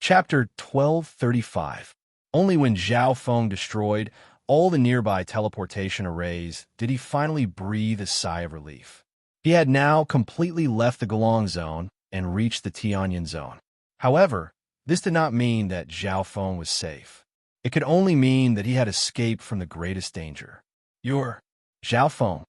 Chapter 1235. Only when Zhao Feng destroyed all the nearby teleportation arrays did he finally breathe a sigh of relief. He had now completely left the Gulong Zone and reached the Tianyan Zone. However, this did not mean that Zhao Feng was safe. It could only mean that he had escaped from the greatest danger. You're Zhao Feng.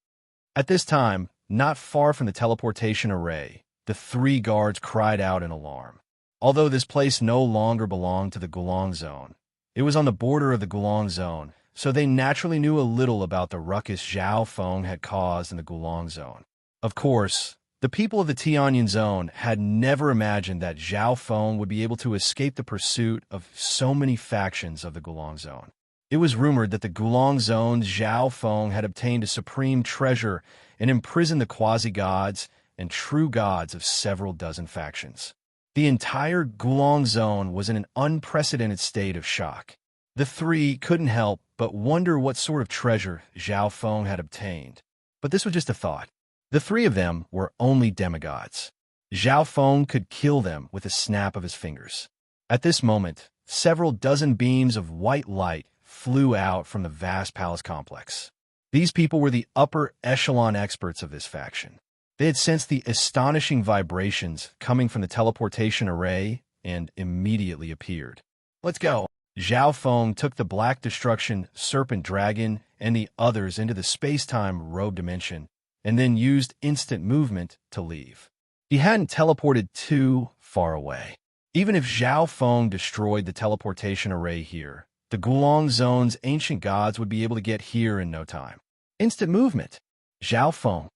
At this time, not far from the teleportation array, the three guards cried out in alarm. Although this place no longer belonged to the Gulong Zone, it was on the border of the Gulong Zone, so they naturally knew a little about the ruckus Zhao Feng had caused in the Gulong Zone. Of course, the people of the Tianyan Zone had never imagined that Zhao Feng would be able to escape the pursuit of so many factions of the Gulong Zone. It was rumored that the Gulong Zone's Zhao Feng had obtained a supreme treasure and imprisoned the quasi-gods and true gods of several dozen factions. The entire Gulong Zone was in an unprecedented state of shock. The three couldn't help but wonder what sort of treasure Zhao Feng had obtained. But this was just a thought. The three of them were only demigods. Zhao Feng could kill them with a snap of his fingers. At this moment, several dozen beams of white light flew out from the vast palace complex. These people were the upper echelon experts of this faction. They had sensed the astonishing vibrations coming from the teleportation array and immediately appeared. Let's go. Zhao Feng took the Black Destruction Serpent Dragon and the others into the space-time robe dimension, and then used instant movement to leave. He hadn't teleported too far away. Even if Zhao Feng destroyed the teleportation array here, the Gulong Zone's ancient gods would be able to get here in no time. Instant movement. Zhao Feng.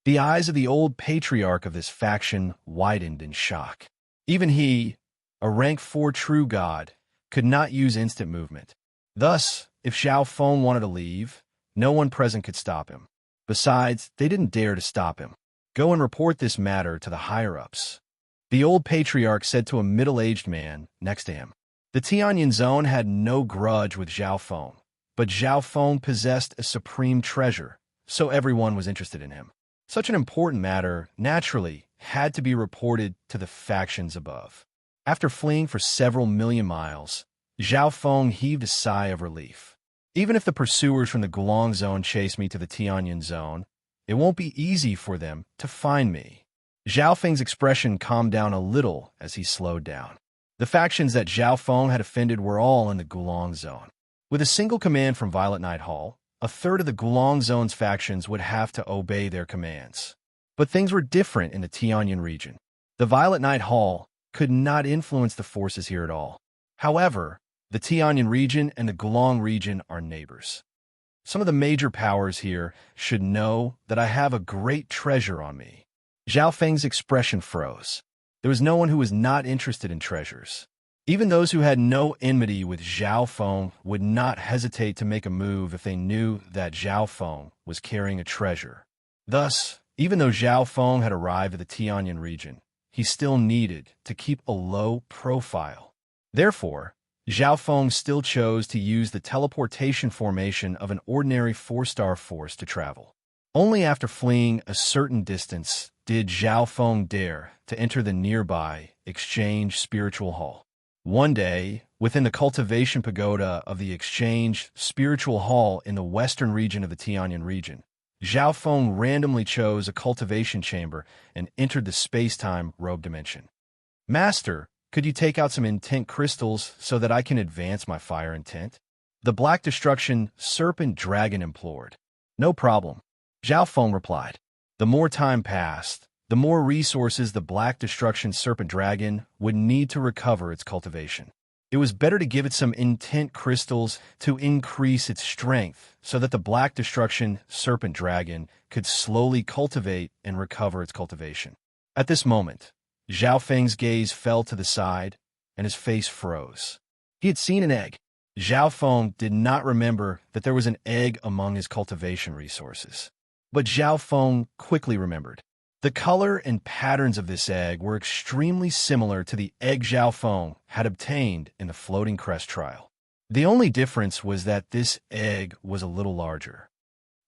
The eyes of the old patriarch of this faction widened in shock. Even he, a rank 4 true god, could not use instant movement. Thus, if Zhao Feng wanted to leave, no one present could stop him. Besides, they didn't dare to stop him. Go and report this matter to the higher-ups. The old patriarch said to a middle-aged man next to him. The Tianyan Zone had no grudge with Zhao Feng, but Zhao Feng possessed a supreme treasure, so everyone was interested in him. Such an important matter, naturally, had to be reported to the factions above. After fleeing for several million miles, Zhao Feng heaved a sigh of relief. Even if the pursuers from the Gulong Zone chase me to the Tianyan Zone, it won't be easy for them to find me. Zhao Feng's expression calmed down a little as he slowed down. The factions that Zhao Feng had offended were all in the Gulong Zone. With a single command from Violet Night Hall, a third of the Gulong Zone's factions would have to obey their commands. But things were different in the Tianyan region. The Violet Night Hall could not influence the forces here at all. However, the Tianyan region and the Gulong region are neighbors. Some of the major powers here should know that I have a great treasure on me. Zhao Feng's expression froze. There was no one who was not interested in treasures. Even those who had no enmity with Zhao Feng would not hesitate to make a move if they knew that Zhao Feng was carrying a treasure. Thus, even though Zhao Feng had arrived at the Tianyan region, he still needed to keep a low profile. Therefore, Zhao Feng still chose to use the teleportation formation of an ordinary 4-star force to travel. Only after fleeing a certain distance did Zhao Feng dare to enter the nearby Exchange Spiritual Hall. One day, within the cultivation pagoda of the Exchange Spiritual Hall in the western region of the Tianyan region, Zhao Feng randomly chose a cultivation chamber and entered the space-time robe dimension. Master, could you take out some intent crystals so that I can advance my fire intent? The Black Destruction Serpent Dragon implored. No problem, Zhao Feng replied. The more time passed, the more resources the Black Destruction Serpent Dragon would need to recover its cultivation. It was better to give it some intent crystals to increase its strength so that the Black Destruction Serpent Dragon could slowly cultivate and recover its cultivation. At this moment, Zhao Feng's gaze fell to the side and his face froze. He had seen an egg. Zhao Feng did not remember that there was an egg among his cultivation resources. But Zhao Feng quickly remembered. The color and patterns of this egg were extremely similar to the egg Zhao Feng had obtained in the Floating Crest trial. The only difference was that this egg was a little larger.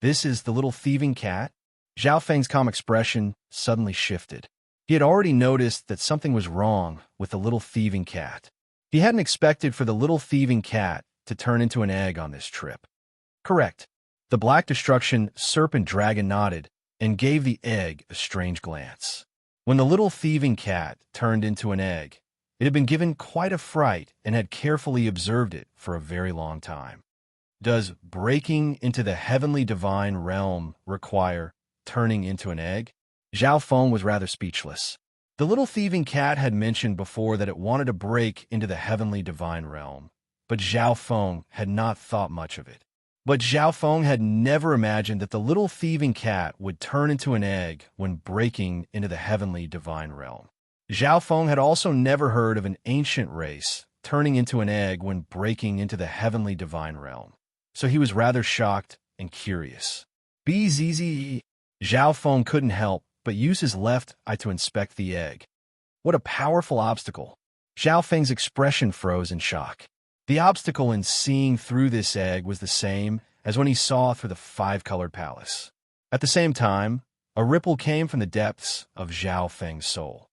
This is the little thieving cat? Zhao Feng's calm expression suddenly shifted. He had already noticed that something was wrong with the little thieving cat. He hadn't expected for the little thieving cat to turn into an egg on this trip. Correct. The Black Destruction serpent dragon nodded and gave the egg a strange glance. When the little thieving cat turned into an egg, it had been given quite a fright and had carefully observed it for a very long time. Does breaking into the heavenly divine realm require turning into an egg? Zhao Feng was rather speechless. The little thieving cat had mentioned before that it wanted to break into the heavenly divine realm, but Zhao Feng had not thought much of it. But Zhao Feng had never imagined that the little thieving cat would turn into an egg when breaking into the heavenly divine realm. Zhao Feng had also never heard of an ancient race turning into an egg when breaking into the heavenly divine realm. So he was rather shocked and curious. Bzzz. Zhao Feng couldn't help but use his left eye to inspect the egg. What a powerful obstacle. Zhao Feng's expression froze in shock. The obstacle in seeing through this egg was the same as when he saw through the five-colored palace. At the same time, a ripple came from the depths of Zhao Feng's soul.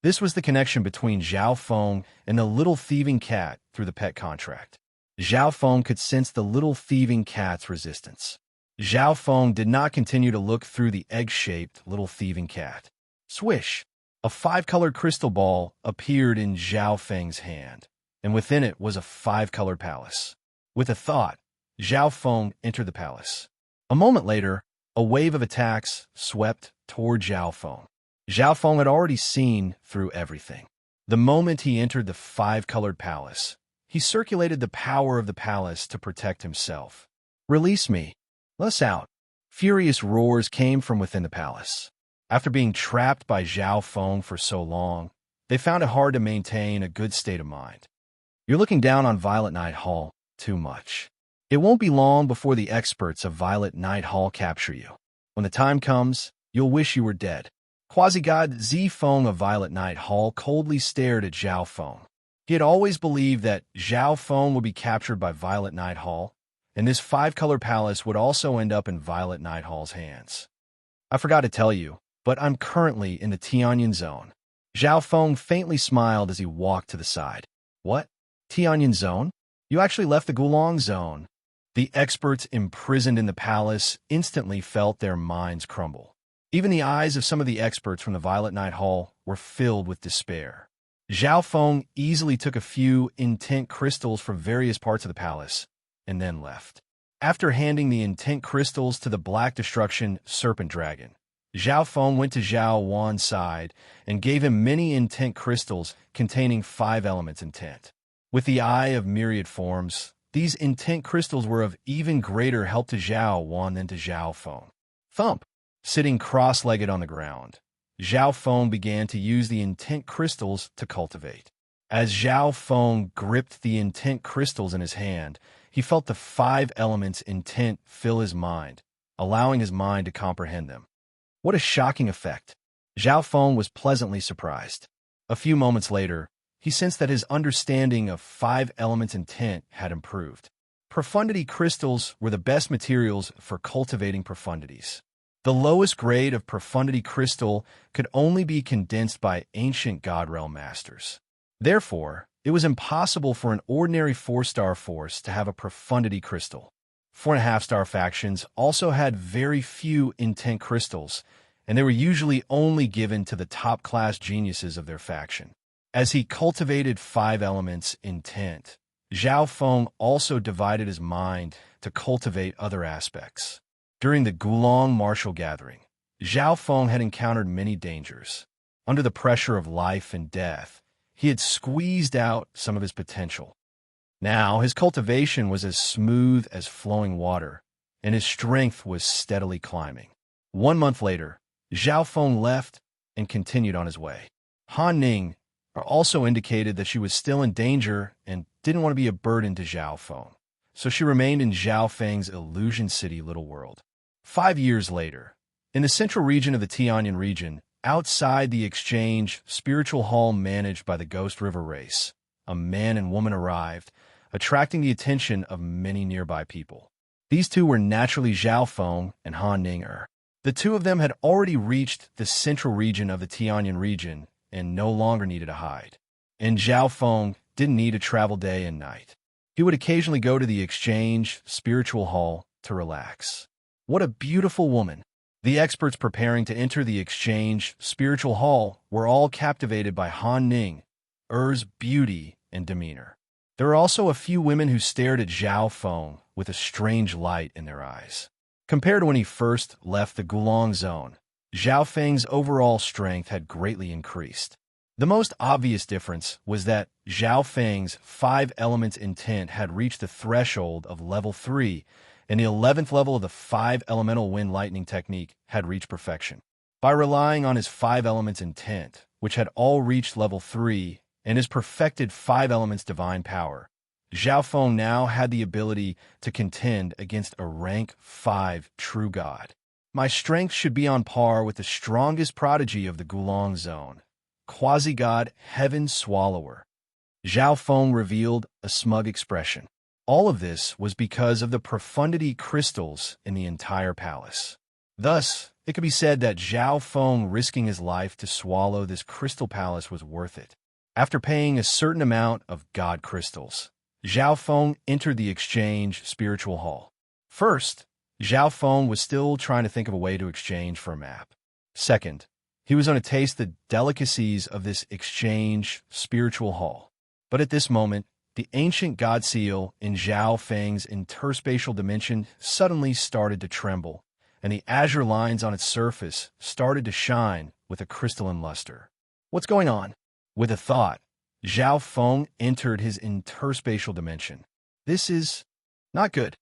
This was the connection between Zhao Feng and the little thieving cat through the pet contract. Zhao Feng could sense the little thieving cat's resistance. Zhao Feng did not continue to look through the egg-shaped little thieving cat. Swish! A five-colored crystal ball appeared in Zhao Feng's hand, and within it was a five-colored palace. With a thought, Zhao Feng entered the palace. A moment later, a wave of attacks swept toward Zhao Feng. Zhao Feng had already seen through everything. The moment he entered the five-colored palace, he circulated the power of the palace to protect himself. Release me. Let us out. Furious roars came from within the palace. After being trapped by Zhao Feng for so long, they found it hard to maintain a good state of mind. You're looking down on Violet Night Hall too much. It won't be long before the experts of Violet Night Hall capture you. When the time comes, you'll wish you were dead. Quasi-God Zi Feng of Violet Night Hall coldly stared at Zhao Feng. He had always believed that Zhao Feng would be captured by Violet Night Hall, and this five-color palace would also end up in Violet Night Hall's hands. I forgot to tell you, but I'm currently in the Tianyan Zone. Zhao Feng faintly smiled as he walked to the side. What? Tianyan Zone? You actually left the Gulong Zone. The experts imprisoned in the palace instantly felt their minds crumble. Even the eyes of some of the experts from the Violet Night Hall were filled with despair. Zhao Feng easily took a few intent crystals from various parts of the palace, and then left. After handing the intent crystals to the Black Destruction serpent dragon, Zhao Feng went to Zhao Wan's side and gave him many intent crystals containing 5 elements intent. With the eye of myriad forms, these intent crystals were of even greater help to Zhao Wan than to Zhao Feng. Thump! Sitting cross-legged on the ground, Zhao Feng began to use the intent crystals to cultivate. As Zhao Feng gripped the intent crystals in his hand, he felt the 5 elements intent fill his mind, allowing his mind to comprehend them. What a shocking effect! Zhao Feng was pleasantly surprised. A few moments later, he sensed that his understanding of 5 elements intent had improved. Profundity crystals were the best materials for cultivating profundities. The lowest grade of profundity crystal could only be condensed by ancient God Realm masters. Therefore, it was impossible for an ordinary 4-star force to have a profundity crystal. 4.5-star factions also had very few intent crystals, and they were usually only given to the top-class geniuses of their faction. As he cultivated 5 elements intent, Zhao Feng also divided his mind to cultivate other aspects. During the Gulong martial gathering, Zhao Feng had encountered many dangers. Under the pressure of life and death, he had squeezed out some of his potential. Now his cultivation was as smooth as flowing water, and his strength was steadily climbing. 1 month later, Zhao Feng left and continued on his way. Han Ning also indicated that she was still in danger and didn't want to be a burden to Zhao Feng, so she remained in Zhao Feng's Illusion City little world. 5 years later, in the central region of the Tianyan region, outside the exchange spiritual hall managed by the Ghost River race, a man and woman arrived, attracting the attention of many nearby people. These two were naturally Zhao Feng and Han Ning. The two of them had already reached the central region of the Tianyan region and no longer needed to hide. And Zhao Feng didn't need to travel day and night. He would occasionally go to the exchange spiritual hall to relax. What a beautiful woman! The experts preparing to enter the exchange spiritual hall were all captivated by Han Ning, Er's beauty and demeanor. There were also a few women who stared at Zhao Feng with a strange light in their eyes. Compared to when he first left the Gulong zone, Zhao Feng's overall strength had greatly increased. The most obvious difference was that Zhao Feng's 5 elements intent had reached the threshold of level 3, and the 11th level of the 5 elemental wind lightning technique had reached perfection. By relying on his 5 elements intent, which had all reached level 3, and his perfected 5 elements divine power, Zhao Feng now had the ability to contend against a rank 5 true god. My strength should be on par with the strongest prodigy of the Gulong zone, quasi-god Heaven Swallower. Zhao Feng revealed a smug expression. All of this was because of the profundity crystals in the entire palace. Thus, it could be said that Zhao Feng risking his life to swallow this crystal palace was worth it. After paying a certain amount of god crystals, Zhao Feng entered the exchange spiritual hall. First, Zhao Feng was still trying to think of a way to exchange for a map. Second, he was going to taste the delicacies of this exchange spiritual hall. But at this moment, the ancient god seal in Zhao Feng's interspatial dimension suddenly started to tremble, and the azure lines on its surface started to shine with a crystalline luster. What's going on? With a thought, Zhao Feng entered his interspatial dimension. This is not good.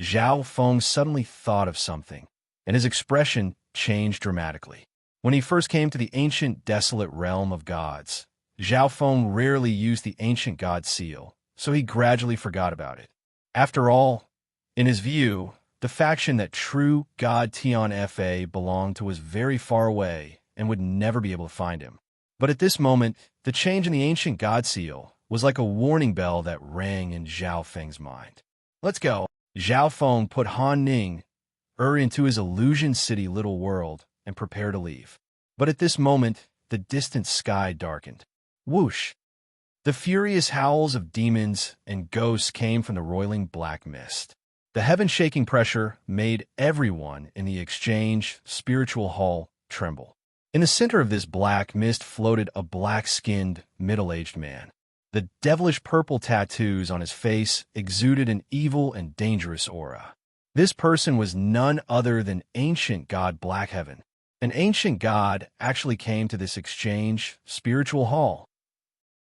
Zhao Feng suddenly thought of something, and his expression changed dramatically. When he first came to the ancient desolate realm of gods, Zhao Feng rarely used the ancient god seal, so he gradually forgot about it. After all, in his view, the faction that true god Tian Fa belonged to was very far away and would never be able to find him. But at this moment, the change in the ancient god seal was like a warning bell that rang in Zhao Feng's mind. Let's go. Zhao Feng put Han Ning, into his illusion city little world and prepared to leave. But at this moment, the distant sky darkened. Whoosh! The furious howls of demons and ghosts came from the roiling black mist. The heaven-shaking pressure made everyone in the exchange spiritual hall tremble. In the center of this black mist floated a black-skinned, middle-aged man. The devilish purple tattoos on his face exuded an evil and dangerous aura. This person was none other than ancient god Blackheaven. An ancient god actually came to this exchange spiritual hall.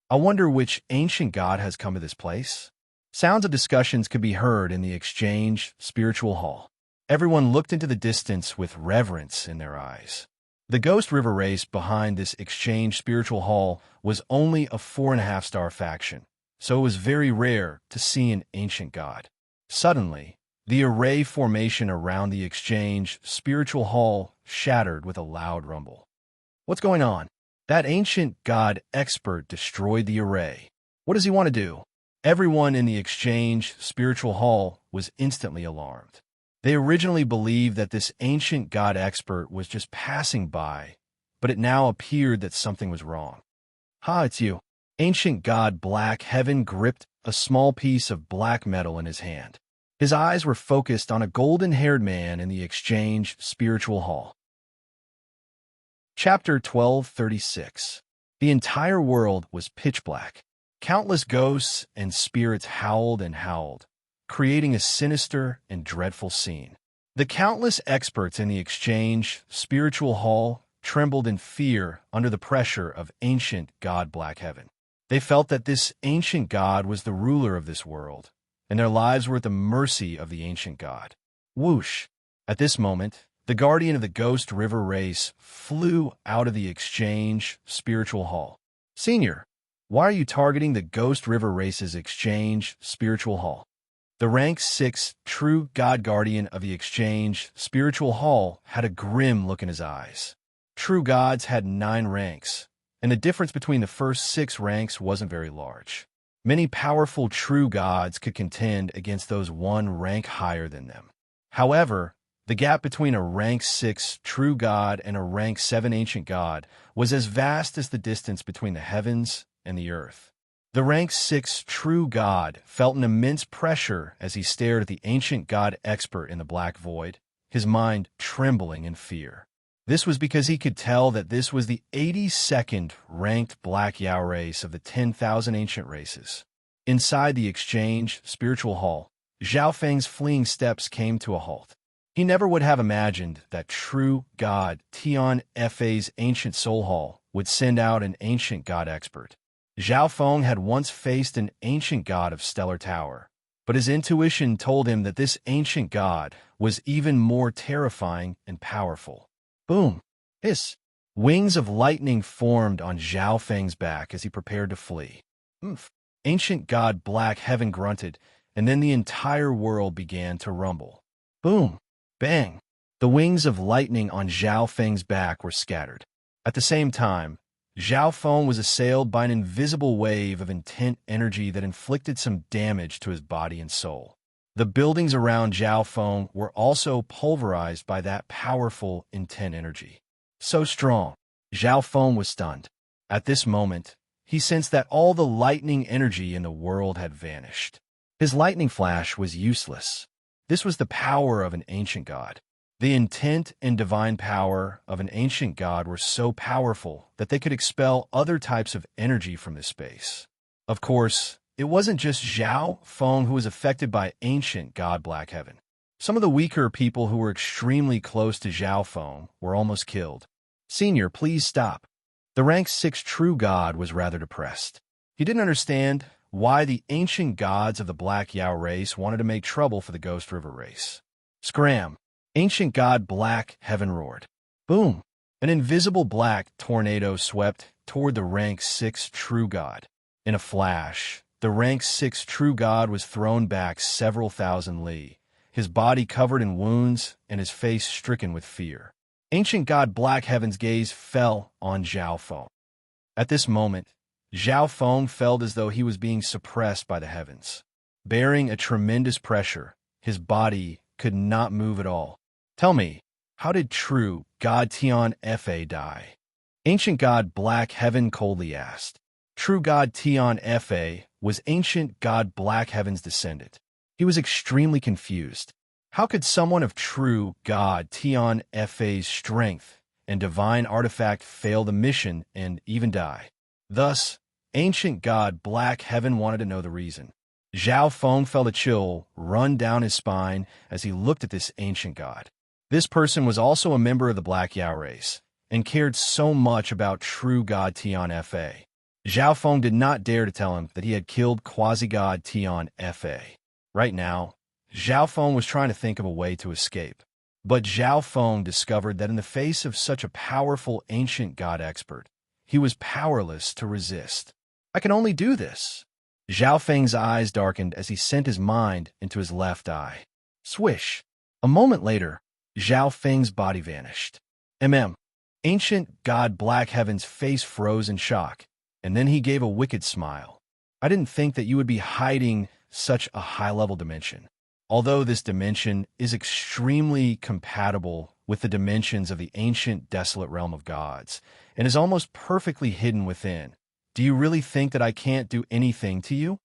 I wonder which ancient god has come to this place? Sounds of discussions could be heard in the exchange spiritual hall. Everyone looked into the distance with reverence in their eyes. The Ghost River race behind this exchange spiritual hall was only a 4.5-star faction, so it was very rare to see an ancient god. Suddenly, the array formation around the exchange spiritual hall shattered with a loud rumble. What's going on? That ancient god expert destroyed the array. What does he want to do? Everyone in the exchange spiritual hall was instantly alarmed. They originally believed that this ancient god expert was just passing by, but it now appeared that something was wrong. Ha, it's you. Ancient god Blackheaven gripped a small piece of black metal in his hand. His eyes were focused on a golden-haired man in the exchange spiritual hall. Chapter 1236. The entire world was pitch black. Countless ghosts and spirits howled and howled, creating a sinister and dreadful scene. The countless experts in the exchange spiritual hall trembled in fear under the pressure of ancient god Blackheaven. They felt that this ancient god was the ruler of this world, and their lives were at the mercy of the ancient god. Whoosh! At this moment, the guardian of the Ghost River race flew out of the exchange spiritual hall. Senior, why are you targeting the Ghost River race's exchange spiritual hall? The rank 6 true god guardian of the exchange spiritual hall had a grim look in his eyes. True gods had 9 ranks, and the difference between the first 6 ranks wasn't very large. Many powerful true gods could contend against those 1 rank higher than them. However, the gap between a rank 6 true god and a rank 7 ancient god was as vast as the distance between the heavens and the earth. The rank 6 true god felt an immense pressure as he stared at the ancient god expert in the black void, his mind trembling in fear. This was because he could tell that this was the 82nd ranked Black Yao race of the 10,000 ancient races. Inside the exchange spiritual hall, Zhao Feng's fleeing steps came to a halt. He never would have imagined that true god Tian Fa's ancient soul hall would send out an ancient god expert. Zhao Feng had once faced an ancient god of Stellar Tower, but his intuition told him that this ancient god was even more terrifying and powerful. Boom! Hiss! Wings of lightning formed on Zhao Feng's back as he prepared to flee. Oomph! Ancient god Black Heaven grunted, and then the entire world began to rumble. Boom! Bang! The wings of lightning on Zhao Feng's back were scattered. At the same time, Zhao Feng was assailed by an invisible wave of intent energy that inflicted some damage to his body and soul. The buildings around Zhao Feng were also pulverized by that powerful intent energy. So strong, Zhao Feng was stunned. At this moment, he sensed that all the lightning energy in the world had vanished. His lightning flash was useless. This was the power of an ancient god. The intent and divine power of an ancient god were so powerful that they could expel other types of energy from this space. Of course, it wasn't just Zhao Feng who was affected by ancient god Black Heaven. Some of the weaker people who were extremely close to Zhao Feng were almost killed. Senior, please stop. The rank 6 true god was rather depressed. He didn't understand why the ancient gods of the Black Yao race wanted to make trouble for the Ghost River race. Scram! Ancient god Black Heaven roared. Boom! An invisible black tornado swept toward the rank 6 true god. In a flash, the rank 6 true god was thrown back several thousand li, his body covered in wounds and his face stricken with fear. Ancient god Black Heaven's gaze fell on Zhao Feng. At this moment, Zhao Feng felt as though he was being suppressed by the heavens. Bearing a tremendous pressure, his body could not move at all. Tell me, how did true god Tian Fa die? Ancient god Black Heaven coldly asked. True god Tian Fa was ancient god Black Heaven's descendant. He was extremely confused. How could someone of true god Tian Fa's strength and divine artifact fail the mission and even die? Thus, ancient god Black Heaven wanted to know the reason. Zhao Feng felt a chill run down his spine as he looked at this ancient god. This person was also a member of the Black Yao race and cared so much about true god Tian Fa. Zhao Feng did not dare to tell him that he had killed quasi-god Tian Fa. Right now, Zhao Feng was trying to think of a way to escape. But Zhao Feng discovered that in the face of such a powerful ancient god expert, he was powerless to resist. I can only do this. Zhao Feng's eyes darkened as he sent his mind into his left eye. Swish! A moment later, Zhao Feng's body vanished. Ancient god Black Heaven's face froze in shock, and then he gave a wicked smile. I didn't think that you would be hiding such a high-level dimension. Although this dimension is extremely compatible with the dimensions of the ancient desolate realm of gods, and is almost perfectly hidden within, do you really think that I can't do anything to you?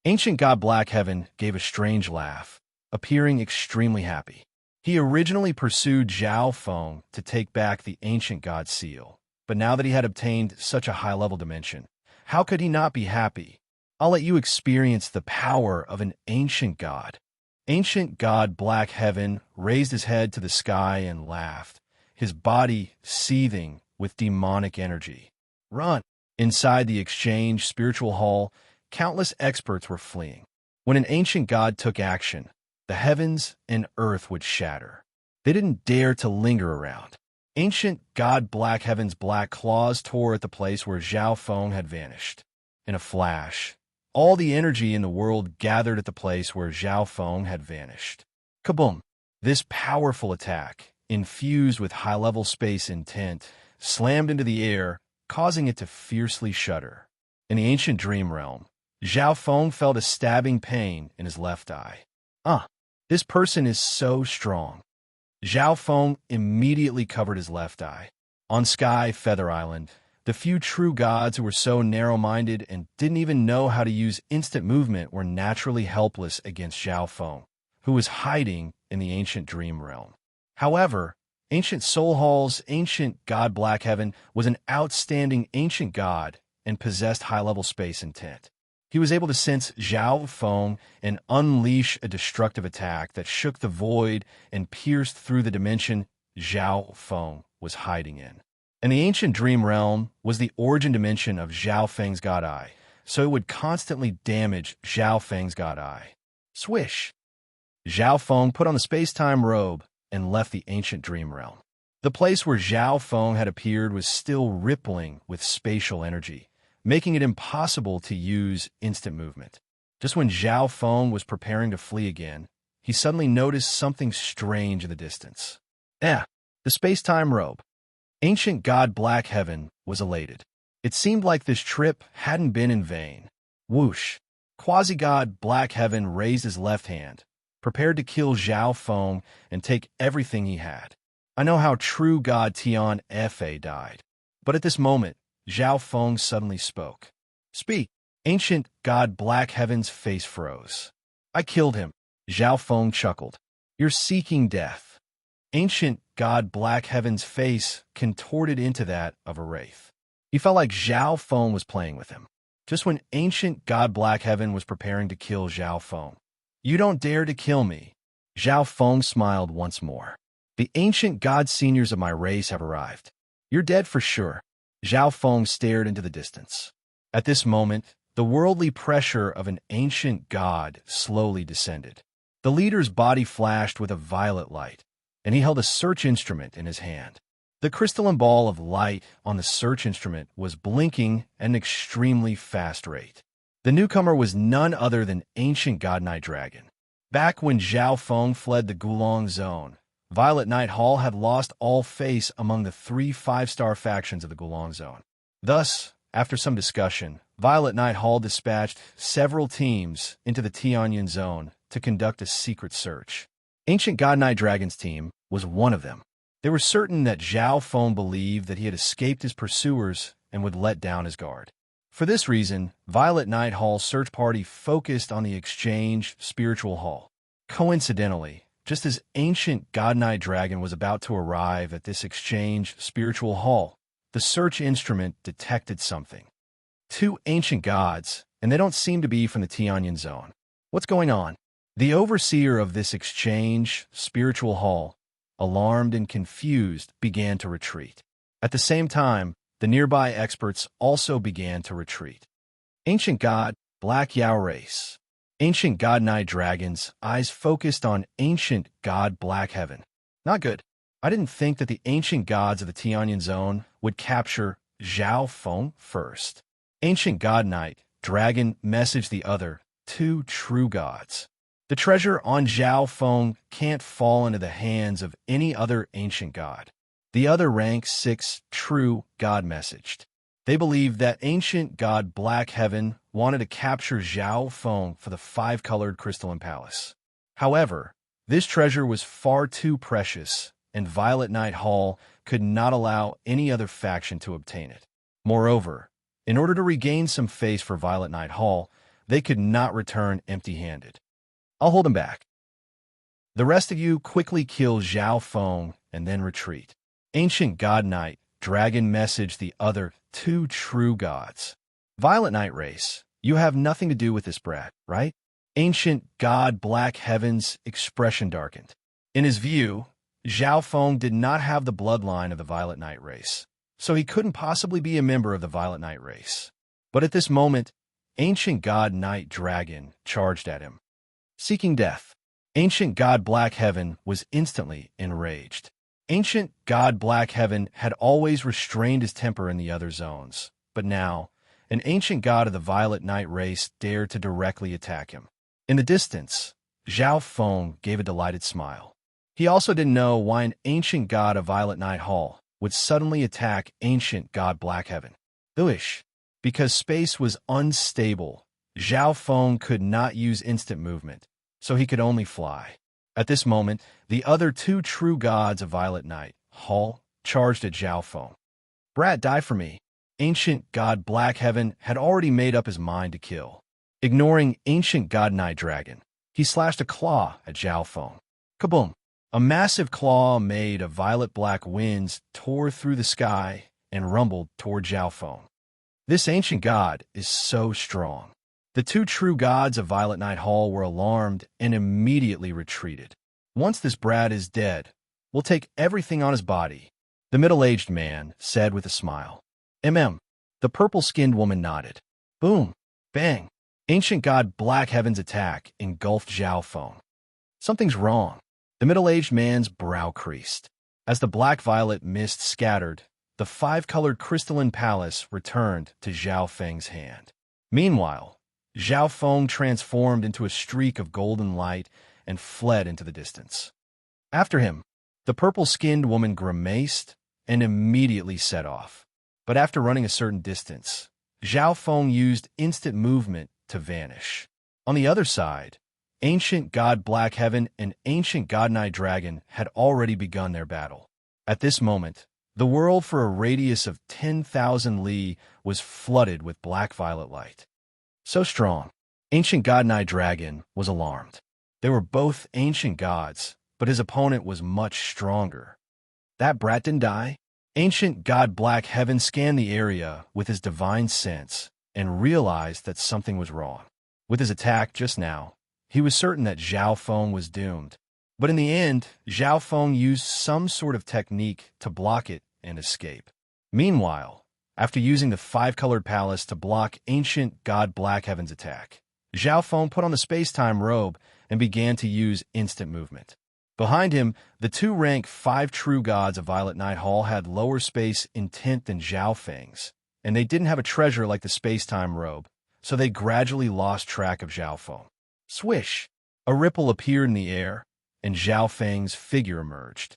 Ancient god Black Heaven gave a strange laugh, appearing extremely happy. He originally pursued Zhao Feng to take back the ancient god seal, but now that he had obtained such a high-level dimension, how could he not be happy? I'll let you experience the power of an ancient god. Ancient god Black Heaven raised his head to the sky and laughed, his body seething with demonic energy. Run! Inside the exchange spiritual hall, countless experts were fleeing. When an ancient god took action, the heavens and earth would shatter. They didn't dare to linger around. Ancient god Black Heaven's black claws tore at the place where Zhao Feng had vanished. In a flash, all the energy in the world gathered at the place where Zhao Feng had vanished. Kaboom! This powerful attack, infused with high-level space intent, slammed into the air, causing it to fiercely shudder. In the ancient dream realm, Zhao Feng felt a stabbing pain in his left eye. This person is so strong. Zhao Feng immediately covered his left eye. On Sky Feather Island, The few true gods who were so narrow-minded and didn't even know how to use instant movement were naturally helpless against Zhao Feng, who was hiding in the ancient dream realm. However, Ancient Soul Hall's ancient god Blackheaven was an outstanding ancient god and possessed high-level space intent. He was able to sense Zhao Feng and unleash a destructive attack that shook the void and pierced through the dimension Zhao Feng was hiding in. And the ancient dream realm was the origin dimension of Zhao Feng's god eye, so it would constantly damage Zhao Feng's god eye. Swish! Zhao Feng put on the space-time robe and left the ancient dream realm. The place where Zhao Feng had appeared was still rippling with spatial energy, making it impossible to use instant movement. Just when Zhao Feng was preparing to flee again, he suddenly noticed something strange in the distance. The space-time robe. Ancient god Blackheaven was elated. It seemed like this trip hadn't been in vain. Whoosh! Quasi-god Blackheaven raised his left hand, prepared to kill Zhao Feng and take everything he had. I know how true god Tian Fa died. But at this moment, Zhao Feng suddenly spoke. Speak! Ancient god Blackheaven's face froze. I killed him. Zhao Feng chuckled. You're seeking death. Ancient god Blackheaven's face contorted into that of a wraith. He felt like Zhao Feng was playing with him. Just when ancient god Blackheaven was preparing to kill Zhao Feng. You don't dare to kill me. Zhao Feng smiled once more. The ancient god seniors of my race have arrived. You're dead for sure. Zhao Feng stared into the distance. At this moment, the worldly pressure of an ancient god slowly descended. The leader's body flashed with a violet light, and he held a search instrument in his hand. The crystalline ball of light on the search instrument was blinking at an extremely fast rate. The newcomer was none other than ancient god Night Dragon. Back when Zhao Feng fled the Gulong Zone, Violet Night Hall had lost all face among the 3 5-star factions of the Gulong Zone. Thus, after some discussion, Violet Night Hall dispatched several teams into the Tianyan Zone to conduct a secret search. Ancient God Night Dragon's team was one of them. They were certain that Zhao Feng believed that he had escaped his pursuers and would let down his guard. For this reason, Violet Night Hall's search party focused on the Exchange Spiritual Hall. Coincidentally, just as ancient God Night Dragon was about to arrive at this Exchange Spiritual Hall, the search instrument detected something. 2 ancient gods, and they don't seem to be from the Tianyan Zone. What's going on? The overseer of this Exchange Spiritual Hall, alarmed and confused, began to retreat. At the same time, the nearby experts also began to retreat. Ancient God, Black Yao Race. Ancient God Night Dragon's eyes focused on ancient God Blackheaven. Not good. I didn't think that the ancient gods of the Tianyan Zone would capture Zhao Feng first. Ancient God Night Dragon messaged the other 2 true gods. The treasure on Zhao Feng can't fall into the hands of any other ancient god. The other rank 6 true god messaged. They believed that ancient god Blackheaven wanted to capture Zhao Feng for the 5-colored crystalline palace. However, this treasure was far too precious, and Violet Night Hall could not allow any other faction to obtain it. Moreover, in order to regain some face for Violet Night Hall, they could not return empty-handed. I'll hold him back. The rest of you quickly kill Zhao Feng and then retreat. Ancient God Night Dragon messaged the other 2 true gods. Violet Night Race, you have nothing to do with this brat, right? Ancient God Blackheaven's expression darkened. In his view, Zhao Feng did not have the bloodline of the Violet Night Race, so he couldn't possibly be a member of the Violet Night Race. But at this moment, Ancient God Night Dragon charged at him. Seeking death, ancient God Blackheaven was instantly enraged. Ancient God Blackheaven had always restrained his temper in the other zones, but now, an ancient god of the Violet Night race dared to directly attack him. In the distance, Zhao Feng gave a delighted smile. He also didn't know why an ancient god of Violet Night Hall would suddenly attack ancient God Blackheaven. Because space was unstable, Zhao Feng could not use instant movement, so he could only fly. At this moment, the other 2 true gods of Violet Night Hall charged at Zhao Feng. Brat, die for me. ancient god Black Heaven had already made up his mind to kill. Ignoring ancient god Night Dragon, he slashed a claw at Zhao Feng. Kaboom! A massive claw made of violet-black winds tore through the sky and rumbled toward Zhao Feng. This ancient god is so strong. The two true gods of Violet Night Hall were alarmed and immediately retreated. Once this brat is dead, we'll take everything on his body, the middle-aged man said with a smile. The purple-skinned woman nodded. Boom! Bang! Ancient god Black Heaven's attack engulfed Zhao Feng. Something's wrong. The middle-aged man's brow creased. As the black-violet mist scattered, the five-colored crystalline palace returned to Zhao Feng's hand. Meanwhile, Zhao Feng transformed into a streak of golden light and fled into the distance. After him, the purple-skinned woman grimaced and immediately set off. But after running a certain distance, Zhao Feng used instant movement to vanish. On the other side, ancient god Black Heaven and ancient god Night Dragon had already begun their battle. At this moment, the world for a radius of 10,000 li was flooded with black-violet light. So strong, ancient god Night Dragon was alarmed. They were both ancient gods, but his opponent was much stronger. That brat didn't die? Ancient god Black Heaven scanned the area with his divine sense and realized that something was wrong. With his attack just now, he was certain that Zhao Feng was doomed. But in the end, Zhao Feng used some sort of technique to block it and escape. Meanwhile, after using the five-colored palace to block ancient god Black Heaven's attack, Zhao Feng put on the space-time robe and began to use instant movement. Behind him, the two rank 5 true gods of Violet Night Hall had lower space intent than Zhao Feng's, and they didn't have a treasure like the space-time robe, so they gradually lost track of Zhao Feng. Swish! A ripple appeared in the air, and Zhao Feng's figure emerged.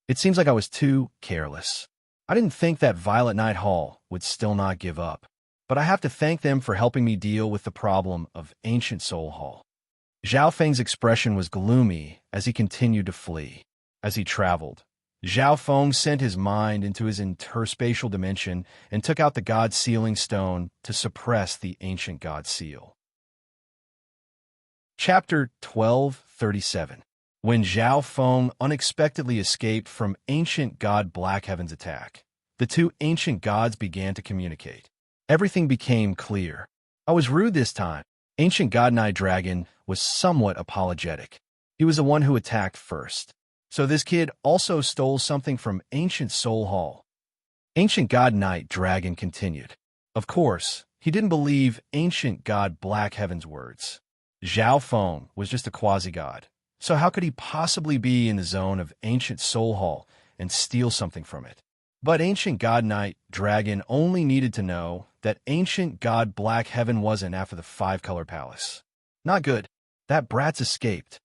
It seems like I was too careless. I didn't think that Violet Night Hall would still not give up, but I have to thank them for helping me deal with the problem of Ancient Soul Hall. Zhao Feng's expression was gloomy as he continued to flee. As he traveled, Zhao Feng sent his mind into his interspatial dimension and took out the god sealing stone to suppress the ancient god seal. Chapter 1237. When Zhao Feng unexpectedly escaped from ancient god Black Heaven's attack, the two ancient gods began to communicate. Everything became clear. I was rude this time. Ancient god Night Dragon was somewhat apologetic. He was the one who attacked first. So this kid also stole something from Ancient Soul Hall. Ancient god Night Dragon continued. Of course, he didn't believe ancient god Black Heaven's words. Zhao Feng was just a quasi-god. So how could he possibly be in the zone of Ancient Soul Hall and steal something from it? But ancient god Night Dragon only needed to know that ancient god Black Heaven wasn't after the five-color palace. Not good. That brat's escaped.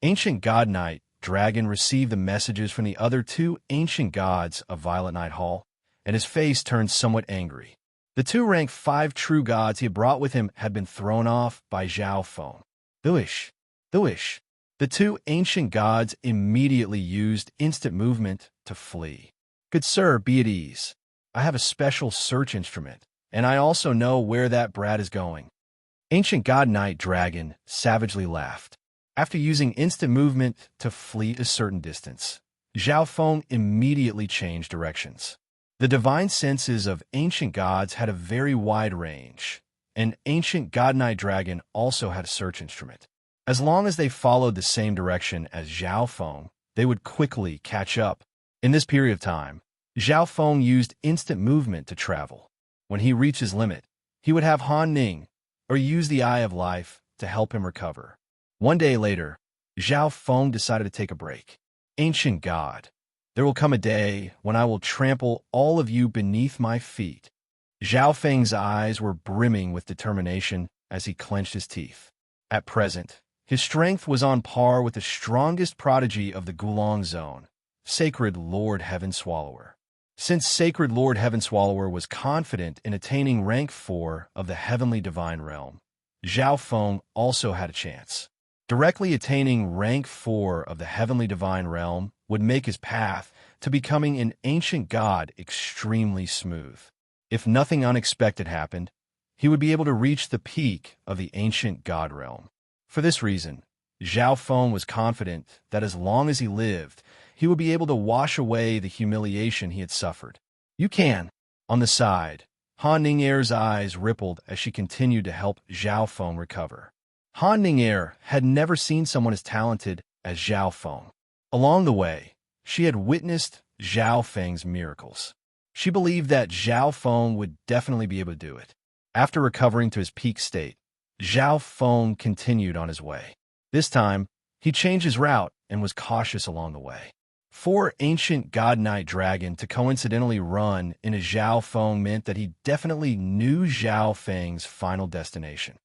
Ancient god Night Dragon received the messages from the other two ancient gods of Violet Night Hall, and his face turned somewhat angry. The two rank 5 true gods he had brought with him had been thrown off by Zhao Feng. Thuish. The two ancient gods immediately used instant movement to flee. Good sir, be at ease. I have a special search instrument, and I also know where that brat is going. Ancient god Night Dragon savagely laughed. After using instant movement to flee a certain distance, Zhao Feng immediately changed directions. The divine senses of ancient gods had a very wide range, and ancient god Night Dragon also had a search instrument. As long as they followed the same direction as Zhao Feng, they would quickly catch up. In this period of time, Zhao Feng used instant movement to travel. When he reached his limit, he would have Han Ning, or use the Eye of Life, to help him recover. One day later, Zhao Feng decided to take a break. Ancient God, there will come a day when I will trample all of you beneath my feet. Zhao Feng's eyes were brimming with determination as he clenched his teeth. At present, his strength was on par with the strongest prodigy of the Gulong Zone, Sacred Lord Heaven Swallower. Since Sacred Lord Heaven Swallower was confident in attaining rank 4 of the Heavenly Divine Realm, Zhao Feng also had a chance. Directly attaining rank 4 of the Heavenly Divine Realm would make his path to becoming an ancient god extremely smooth. If nothing unexpected happened, he would be able to reach the peak of the ancient god realm. For this reason, Zhao Feng was confident that as long as he lived, he would be able to wash away the humiliation he had suffered. You can. On the side, Han Ning'er's eyes rippled as she continued to help Zhao Feng recover. Han Ning'er had never seen someone as talented as Zhao Feng. Along the way, she had witnessed Zhao Feng's miracles. She believed that Zhao Feng would definitely be able to do it. After recovering to his peak state, Zhao Feng continued on his way. This time, he changed his route and was cautious along the way. For ancient god knight dragon to coincidentally run in a Zhao Feng meant that he definitely knew Zhao Feng's final destination.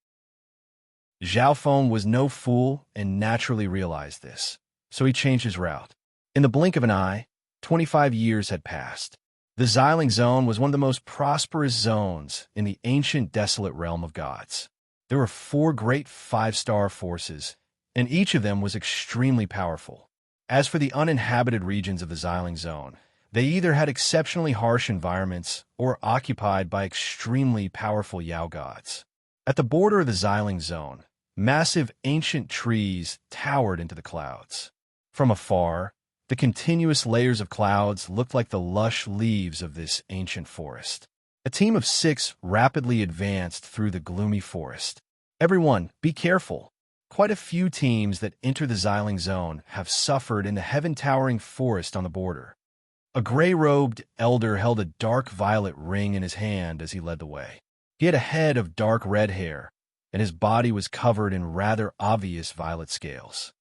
Zhao Feng was no fool and naturally realized this, so he changed his route. In the blink of an eye, 25 years had passed. The Xiling Zone was one of the most prosperous zones in the ancient desolate realm of gods. There were 4 great 5-star forces, and each of them was extremely powerful. As for the uninhabited regions of the Xiling Zone, they either had exceptionally harsh environments or occupied by extremely powerful Yao gods. At the border of the Xiling Zone, massive ancient trees towered into the clouds. From afar, the continuous layers of clouds looked like the lush leaves of this ancient forest. A team of 6 rapidly advanced through the gloomy forest. Everyone, be careful. Quite a few teams that enter the Xiling Zone have suffered in the heaven-towering forest on the border. A gray-robed elder held a dark violet ring in his hand as he led the way. He had a head of dark red hair, and his body was covered in rather obvious violet scales.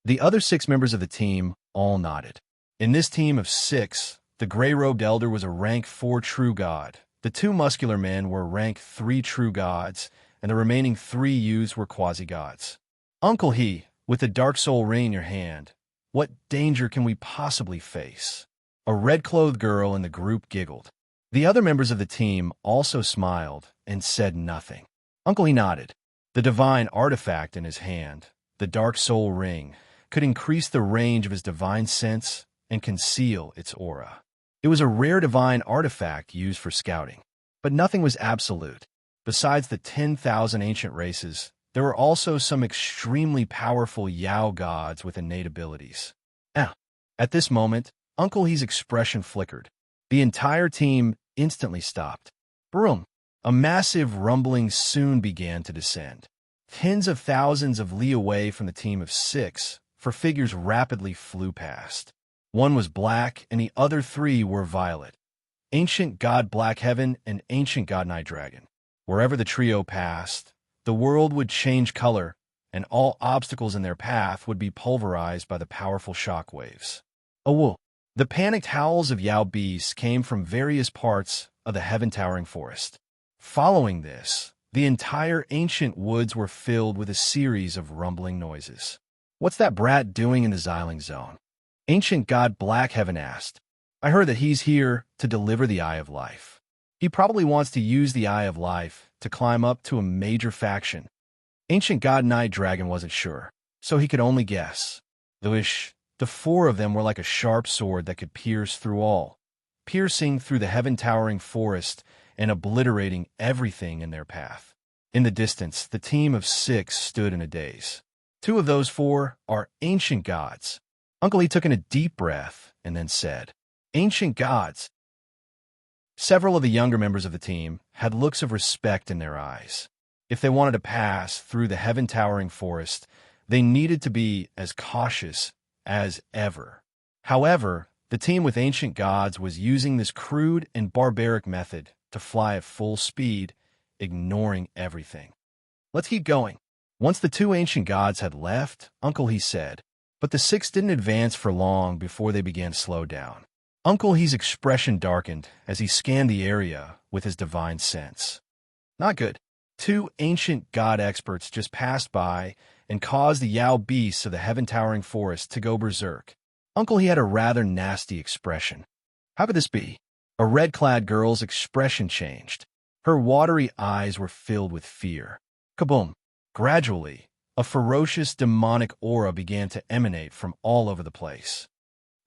The other 6 members of the team all nodded. In this team of 6, the gray-robed elder was a rank 4 true god. The 2 muscular men were rank 3 true gods, and the remaining 3 youths were quasi-gods. Uncle He, with the dark soul ring in your hand, what danger can we possibly face? A red-clothed girl in the group giggled. The other members of the team also smiled and said nothing. Uncle He nodded. The divine artifact in his hand, the dark soul ring, could increase the range of his divine sense and conceal its aura. It was a rare divine artifact used for scouting, but nothing was absolute. Besides the 10,000 ancient races, there were also some extremely powerful Yao gods with innate abilities. At this moment, Uncle He's expression flickered. The entire team instantly stopped. Broom! A massive rumbling soon began to descend. Tens of thousands of li away from the team of 6, for figures rapidly flew past. One was black, and the other 3 were violet. Ancient God Black Heaven and Ancient God Night Dragon. Wherever the trio passed, the world would change color, and all obstacles in their path would be pulverized by the powerful shock waves. Awoo! The panicked howls of Yao beasts came from various parts of the heaven-towering forest. Following this, the entire ancient woods were filled with a series of rumbling noises. What's that brat doing in the Xiling Zone? Ancient God Black Heaven asked. I heard that he's here to deliver the Eye of Life. He probably wants to use the Eye of Life to climb up to a major faction. Ancient God Night Dragon wasn't sure, so he could only guess. The 4 of them were like a sharp sword that could pierce through all, piercing through the heaven-towering forest and obliterating everything in their path. In the distance, the team of 6 stood in a daze. 2 of those 4 are ancient gods. Uncle He took in a deep breath and then said, Ancient gods. Several of the younger members of the team had looks of respect in their eyes. If they wanted to pass through the heaven-towering forest, they needed to be as cautious as ever. However, the team with ancient gods was using this crude and barbaric method to fly at full speed, ignoring everything. Let's keep going. Once the 2 ancient gods had left, Uncle He said, but the 6 didn't advance for long before they began to slow down. Uncle He's expression darkened as he scanned the area with his divine sense. Not good. 2 ancient god experts just passed by and caused the Yao beasts of the heaven-towering forest to go berserk. Uncle He had a rather nasty expression. How could this be? A red-clad girl's expression changed. Her watery eyes were filled with fear. Kaboom! Gradually, a ferocious demonic aura began to emanate from all over the place.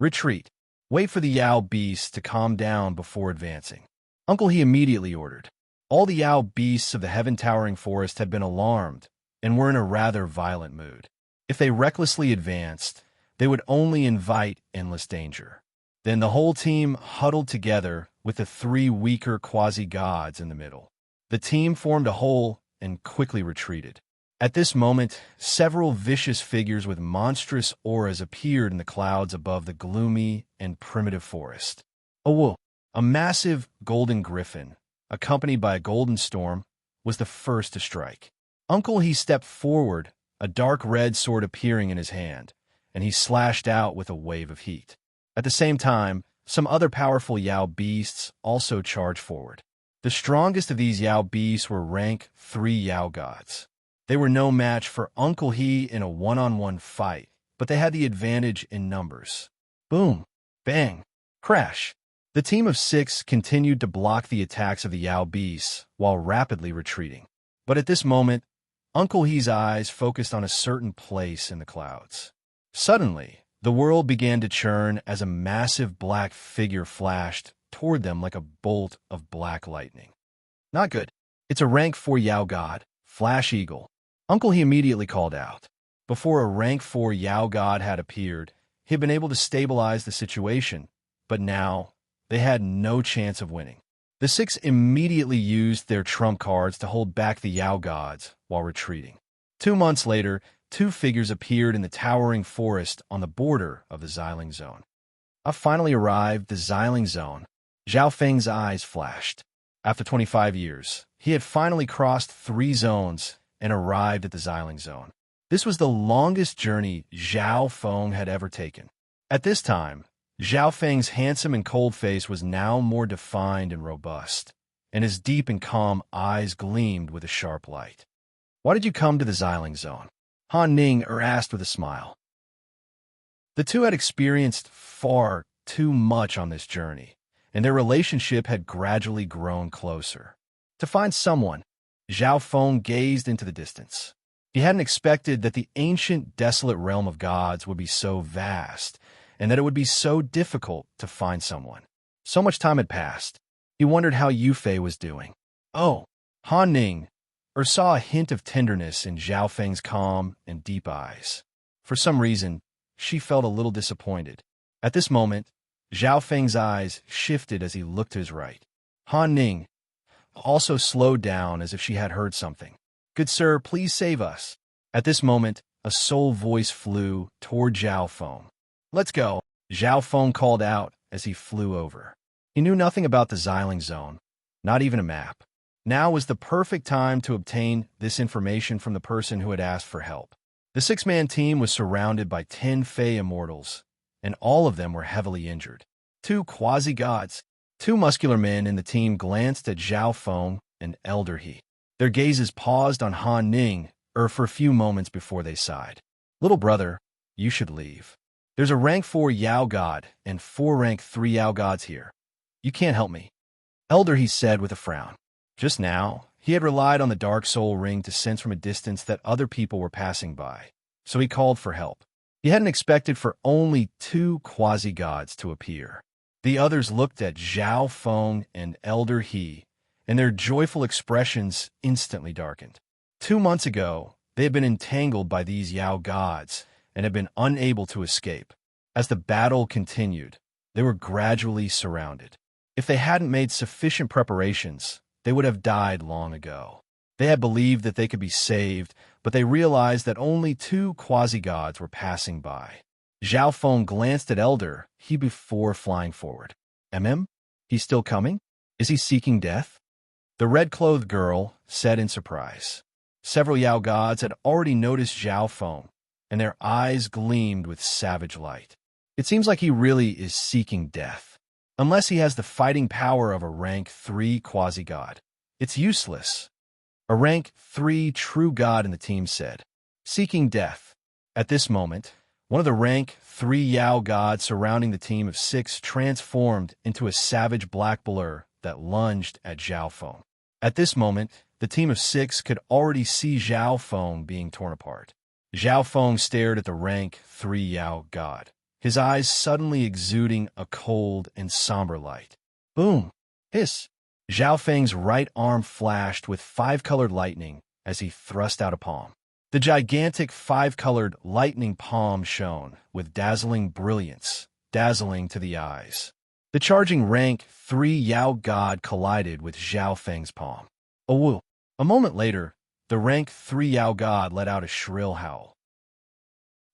Retreat. Wait for the Yao beasts to calm down before advancing. Uncle He immediately ordered. All the Yao beasts of the heaven-towering forest had been alarmed and were in a rather violent mood. If they recklessly advanced, they would only invite endless danger. Then the whole team huddled together with the three weaker quasi-gods in the middle. The team formed a whole and quickly retreated. At this moment, several vicious figures with monstrous auras appeared in the clouds above the gloomy and primitive forest. A massive golden griffin, accompanied by a golden storm, was the first to strike. Uncle He stepped forward, a dark red sword appearing in his hand, and he slashed out with a wave of heat. At the same time, some other powerful Yao beasts also charged forward. The strongest of these Yao beasts were rank 3 Yao gods. They were no match for Uncle He in a one-on-one fight, but they had the advantage in numbers. Boom, bang, crash. The team of 6 continued to block the attacks of the Yao beasts while rapidly retreating. But at this moment, Uncle He's eyes focused on a certain place in the clouds. Suddenly, the world began to churn as a massive black figure flashed toward them like a bolt of black lightning. Not good. It's a rank 4 Yao god, Flash Eagle. Uncle He immediately called out. Before a rank 4 Yao god had appeared, he had been able to stabilize the situation, but now they had no chance of winning. The 6 immediately used their trump cards to hold back the Yao gods while retreating. 2 months later, 2 figures appeared in the towering forest on the border of the Xiling Zone. Finally arrived the Xiling Zone. Zhao Feng's eyes flashed. After 25 years, he had finally crossed 3 zones and arrived at the Xiling Zone. This was the longest journey Zhao Feng had ever taken. At this time, Zhao Feng's handsome and cold face was now more defined and robust, and his deep and calm eyes gleamed with a sharp light. "Why did you come to the Xiling Zone?" Han Ning asked with a smile. The two had experienced far too much on this journey, and their relationship had gradually grown closer. To find someone, Zhao Feng gazed into the distance. He hadn't expected that the ancient, desolate realm of gods would be so vast, and that it would be so difficult to find someone. So much time had passed. He wondered how Yufei was doing. Oh, Han Ning saw a hint of tenderness in Zhao Feng's calm and deep eyes. For some reason, she felt a little disappointed. At this moment, Zhao Feng's eyes shifted as he looked to his right. Han Ning also slowed down as if she had heard something. "Good sir, please save us." At this moment, a soul voice flew toward Zhao Feng. "Let's go," Zhao Feng called out as he flew over. He knew nothing about the Xiling Zone, not even a map. Now was the perfect time to obtain this information from the person who had asked for help. The 6-man team was surrounded by 10 Fey immortals, and all of them were heavily injured. 2 quasi-gods, 2 muscular men in the team glanced at Zhao Feng and Elder He. Their gazes paused on Han Ning for a few moments before they sighed. "Little brother, you should leave. There's a rank 4 Yao god and 4 rank 3 Yao gods here. You can't help me." Elder He said with a frown. Just now, he had relied on the Dark Soul Ring to sense from a distance that other people were passing by, so he called for help. He hadn't expected for only 2 quasi-gods to appear. The others looked at Zhao Feng and Elder He, and their joyful expressions instantly darkened. 2 months ago, they had been entangled by these Yao gods and had been unable to escape. As the battle continued, they were gradually surrounded. If they hadn't made sufficient preparations, they would have died long ago. They had believed that they could be saved, but they realized that only 2 quasi-gods were passing by. Zhao Feng glanced at Elder He before flying forward. He's still coming? Is he seeking death?" The red-clothed girl said in surprise. Several Yao gods had already noticed Zhao Feng, and their eyes gleamed with savage light. "It seems like he really is seeking death. Unless he has the fighting power of a rank 3 quasi-god, it's useless." A rank 3 true god in the team said, "Seeking death." At this moment, one of the rank 3 Yao gods surrounding the team of 6 transformed into a savage black blur that lunged at Zhao Feng. At this moment, the team of 6 could already see Zhao Feng being torn apart. Zhao Feng stared at the rank 3 Yao god, his eyes suddenly exuding a cold and somber light. Boom! Hiss! Zhao Feng's right arm flashed with five-colored lightning as he thrust out a palm. The gigantic five-colored lightning palm shone with dazzling brilliance, dazzling to the eyes. The charging rank 3 Yao God collided with Zhao Feng's palm. Woo! A moment later, the rank 3 Yao God let out a shrill howl.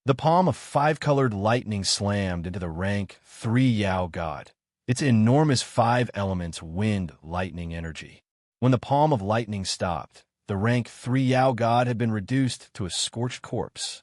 The palm of five-colored lightning slammed into the rank 3 Yao God. Its enormous 5 elements wind lightning energy. When the palm of lightning stopped, the rank 3 Yao God had been reduced to a scorched corpse.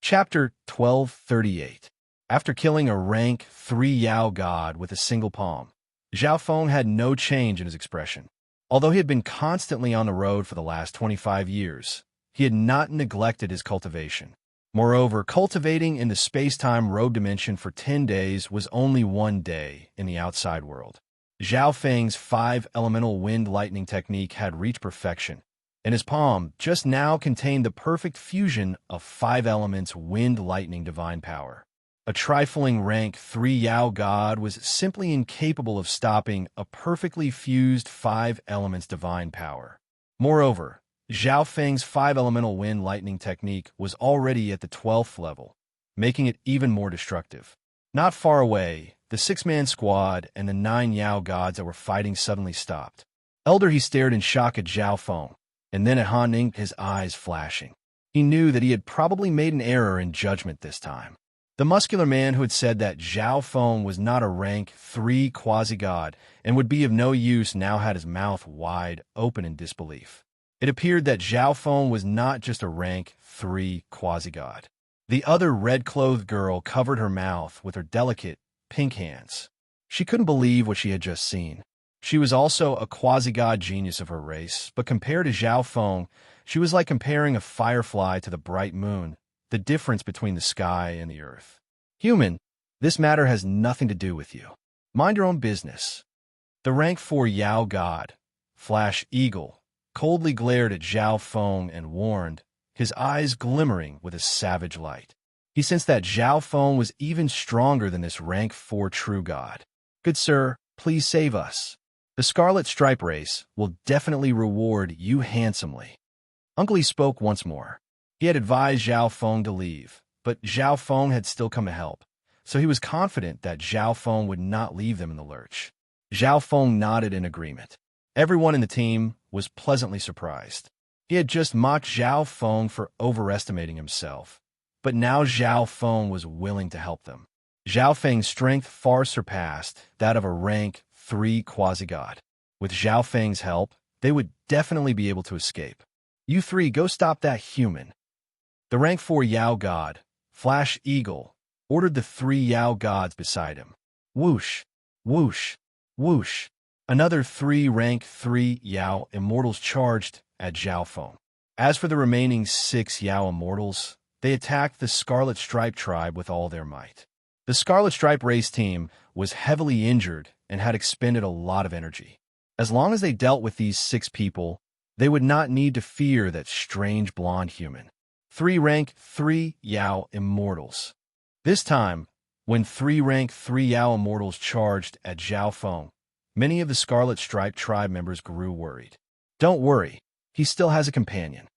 Chapter 1238. After killing a rank 3 Yao God with a single palm, Zhao Feng had no change in his expression. Although he had been constantly on the road for the last 25 years, he had not neglected his cultivation. Moreover, cultivating in the space-time robe dimension for 10 days was only 1 day in the outside world. Zhao Feng's 5 elemental wind lightning technique had reached perfection, and his palm just now contained the perfect fusion of 5 elements wind lightning divine power. A trifling rank 3 Yao God was simply incapable of stopping a perfectly fused 5 elements divine power. Moreover, Zhao Feng's 5 elemental wind lightning technique was already at the 12th level, making it even more destructive. Not far away, the 6-man squad and the 9 Yao gods that were fighting suddenly stopped. Elder, he stared in shock at Zhao Feng, and then at Han Ning, his eyes flashing. He knew that he had probably made an error in judgment this time. The muscular man who had said that Zhao Feng was not a rank 3 quasi-god and would be of no use now had his mouth wide open in disbelief. It appeared that Zhao Feng was not just a rank 3 quasi-god. The other red-clothed girl covered her mouth with her delicate, pink hands. She couldn't believe what she had just seen. She was also a quasi-god genius of her race, but compared to Zhao Feng, she was like comparing a firefly to the bright moon, the difference between the sky and the earth. Human, this matter has nothing to do with you. Mind your own business. The rank 4 Yao God, Flash Eagle, coldly glared at Zhao Feng and warned, his eyes glimmering with a savage light. He sensed that Zhao Feng was even stronger than this rank 4 true god. Good sir, please save us. The Scarlet Stripe race will definitely reward you handsomely. Uncle Li spoke once more. He had advised Zhao Feng to leave, but Zhao Feng had still come to help, so he was confident that Zhao Feng would not leave them in the lurch. Zhao Feng nodded in agreement. Everyone in the team was pleasantly surprised. He had just mocked Zhao Feng for overestimating himself, but now Zhao Feng was willing to help them. Zhao Feng's strength far surpassed that of a rank 3 quasi-god. With Zhao Feng's help, they would definitely be able to escape. You three, go stop that human. The rank 4 Yao god, Flash Eagle, ordered the 3 Yao gods beside him. Whoosh, whoosh, whoosh. Another 3 rank 3 Yao immortals charged at Zhao Feng. As for the remaining 6 Yao immortals, they attacked the Scarlet Stripe tribe with all their might. The Scarlet Stripe race team was heavily injured and had expended a lot of energy. As long as they dealt with these 6 people, they would not need to fear that strange blonde human. 3 rank 3 Yao immortals. This time, when 3 rank 3 Yao immortals charged at Zhao Feng, many of the Scarlet Stripe tribe members grew worried. Don't worry, he still has a companion.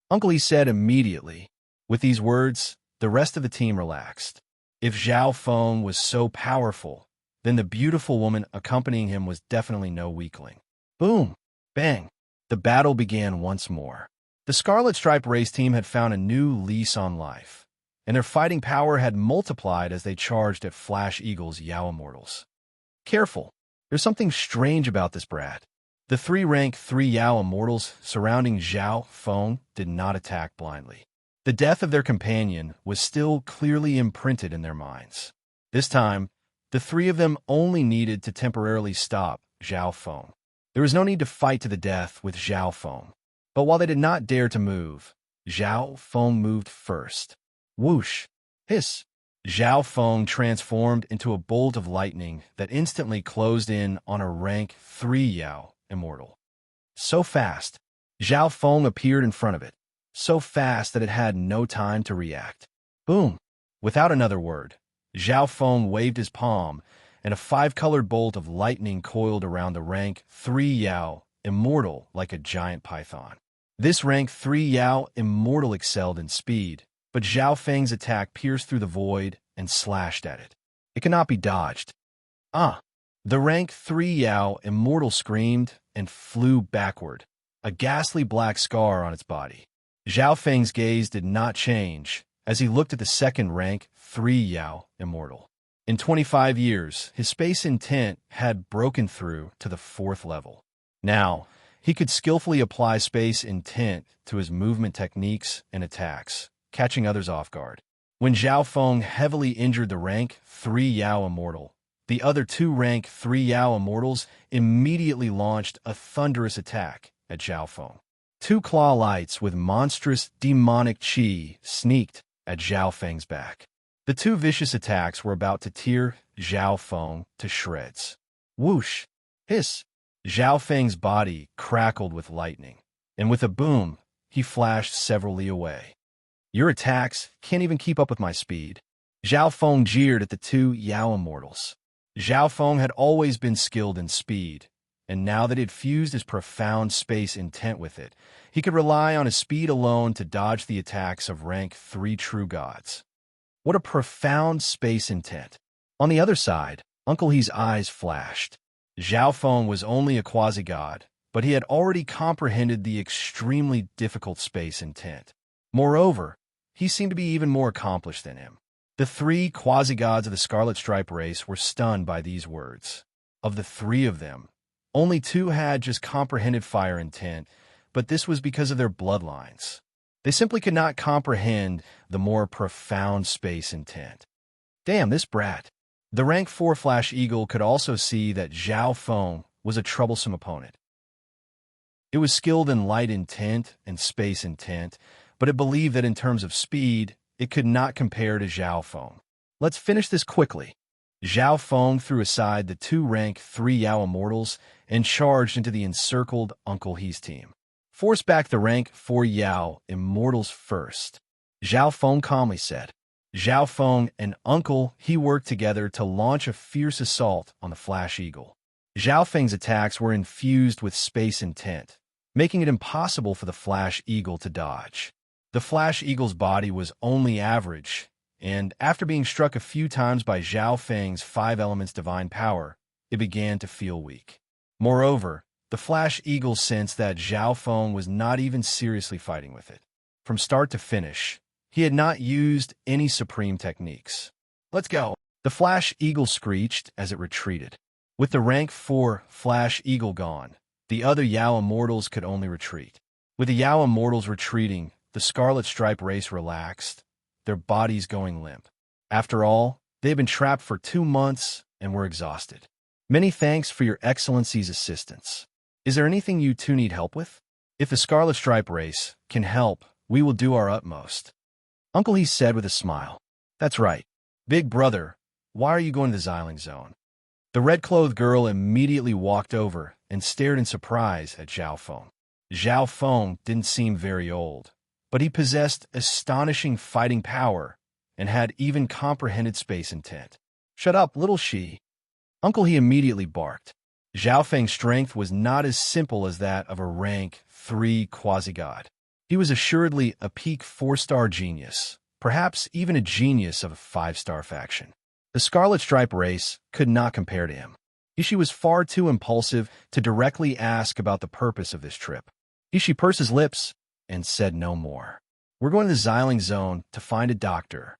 Uncle Li said immediately. With these words, the rest of the team relaxed. If Zhao Feng was so powerful, then the beautiful woman accompanying him was definitely no weakling. Boom! Bang! The battle began once more. The Scarlet Stripe race team had found a new lease on life, and their fighting power had multiplied as they charged at Flash Eagle's Yao Immortals. Careful! There's something strange about this brat. The 3 rank 3 Yao Immortals surrounding Zhao Feng did not attack blindly. The death of their companion was still clearly imprinted in their minds. This time, the 3 of them only needed to temporarily stop Zhao Feng. There was no need to fight to the death with Zhao Feng. But while they did not dare to move, Zhao Feng moved first. Whoosh! Hiss! Zhao Feng transformed into a bolt of lightning that instantly closed in on a rank 3 Yao immortal. So fast, Zhao Feng appeared in front of it. So fast that it had no time to react. Boom! Without another word, Zhao Feng waved his palm, and a 5-colored bolt of lightning coiled around the rank 3 Yao immortal like a giant python. This rank 3 Yao immortal excelled in speed, but Zhao Feng's attack pierced through the void and slashed at it. It cannot be dodged. Ah! The rank 3 Yao immortal screamed and flew backward, a ghastly black scar on its body. Zhao Feng's gaze did not change as he looked at the second rank 3 Yao immortal. In 25 years, his space intent had broken through to the 4th level. Now, he could skillfully apply space intent to his movement techniques and attacks, catching others off guard. When Zhao Feng heavily injured the rank 3 Yao immortal, the other 2 rank 3 Yao immortals immediately launched a thunderous attack at Zhao Feng. 2 claw lights with monstrous demonic chi sneaked at Zhao Feng's back. The 2 vicious attacks were about to tear Zhao Feng to shreds. Whoosh! Hiss! Zhao Feng's body crackled with lightning, and with a boom, he flashed several li away. Your attacks can't even keep up with my speed. Zhao Feng jeered at the 2 Yao immortals. Zhao Feng had always been skilled in speed, and now that he had fused his profound space intent with it, he could rely on his speed alone to dodge the attacks of rank 3 true gods. What a profound space intent. On the other side, Uncle He's eyes flashed. Zhao Feng was only a quasi-god, but he had already comprehended the extremely difficult space intent. Moreover, he seemed to be even more accomplished than him. The 3 quasi-gods of the Scarlet Stripe race were stunned by these words. Of the 3 of them, only 2 had just comprehended fire intent, but this was because of their bloodlines. They simply could not comprehend the more profound space intent. Damn, this brat. The rank 4 Flash Eagle could also see that Zhao Feng was a troublesome opponent. It was skilled in light intent and space intent, but it believed that in terms of speed, it could not compare to Zhao Feng. Let's finish this quickly. Zhao Feng threw aside the 2 rank 3 Yao immortals and charged into the encircled Uncle He's team. Force back the rank 4 Yao immortals first, Zhao Feng calmly said. Zhao Feng and Uncle He worked together to launch a fierce assault on the Flash Eagle. Zhao Feng's attacks were infused with space intent, making it impossible for the Flash Eagle to dodge. The Flash Eagle's body was only average, and after being struck a few times by Zhao Feng's 5 elements divine power, it began to feel weak. Moreover, the Flash Eagle sensed that Zhao Feng was not even seriously fighting with it. From start to finish, he had not used any supreme techniques. Let's go! The Flash Eagle screeched as it retreated. With the rank 4 Flash Eagle gone, the other Yao Immortals could only retreat. With the Yao Immortals retreating, the Scarlet Stripe race relaxed, their bodies going limp. After all, they had been trapped for 2 months and were exhausted. Many thanks for your Excellency's assistance. Is there anything you 2 need help with? If the Scarlet Stripe race can help, we will do our utmost. Uncle He said with a smile. That's right. Big brother, why are you going to the Xiling Zone? The red-clothed girl immediately walked over and stared in surprise at Zhao Feng. Zhao Feng didn't seem very old, but he possessed astonishing fighting power and had even comprehended space intent. Shut up, little she. Uncle He immediately barked. Zhao Feng's strength was not as simple as that of a rank 3 quasi-god. He was assuredly a peak 4-star genius, perhaps even a genius of a 5-star faction. The Scarlet Stripe race could not compare to him. Ishi was far too impulsive to directly ask about the purpose of this trip. Ishi pursed his lips and said no more. We're going to the Xiling Zone to find a doctor,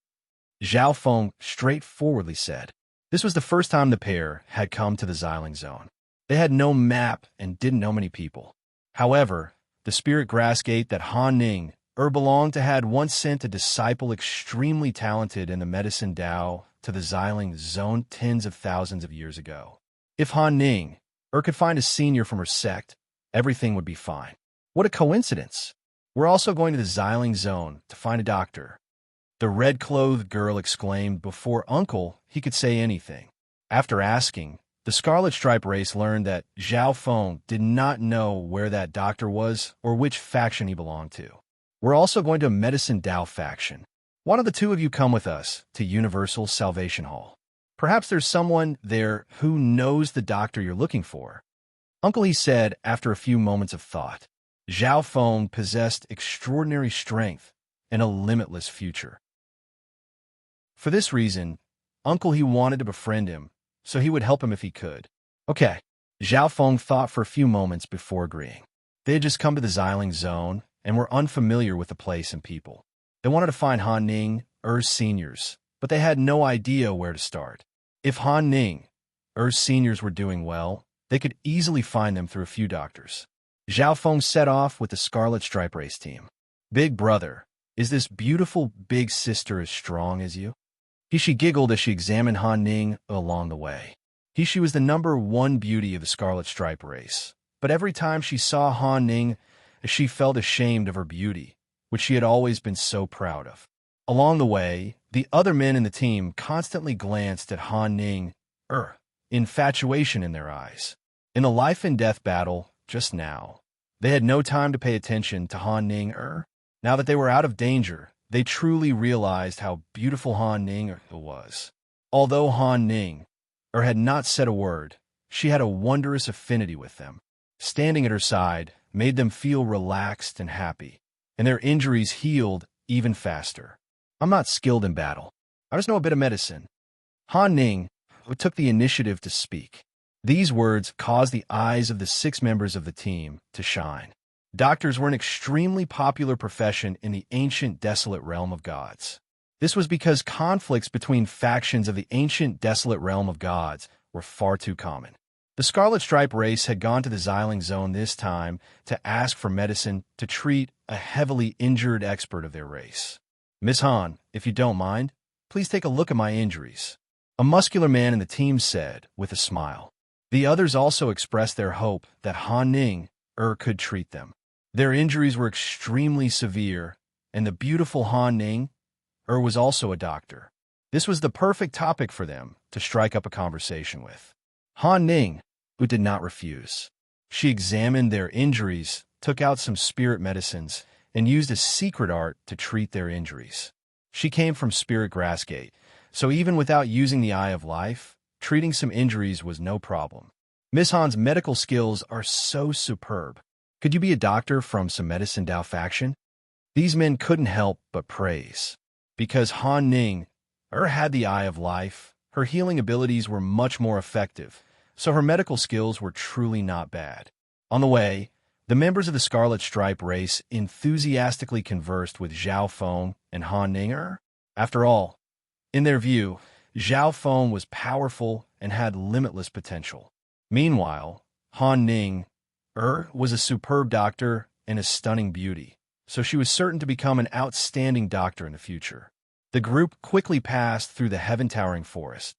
Zhao Feng straightforwardly said. This was the first time the pair had come to the Xiling Zone. They had no map and didn't know many people. However, the spirit grass gate that Han Ning belonged to had once sent a disciple extremely talented in the medicine Dao to the Xiling Zone tens of thousands of years ago. If Han Ning could find a senior from her sect, everything would be fine. What a coincidence! We're also going to the Xiling Zone to find a doctor, the red-clothed girl exclaimed before Uncle He could say anything. After asking, the Scarlet Stripe race learned that Zhao Feng did not know where that doctor was or which faction he belonged to. We're also going to a Medicine Dao faction. Why don't the 2 of you come with us to Universal Salvation Hall? Perhaps there's someone there who knows the doctor you're looking for. Uncle He said after a few moments of thought. Zhao Feng possessed extraordinary strength and a limitless future. For this reason, Uncle He wanted to befriend him, so he would help him if he could. Okay, Zhao Feng thought for a few moments before agreeing. They had just come to the Xiling Zone and were unfamiliar with the place and people. They wanted to find Han Ning, seniors, but they had no idea where to start. If Han Ning, seniors were doing well, they could easily find them through a few doctors. Zhao Feng set off with the Scarlet Stripe race team. Big brother, is this beautiful big sister as strong as you? She giggled as she examined Han Ning along the way. She was the #1 beauty of the Scarlet Stripe race, but every time she saw Han Ning, she felt ashamed of her beauty, which she had always been so proud of. Along the way, the other men in the team constantly glanced at Han Ning, infatuation in their eyes. In a life-and-death battle, just now, they had no time to pay attention to Han Ning. Now that they were out of danger, they truly realized how beautiful Han Ning was. Although Han Ning had not said a word, she had a wondrous affinity with them. Standing at her side made them feel relaxed and happy, and their injuries healed even faster. I'm not skilled in battle. I just know a bit of medicine. Han Ning took the initiative to speak. These words caused the eyes of the 6 members of the team to shine. Doctors were an extremely popular profession in the ancient desolate realm of gods. This was because conflicts between factions of the ancient desolate realm of gods were far too common. The Scarlet Stripe race had gone to the Xiling Zone this time to ask for medicine to treat a heavily injured expert of their race. Miss Han, if you don't mind, please take a look at my injuries. A muscular man in the team said with a smile. The others also expressed their hope that Han Ning could treat them. Their injuries were extremely severe, and the beautiful Han Ning was also a doctor. This was the perfect topic for them to strike up a conversation with. Han Ning, who did not refuse. She examined their injuries, took out some spirit medicines, and used a secret art to treat their injuries. She came from Spirit Grassgate, so even without using the Eye of Life, treating some injuries was no problem. Miss Han's medical skills are so superb. Could you be a doctor from some Medicine Dao faction? These men couldn't help but praise. Because Han Ning had the Eye of Life, her healing abilities were much more effective, so her medical skills were truly not bad. On the way, the members of the Scarlet Stripe race enthusiastically conversed with Zhao Feng and Han Ning. After all, in their view, Zhao Feng was powerful and had limitless potential. Meanwhile, Han Ning was a superb doctor and a stunning beauty, so she was certain to become an outstanding doctor in the future. The group quickly passed through the heaven-towering forest.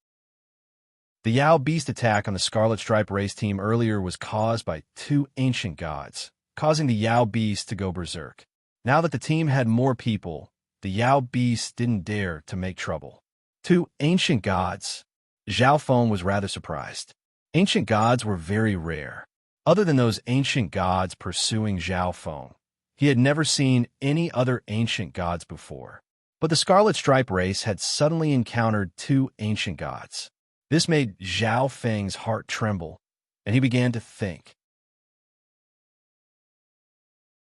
The Yao Beast attack on the Scarlet Stripe race team earlier was caused by 2 ancient gods, causing the Yao Beast to go berserk. Now that the team had more people, the Yao Beast didn't dare to make trouble. 2 ancient gods? Zhao Feng was rather surprised. Ancient gods were very rare. Other than those ancient gods pursuing Zhao Feng, he had never seen any other ancient gods before. But the Scarlet Stripe race had suddenly encountered 2 ancient gods. This made Zhao Feng's heart tremble, and he began to think.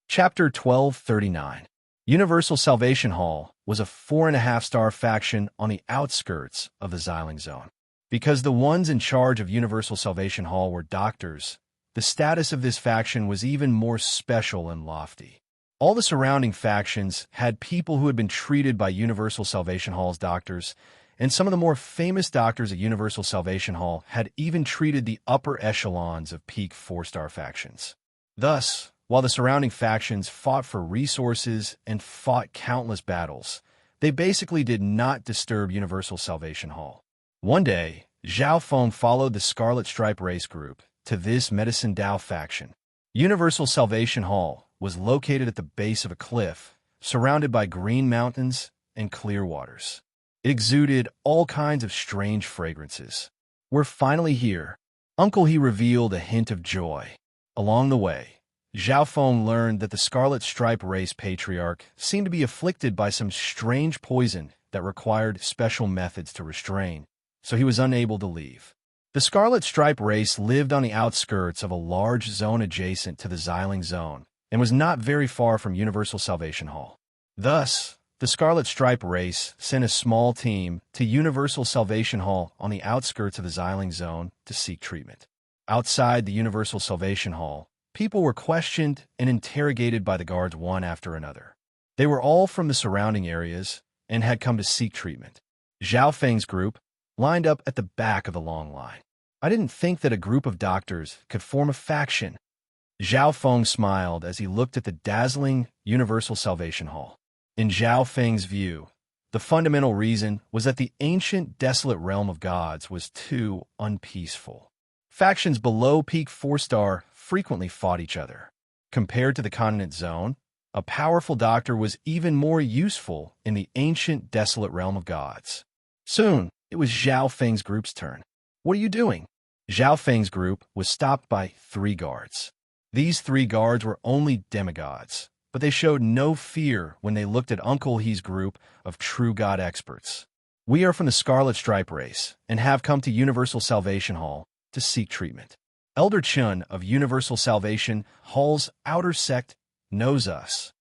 Chapter 1239. Universal Salvation Hall was a 4.5-star faction on the outskirts of the Xiling Zone. Because the ones in charge of Universal Salvation Hall were doctors, the status of this faction was even more special and lofty. All the surrounding factions had people who had been treated by Universal Salvation Hall's doctors, and some of the more famous doctors at Universal Salvation Hall had even treated the upper echelons of peak 4-star factions. Thus, while the surrounding factions fought for resources and fought countless battles, they basically did not disturb Universal Salvation Hall. One day, Zhao Feng followed the Scarlet Stripe race group to this Medicine Dao faction. Universal Salvation Hall was located at the base of a cliff, surrounded by green mountains and clear waters. It exuded all kinds of strange fragrances. We're finally here. Uncle He revealed a hint of joy. Along the way, Zhao Feng learned that the Scarlet Stripe race patriarch seemed to be afflicted by some strange poison that required special methods to restrain, so he was unable to leave. The Scarlet Stripe race lived on the outskirts of a large zone adjacent to the Xiling Zone and was not very far from Universal Salvation Hall. Thus, the Scarlet Stripe race sent a small team to Universal Salvation Hall on the outskirts of the Xiling Zone to seek treatment. Outside the Universal Salvation Hall, people were questioned and interrogated by the guards one after another. They were all from the surrounding areas and had come to seek treatment. Zhao Feng's group lined up at the back of the long line. I didn't think that a group of doctors could form a faction. Zhao Feng smiled as he looked at the dazzling Universal Salvation Hall. In Zhao Feng's view, the fundamental reason was that the ancient desolate realm of gods was too unpeaceful. Factions below peak 4-star frequently fought each other. Compared to the continent zone, a powerful doctor was even more useful in the ancient desolate realm of gods. Soon, it was Zhao Feng's group's turn. What are you doing? Zhao Feng's group was stopped by 3 guards. These 3 guards were only demigods, but they showed no fear when they looked at Uncle He's group of true god experts. We are from the Scarlet Stripe race and have come to Universal Salvation Hall to seek treatment. Elder Chun of Universal Salvation Hall's outer sect knows us.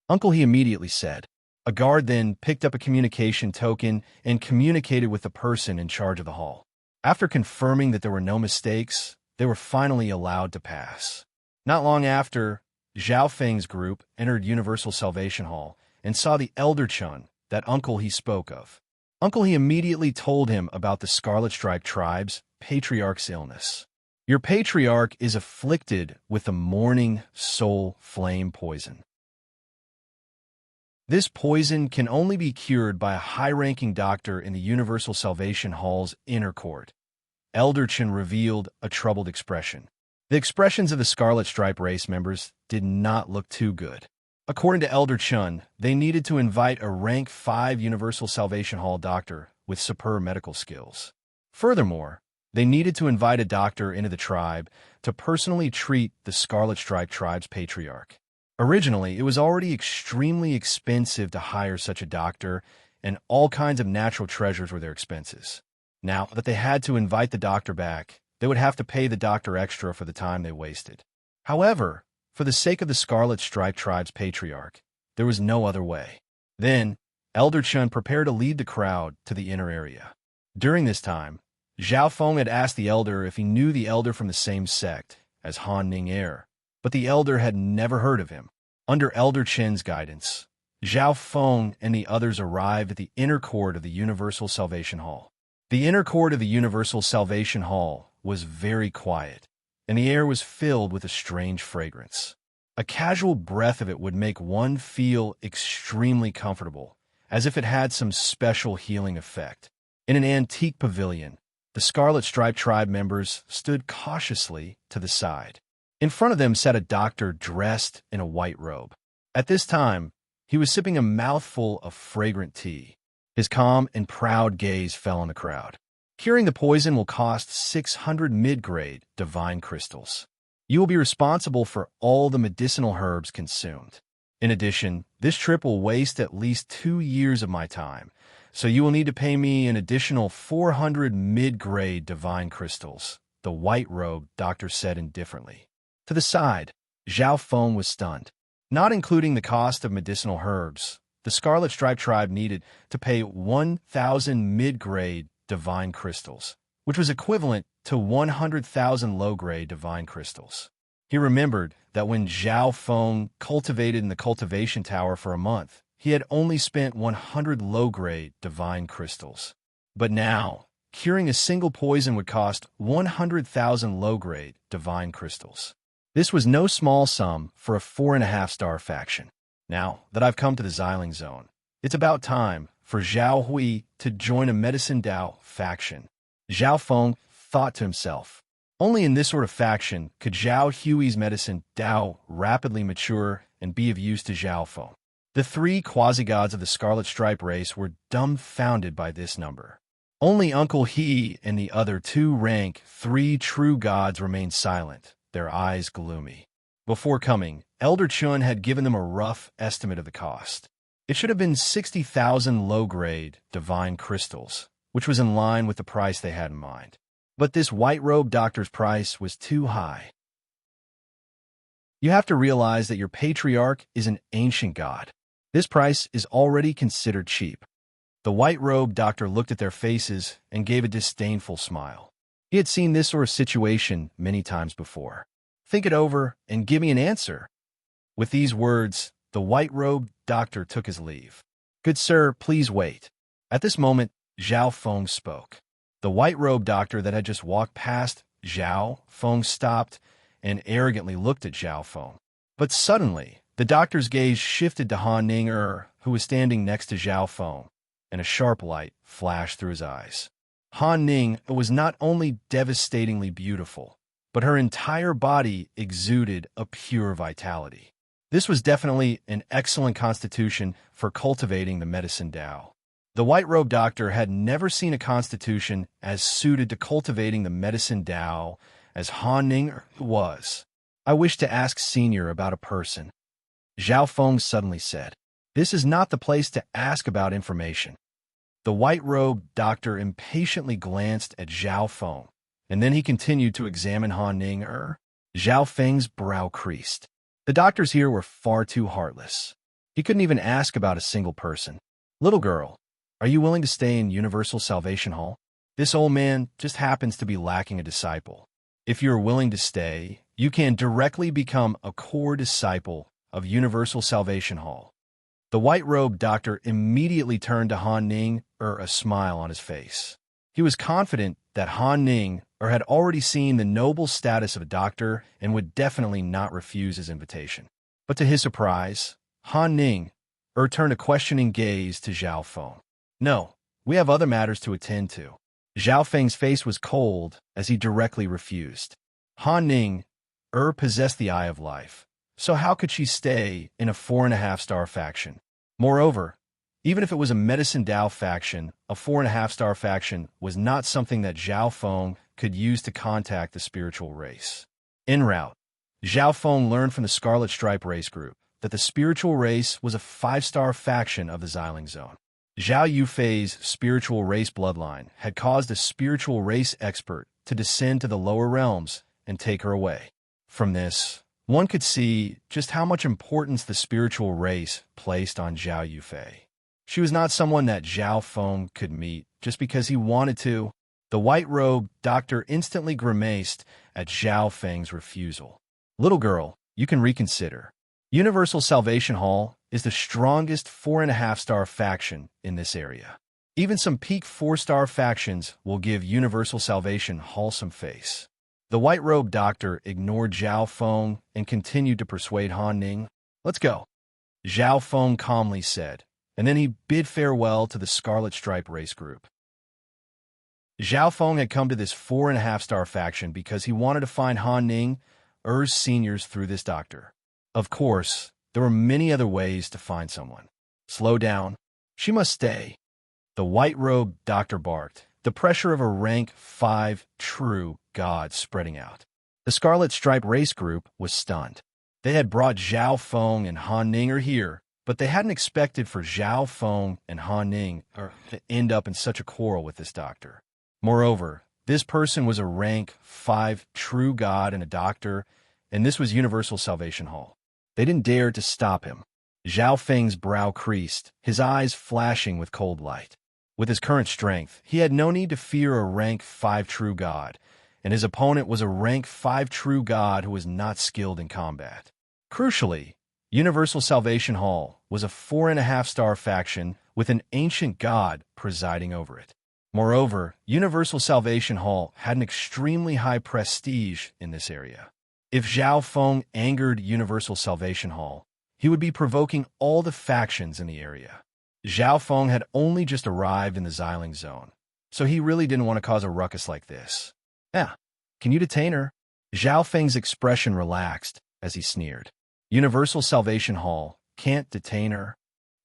Uncle He immediately said. A guard then picked up a communication token and communicated with the person in charge of the hall. After confirming that there were no mistakes, they were finally allowed to pass. Not long after, Zhao Feng's group entered Universal Salvation Hall and saw the Elder Chun that Uncle He spoke of. Uncle He immediately told him about the Scarlet Stripe tribe's patriarch's illness. Your patriarch is afflicted with the morning soul flame poison. This poison can only be cured by a high-ranking doctor in the Universal Salvation Hall's inner court. Elder Chun revealed a troubled expression. The expressions of the Scarlet Stripe race members did not look too good. According to Elder Chun, they needed to invite a rank 5 Universal Salvation Hall doctor with superb medical skills. Furthermore, they needed to invite a doctor into the tribe to personally treat the Scarlet Stripe tribe's patriarch. Originally, it was already extremely expensive to hire such a doctor, and all kinds of natural treasures were their expenses. Now that they had to invite the doctor back, they would have to pay the doctor extra for the time they wasted. However, for the sake of the Scarlet Stripe tribe's patriarch, there was no other way. Then, Elder Chun prepared to lead the crowd to the inner area. During this time, Zhao Feng had asked the elder if he knew the elder from the same sect as Han Ning Er, but the elder had never heard of him. Under Elder Chen's guidance, Zhao Feng and the others arrived at the inner court of the Universal Salvation Hall. The inner court of the Universal Salvation Hall was very quiet, and the air was filled with a strange fragrance. A casual breath of it would make one feel extremely comfortable, as if it had some special healing effect. In an antique pavilion, the Scarlet Stripe tribe members stood cautiously to the side. In front of them sat a doctor dressed in a white robe. At this time, he was sipping a mouthful of fragrant tea. His calm and proud gaze fell on the crowd. Curing the poison will cost 600 mid-grade divine crystals. You will be responsible for all the medicinal herbs consumed. In addition, this trip will waste at least 2 years of my time, so you will need to pay me an additional 400 mid-grade divine crystals, the white-robed doctor said indifferently. To the side, Zhao Feng was stunned. Not including the cost of medicinal herbs, the Scarlet Stripe tribe needed to pay 1,000 mid-grade divine crystals, which was equivalent to 100,000 low-grade divine crystals. He remembered that when Zhao Feng cultivated in the cultivation tower for a month, he had only spent 100 low-grade divine crystals. But now, curing a single poison would cost 100,000 low-grade divine crystals. This was no small sum for a 4.5-star faction. Now that I've come to the Xiling Zone, it's about time for Zhao Hui to join a Medicine Dao faction. Zhao Feng thought to himself. Only in this sort of faction could Zhao Hui's Medicine Dao rapidly mature and be of use to Zhao Feng. The 3 quasi-gods of the Scarlet Stripe race were dumbfounded by this number. Only Uncle He and the other 2 rank 3 true gods remained silent, their eyes gloomy. Before coming, Elder Chun had given them a rough estimate of the cost. It should have been 60,000 low-grade divine crystals, which was in line with the price they had in mind. But this white-robed doctor's price was too high. You have to realize that your patriarch is an ancient god. This price is already considered cheap. The white-robed doctor looked at their faces and gave a disdainful smile. He had seen this sort of situation many times before. Think it over and give me an answer. With these words, the white-robed doctor took his leave. Good sir, please wait. At this moment, Zhao Feng spoke. The white-robed doctor that had just walked past Zhao Feng stopped and arrogantly looked at Zhao Feng. But suddenly, the doctor's gaze shifted to Han Ning, who was standing next to Zhao Feng, and a sharp light flashed through his eyes. Han Ning was not only devastatingly beautiful, but her entire body exuded a pure vitality. This was definitely an excellent constitution for cultivating the medicine Dao. The white-robed doctor had never seen a constitution as suited to cultivating the medicine Dao as Han Ning was. I wish to ask Senior about a person. Zhao Feng suddenly said. This is not the place to ask about information. The white-robed doctor impatiently glanced at Zhao Feng, and then he continued to examine Han Ning. Zhao Feng's brow creased. The doctors here were far too heartless. He couldn't even ask about a single person. Little girl, are you willing to stay in Universal Salvation Hall? This old man just happens to be lacking a disciple. If you're willing to stay, you can directly become a core disciple of Universal Salvation Hall. The white-robed doctor immediately turned to Han Ning, a smile on his face. He was confident that Han Ning had already seen the noble status of a doctor and would definitely not refuse his invitation. But to his surprise, Han Ning turned a questioning gaze to Zhao Feng. No, we have other matters to attend to. Zhao Feng's face was cold as he directly refused. Han Ning possessed the Eye of Life, so how could she stay in a 4.5-star faction? Moreover, even if it was a Medicine Dao faction, a 4.5-star faction was not something that Zhao Feng could use to contact the spiritual race. En route, Zhao Feng learned from the Scarlet Stripe race group that the spiritual race was a 5-star faction of the Xiling Zone. Zhao Yufei's spiritual race bloodline had caused a spiritual race expert to descend to the lower realms and take her away. From this, one could see just how much importance the spiritual race placed on Zhao Yufei. She was not someone that Zhao Feng could meet just because he wanted to. The white-robed doctor instantly grimaced at Zhao Feng's refusal. Little girl, you can reconsider. Universal Salvation Hall is the strongest 4.5-star faction in this area. Even some peak 4-star factions will give Universal Salvation Hall some face. The white-robed doctor ignored Zhao Feng and continued to persuade Han Ning. Let's go, Zhao Feng calmly said, and then he bid farewell to the Scarlet Stripe race group. Zhao Feng had come to this 4.5-star faction because he wanted to find Han Ning, seniors through this doctor. Of course, there were many other ways to find someone. Slow down. She must stay. The white-robed doctor barked, the pressure of a rank 5 true god spreading out. The Scarlet Stripe race group was stunned. They had brought Zhao Feng and Han Ning here, but they hadn't expected for Zhao Feng and Han Ning to end up in such a quarrel with this doctor. Moreover, this person was a rank 5 true god and a doctor, and this was Universal Salvation Hall. They didn't dare to stop him. Zhao Feng's brow creased, his eyes flashing with cold light. With his current strength, he had no need to fear a rank 5 true god, and his opponent was a rank 5 true god who was not skilled in combat. Crucially, Universal Salvation Hall was a 4.5-star faction with an ancient god presiding over it. Moreover, Universal Salvation Hall had an extremely high prestige in this area. If Zhao Feng angered Universal Salvation Hall, he would be provoking all the factions in the area. Zhao Feng had only just arrived in the Xiling Zone, so he really didn't want to cause a ruckus like this. Can you detain her? Zhao Feng's expression relaxed as he sneered. Universal Salvation Hall can't detain her.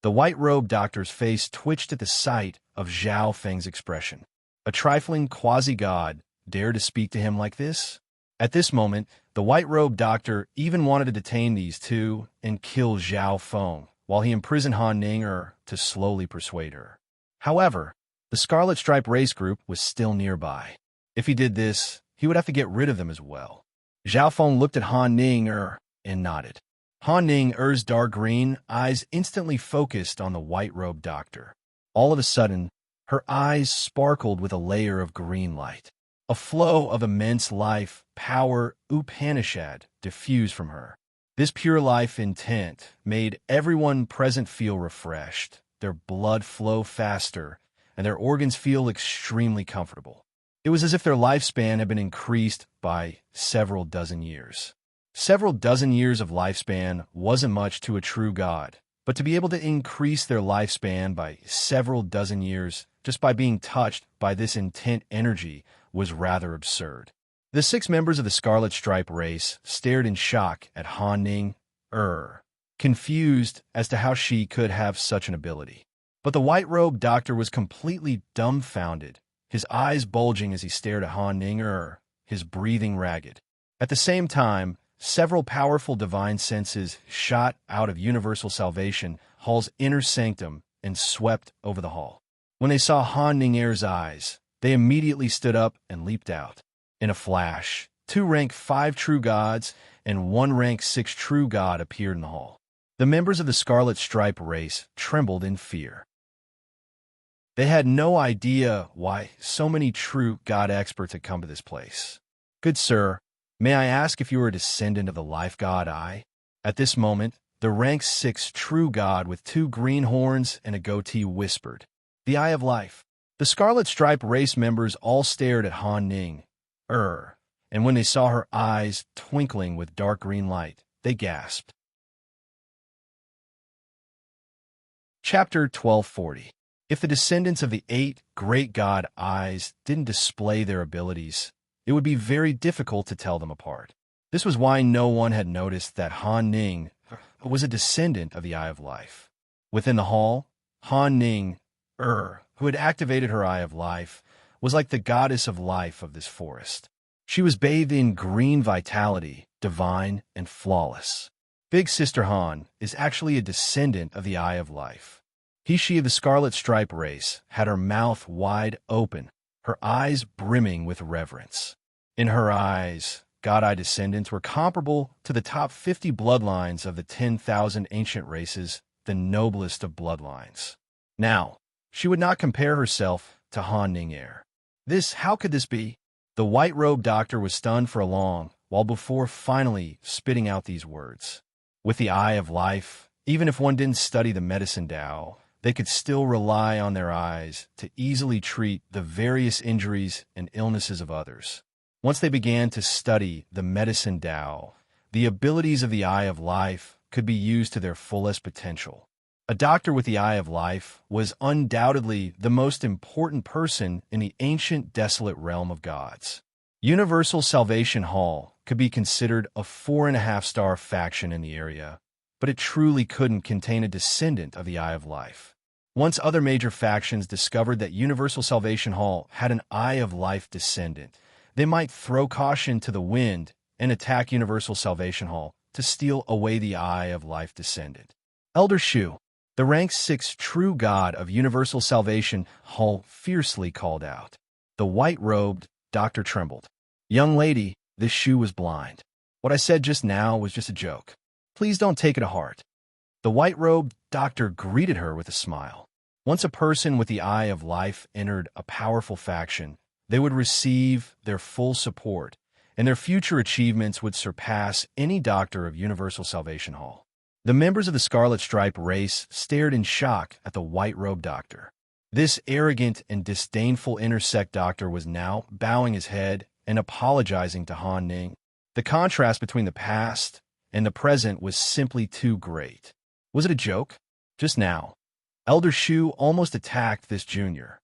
The white-robed doctor's face twitched at the sight of Zhao Feng's expression. A trifling quasi-god dared to speak to him like this? At this moment, the white-robed doctor even wanted to detain these two and kill Zhao Feng, while he imprisoned Han Ning to slowly persuade her. However, The Scarlet Stripe race group was still nearby. If he did this, he would have to get rid of them as well. Zhao Feng looked at Han Ning and nodded. Han Ning-er's dark green eyes instantly focused on the white-robed doctor. All of a sudden, her eyes sparkled with a layer of green light. A flow of immense life, power, Upanishad diffused from her. This pure life intent made everyone present feel refreshed, their blood flow faster, and their organs feel extremely comfortable. It was as if their lifespan had been increased by several dozen years. Several dozen years of lifespan wasn't much to a true god, but to be able to increase their lifespan by several dozen years just by being touched by this intent energy was rather absurd. The 6 members of the Scarlet Stripe race stared in shock at Han Ning, confused as to how she could have such an ability. But the white-robed doctor was completely dumbfounded, his eyes bulging as he stared at Han Ning, his breathing ragged. At the same time, several powerful divine senses shot out of Universal Salvation Hall's inner sanctum and swept over the hall. When they saw Han Ning-er's eyes, they immediately stood up and leaped out. In a flash, 2 rank 5 true gods and 1 rank 6 true god appeared in the hall. The members of the Scarlet Stripe race trembled in fear. They had no idea why so many true god experts had come to this place. "Good sir, may I ask if you are a descendant of the life god I?" At this moment, the rank 6 true god with 2 green horns and a goatee whispered, "The Eye of Life." The Scarlet Stripe race members all stared at Han Ning, and when they saw her eyes twinkling with dark green light, they gasped. Chapter 1240. If the descendants of the 8 great god eyes didn't display their abilities, it would be very difficult to tell them apart. This was why no one had noticed that Han Ning was a descendant of the Eye of Life. Within the hall, Han Ning, who had activated her Eye of Life, was like the goddess of life of this forest. She was bathed in green vitality, divine and flawless. Big Sister Han is actually a descendant of the Eye of Life. She of the Scarlet Stripe race had her mouth wide open, her eyes brimming with reverence. In her eyes, God Eye descendants were comparable to the top 50 bloodlines of the 10,000 ancient races, the noblest of bloodlines. Now, she would not compare herself to Han Ning-er. How could this be? The white-robed doctor was stunned for a long while before finally spitting out these words. With the Eye of Life, even if one didn't study the medicine Tao, they could still rely on their eyes to easily treat the various injuries and illnesses of others. Once they began to study the medicine Tao, the abilities of the Eye of Life could be used to their fullest potential. A doctor with the Eye of Life was undoubtedly the most important person in the ancient desolate realm of gods. Universal Salvation Hall could be considered a 4.5-star faction in the area, but it truly couldn't contain a descendant of the Eye of Life. Once other major factions discovered that Universal Salvation Hall had an Eye of Life descendant, they might throw caution to the wind and attack Universal Salvation Hall to steal away the Eye of Life descendant. Elder Shu, the rank 6 true god of Universal Salvation Hall, fiercely called out. The white-robed doctor trembled. "Young lady, this Shu was blind. What I said just now was just a joke. Please don't take it to heart." The white-robed doctor greeted her with a smile. Once a person with the Eye of Life entered a powerful faction, they would receive their full support, and their future achievements would surpass any doctor of Universal Salvation Hall. The members of the Scarlet Stripe race stared in shock at the white-robed doctor. This arrogant and disdainful intersect doctor was now bowing his head and apologizing to Han Ning. The contrast between the past and the present was simply too great. Was it a joke? Just now, Elder Shu almost attacked this junior.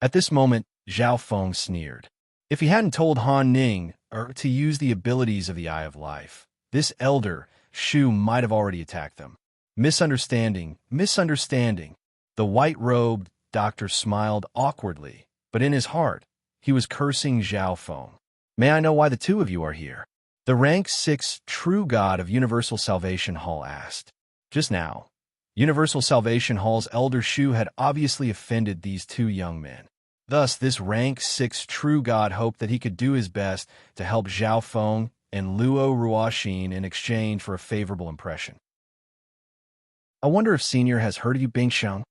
At this moment, Zhao Feng sneered. If he hadn't told Han Ning to use the abilities of the Eye of Life, this Elder Shu might have already attacked them. Misunderstanding. The white-robed doctor smiled awkwardly, but in his heart, he was cursing Zhao Feng. "May I know why the 2 of you are here?" The rank 6 true god of Universal Salvation Hall asked. Just now, Universal Salvation Hall's Elder Shu had obviously offended these two young men. Thus, this rank 6 true god hoped that he could do his best to help Zhao Feng and Luo Ruoxin in exchange for a favorable impression. "I wonder if Senior has heard of you, Bingsheng?"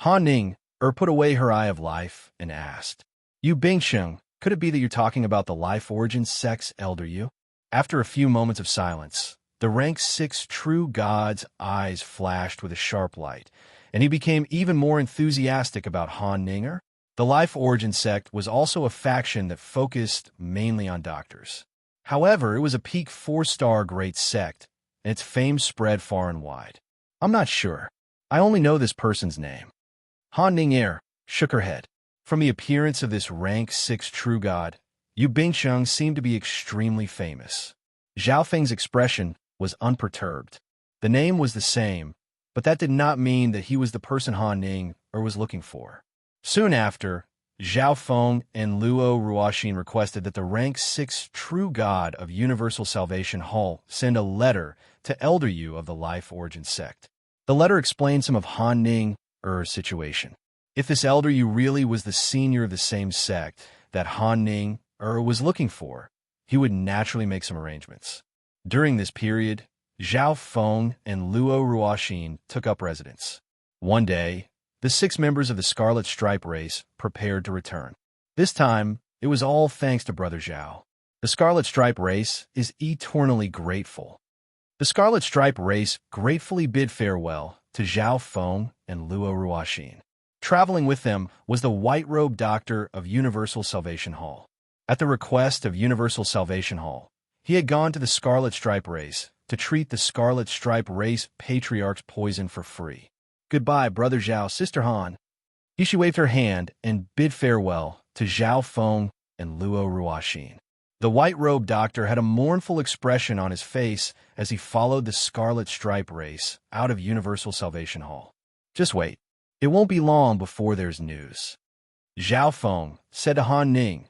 Han Ning put away her eye of life and asked. "You Bingsheng, could it be that you're talking about the life origin sect's Elder Yu?" After a few moments of silence, the rank 6 true god's eyes flashed with a sharp light, and he became even more enthusiastic about Han Ninger. The Life Origin sect was also a faction that focused mainly on doctors. However, it was a peak 4-star great sect, and its fame spread far and wide. "I'm not sure. I only know this person's name." Han Ninger shook her head. From the appearance of this rank 6 true god, Yu Bingsheng seemed to be extremely famous. Zhao Feng's expression was unperturbed. The name was the same, but that did not mean that he was the person Han Ning was looking for. Soon after, Zhao Feng and Luo Ruoxin requested that the rank 6 true god of Universal Salvation Hall send a letter to Elder Yu of the Life Origin sect. The letter explained some of Han Ning's situation. If this Elder Yu really was the senior of the same sect that Han Ning was looking for, he would naturally make some arrangements. During this period, Zhao Feng and Luo Ruoxin took up residence. One day, the 6 members of the Scarlet Stripe race prepared to return. This time, it was all thanks to Brother Zhao. The Scarlet Stripe race is eternally grateful. The Scarlet Stripe race gratefully bid farewell to Zhao Feng and Luo Ruoxin. Traveling with them was the white-robed doctor of Universal Salvation Hall. At the request of Universal Salvation Hall, he had gone to the Scarlet Stripe race to treat the Scarlet Stripe race patriarch's poison for free. "Goodbye, Brother Zhao, Sister Han." She waved her hand and bid farewell to Zhao Feng and Luo Ruoxin. The white-robed doctor had a mournful expression on his face as he followed the Scarlet Stripe race out of Universal Salvation Hall. "Just wait. It won't be long before there's news," Zhao Feng said to Han Ning,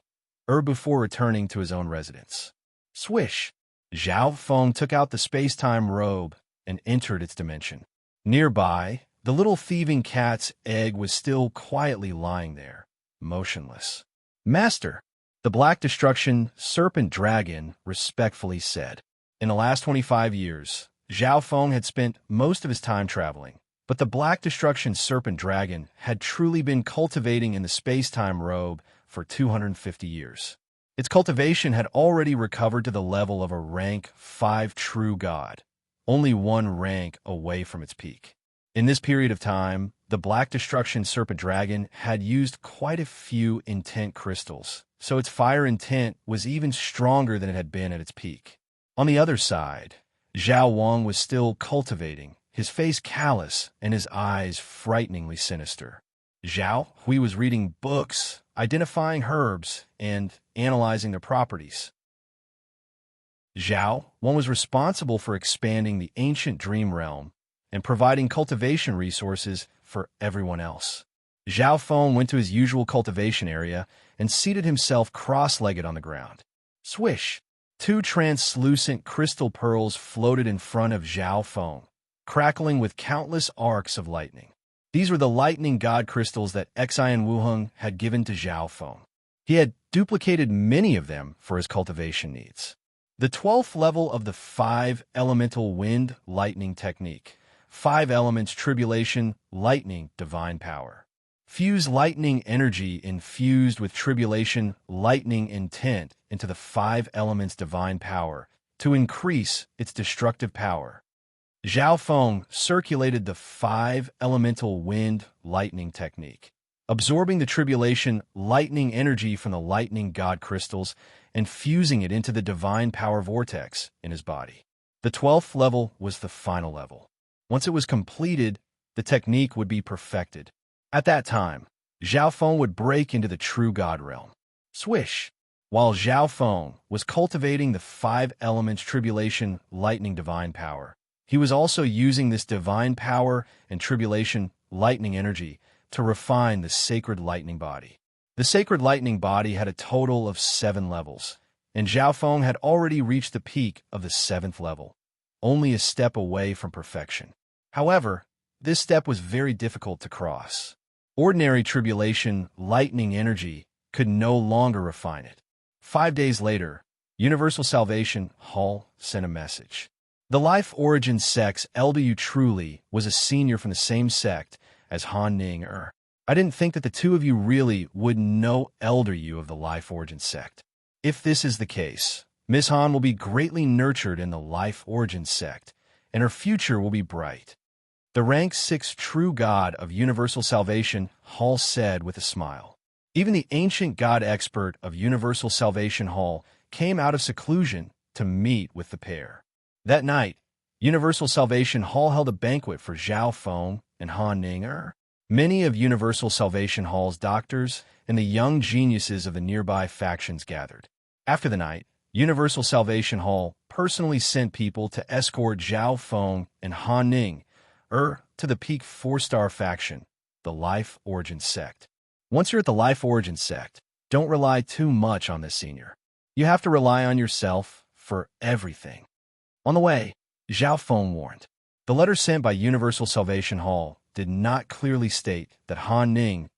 before returning to his own residence. Swish! Zhao Feng took out the space-time robe and entered its dimension. Nearby, the little thieving cat's egg was still quietly lying there, motionless. "Master," the Black Destruction Serpent Dragon respectfully said. In the last 25 years, Zhao Feng had spent most of his time traveling, but the Black Destruction Serpent Dragon had truly been cultivating in the space-time robe for 250 years. Its cultivation had already recovered to the level of a rank 5 true god, only one rank away from its peak. In this period of time, the Black Destruction Serpent Dragon had used quite a few intent crystals, so its fire intent was even stronger than it had been at its peak. On the other side, Zhao Wang was still cultivating, his face callous and his eyes frighteningly sinister. Zhao Hui was reading books, identifying herbs, and analyzing their properties. Zhao Wang was responsible for expanding the ancient dream realm and providing cultivation resources for everyone else. Zhao Feng went to his usual cultivation area and seated himself cross-legged on the ground. Swish! 2 translucent crystal pearls floated in front of Zhao Feng, crackling with countless arcs of lightning. These were the lightning god crystals that Xian Wuheng had given to Zhao Feng. He had duplicated many of them for his cultivation needs. The 12th level of the 5 elemental wind lightning technique. 5 elements tribulation, lightning, divine power. Fuse lightning energy infused with tribulation, lightning intent into the 5 elements divine power to increase its destructive power. Zhao Feng circulated the 5 elemental wind lightning technique, absorbing the tribulation lightning energy from the lightning god crystals and fusing it into the divine power vortex in his body. The 12th level was the final level. Once it was completed, the technique would be perfected. At that time, Zhao Feng would break into the true god realm. Swish! While Zhao Feng was cultivating the 5 elements tribulation lightning divine power, he was also using this divine power and tribulation lightning energy to refine the sacred lightning body. The sacred lightning body had a total of 7 levels, and Zhao Feng had already reached the peak of the 7th level, only a step away from perfection. However, this step was very difficult to cross. Ordinary tribulation, lightning energy, could no longer refine it. 5 days later, Universal Salvation Hall sent a message. The Life Origin Sect's LDU truly was a senior from the same sect as Han Ning Er. I didn't think that the two of you really would know Elder You of the Life Origin Sect. If this is the case, Miss Han will be greatly nurtured in the Life Origin Sect, and her future will be bright. The rank 6 true God of Universal Salvation Hall said with a smile. Even the ancient God expert of Universal Salvation Hall came out of seclusion to meet with the pair. That night, Universal Salvation Hall held a banquet for Zhao Feng and Han Ning Er. Many of Universal Salvation Hall's doctors and the young geniuses of the nearby factions gathered. After the night, Universal Salvation Hall personally sent people to escort Zhao Feng and Han Ning Er to the peak 4-star faction, the Life Origin Sect. Once you're at the Life Origin Sect, don't rely too much on this senior. You have to rely on yourself for everything. On the way, Zhao Feng warned. The letter sent by Universal Salvation Hall did not clearly state that Han Ning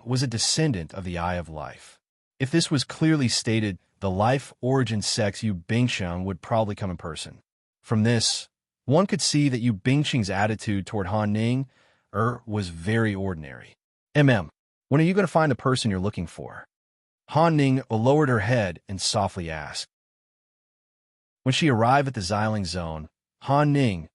was a descendant of the Eye of Life. If this was clearly stated, the Life Origin Sect's Yu Bingqiang would probably come in person. From this, one could see that Yu Bingqiang's attitude toward Han Ning was very ordinary. When are you going to find the person you're looking for? Han Ning lowered her head and softly asked. When she arrived at the Xiling Zone, Han Ning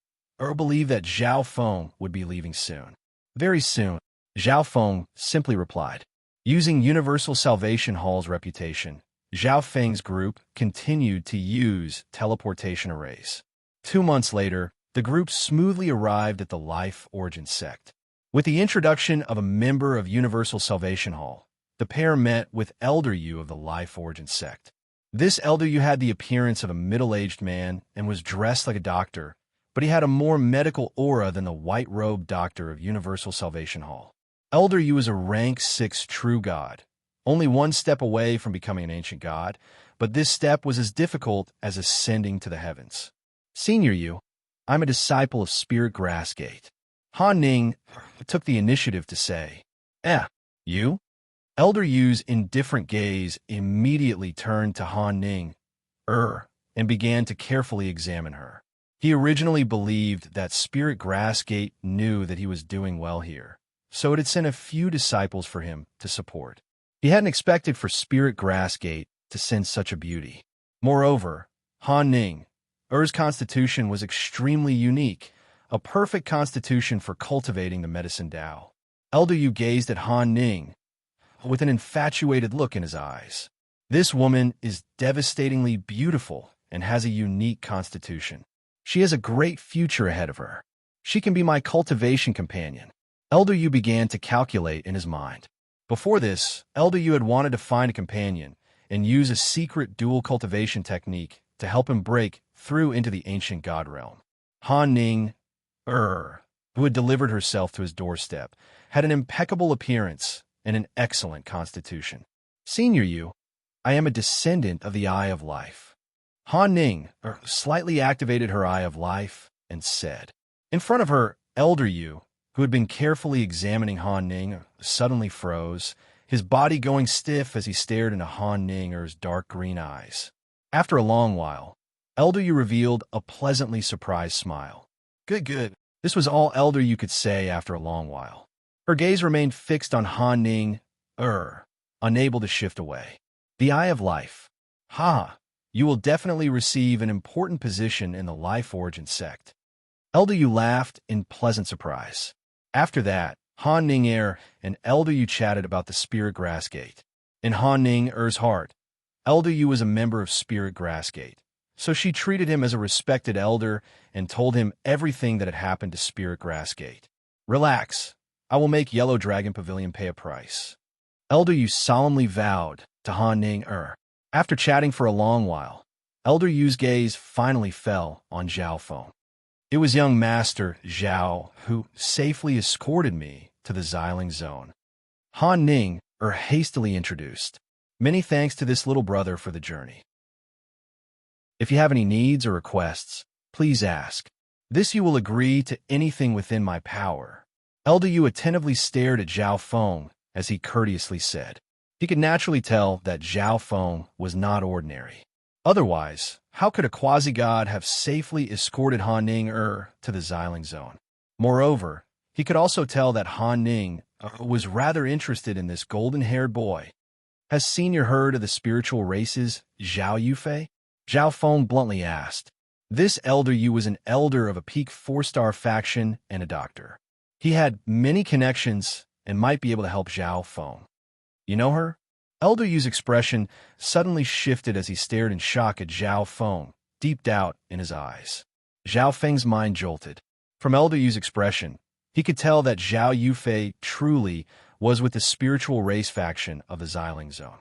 believed that Zhao Feng would be leaving soon. Very soon, Zhao Feng simply replied. Using Universal Salvation Hall's reputation, Zhao Feng's group continued to use teleportation arrays. 2 months later, the group smoothly arrived at the Life Origin Sect. With the introduction of a member of Universal Salvation Hall, the pair met with Elder You of the Life Origin Sect. This Elder You had the appearance of a middle-aged man and was dressed like a doctor, but he had a more medical aura than the white-robed doctor of Universal Salvation Hall. Elder You is a rank 6 true God, only 1 step away from becoming an ancient god, but this step was as difficult as ascending to the heavens. Senior You, I'm a disciple of Spirit Grassgate. Han Ning took the initiative to say, you? Elder Yu's indifferent gaze immediately turned to Han Ning and began to carefully examine her. He originally believed that Spirit Grassgate knew that he was doing well here, so it had sent a few disciples for him to support. He hadn't expected for Spirit Grassgate to send such a beauty. Moreover, Han Ning's constitution was extremely unique, a perfect constitution for cultivating the medicine Tao. Elder Yu gazed at Han Ning with an infatuated look in his eyes. This woman is devastatingly beautiful and has a unique constitution. She has a great future ahead of her. She can be my cultivation companion. Elder Yu began to calculate in his mind. Before this, Elder Yu had wanted to find a companion and use a secret dual cultivation technique to help him break through into the ancient god realm. Han Ning who had delivered herself to his doorstep, had an impeccable appearance and an excellent constitution. Senior Yu, I am a descendant of the Eye of Life. Han Ning slightly activated her Eye of Life and said. In front of her, Elder Yu, who had been carefully examining Han Ning, suddenly froze, his body going stiff as he stared into Han Ning's dark green eyes. After a long while, Elder Yu revealed a pleasantly surprised smile. Good. This was all Elder Yu could say after a long while. Her gaze remained fixed on Han Ning, unable to shift away. The Eye of Life. You will definitely receive an important position in the Life Origin Sect. Elder Yu laughed in pleasant surprise. After that, Han Ning and Elder Yu chatted about the Spirit Grassgate. In Han Ning's heart, Elder Yu was a member of Spirit Grassgate, so she treated him as a respected elder and told him everything that had happened to Spirit Grassgate. Relax, I will make Yellow Dragon Pavilion pay a price. Elder Yu solemnly vowed to Han Ning. After chatting for a long while, Elder Yu's gaze finally fell on Zhao Feng. It was young Master Zhao who safely escorted me to the Xiling Zone. Han Ning hastily introduced. Many thanks to this little brother for the journey. If you have any needs or requests, please ask. This you will agree to anything within my power. Elder Yu attentively stared at Zhao Feng as he courteously said. He could naturally tell that Zhao Feng was not ordinary. Otherwise, how could a quasi-god have safely escorted Han Ning to the Xiling Zone? Moreover, he could also tell that Han Ning was rather interested in this golden-haired boy. Has Senior heard of the spiritual races Zhao Yufei? Zhao Feng bluntly asked. This Elder Yu was an elder of a peak 4-star faction and a doctor. He had many connections and might be able to help Zhao Feng. You know her? Elder Yu's expression suddenly shifted as he stared in shock at Zhao Feng, deep doubt in his eyes. Zhao Feng's mind jolted. From Elder Yu's expression, he could tell that Zhao Yufei truly was with the spiritual race faction of the Xiling Zone.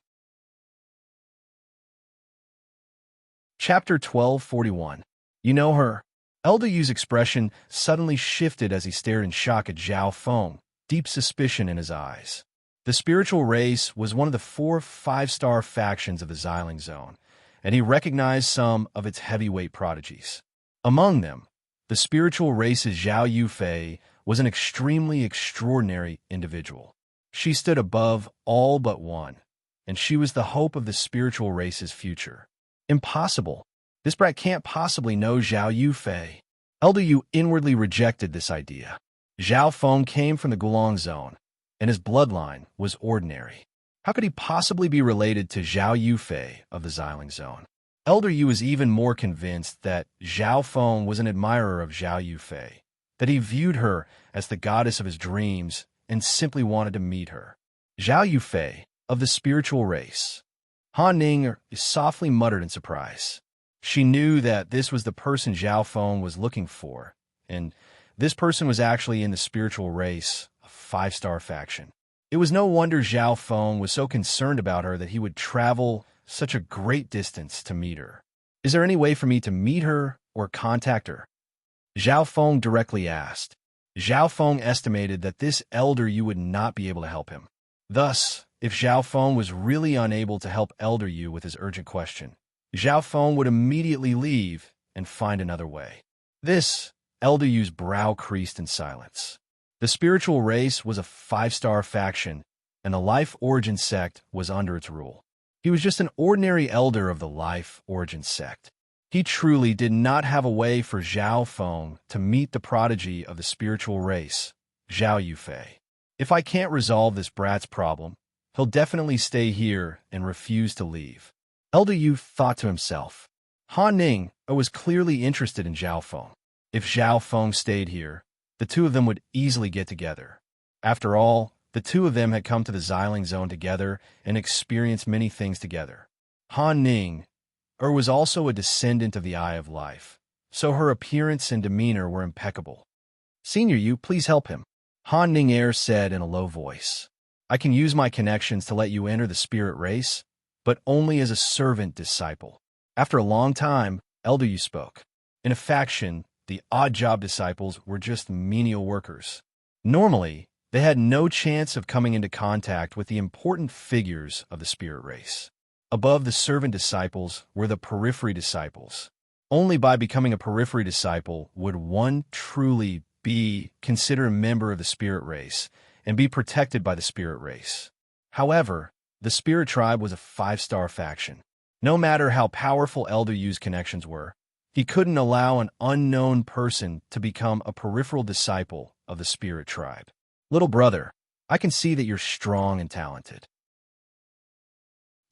Chapter 1241. You know her? Elder Yu's expression suddenly shifted as he stared in shock at Zhao Feng, deep suspicion in his eyes. The spiritual race was one of the 4 5-star factions of the Xiling Zone, and he recognized some of its heavyweight prodigies. Among them, the spiritual race's Zhao Yufei was an extremely extraordinary individual. She stood above all but one, and she was the hope of the spiritual race's future. Impossible. This brat can't possibly know Zhao Yufei. Elder Yu inwardly rejected this idea. Zhao Feng came from the Gulong Zone, and his bloodline was ordinary. How could he possibly be related to Zhao Yufei of the Xiling Zone? Elder Yu was even more convinced that Zhao Feng was an admirer of Zhao Yufei, that he viewed her as the goddess of his dreams and simply wanted to meet her. Zhao Yufei of the spiritual race. Han Ning softly muttered in surprise. She knew that this was the person Zhao Feng was looking for, and this person was actually in the spiritual race, a 5-star faction. It was no wonder Zhao Feng was so concerned about her that he would travel such a great distance to meet her. Is there any way for me to meet her or contact her? Zhao Feng directly asked. Zhao Feng estimated that this Elder Yu would not be able to help him. Thus, if Zhao Feng was really unable to help Elder Yu with his urgent question, Zhao Feng would immediately leave and find another way. This, Elder Yu's brow creased in silence. The spiritual race was a 5-star faction, and the Life Origin sect was under its rule. He was just an ordinary elder of the Life Origin sect. He truly did not have a way for Zhao Feng to meet the prodigy of the spiritual race, Zhao Yufei. If I can't resolve this brat's problem, he'll definitely stay here and refuse to leave. Elder Yu thought to himself. Han Ning was clearly interested in Zhao Feng. If Zhao Feng stayed here, the two of them would easily get together. After all, the two of them had come to the Xiling Zone together and experienced many things together. Han Ning was also a descendant of the Eye of Life, so her appearance and demeanor were impeccable. Senior Yu, please help him. Han Ning said in a low voice. I can use my connections to let you enter the spirit race, but only as a servant disciple. After a long time, Elder Yu spoke. In a faction, the odd job disciples were just menial workers. Normally, they had no chance of coming into contact with the important figures of the spirit race. Above the servant disciples were the periphery disciples. Only by becoming a periphery disciple would one truly be considered a member of the spirit race and be protected by the spirit race. However, the spirit tribe was a 5-star faction. No matter how powerful Elder Yu's connections were, he couldn't allow an unknown person to become a peripheral disciple of the spirit tribe. Little brother, I can see that you're strong and talented.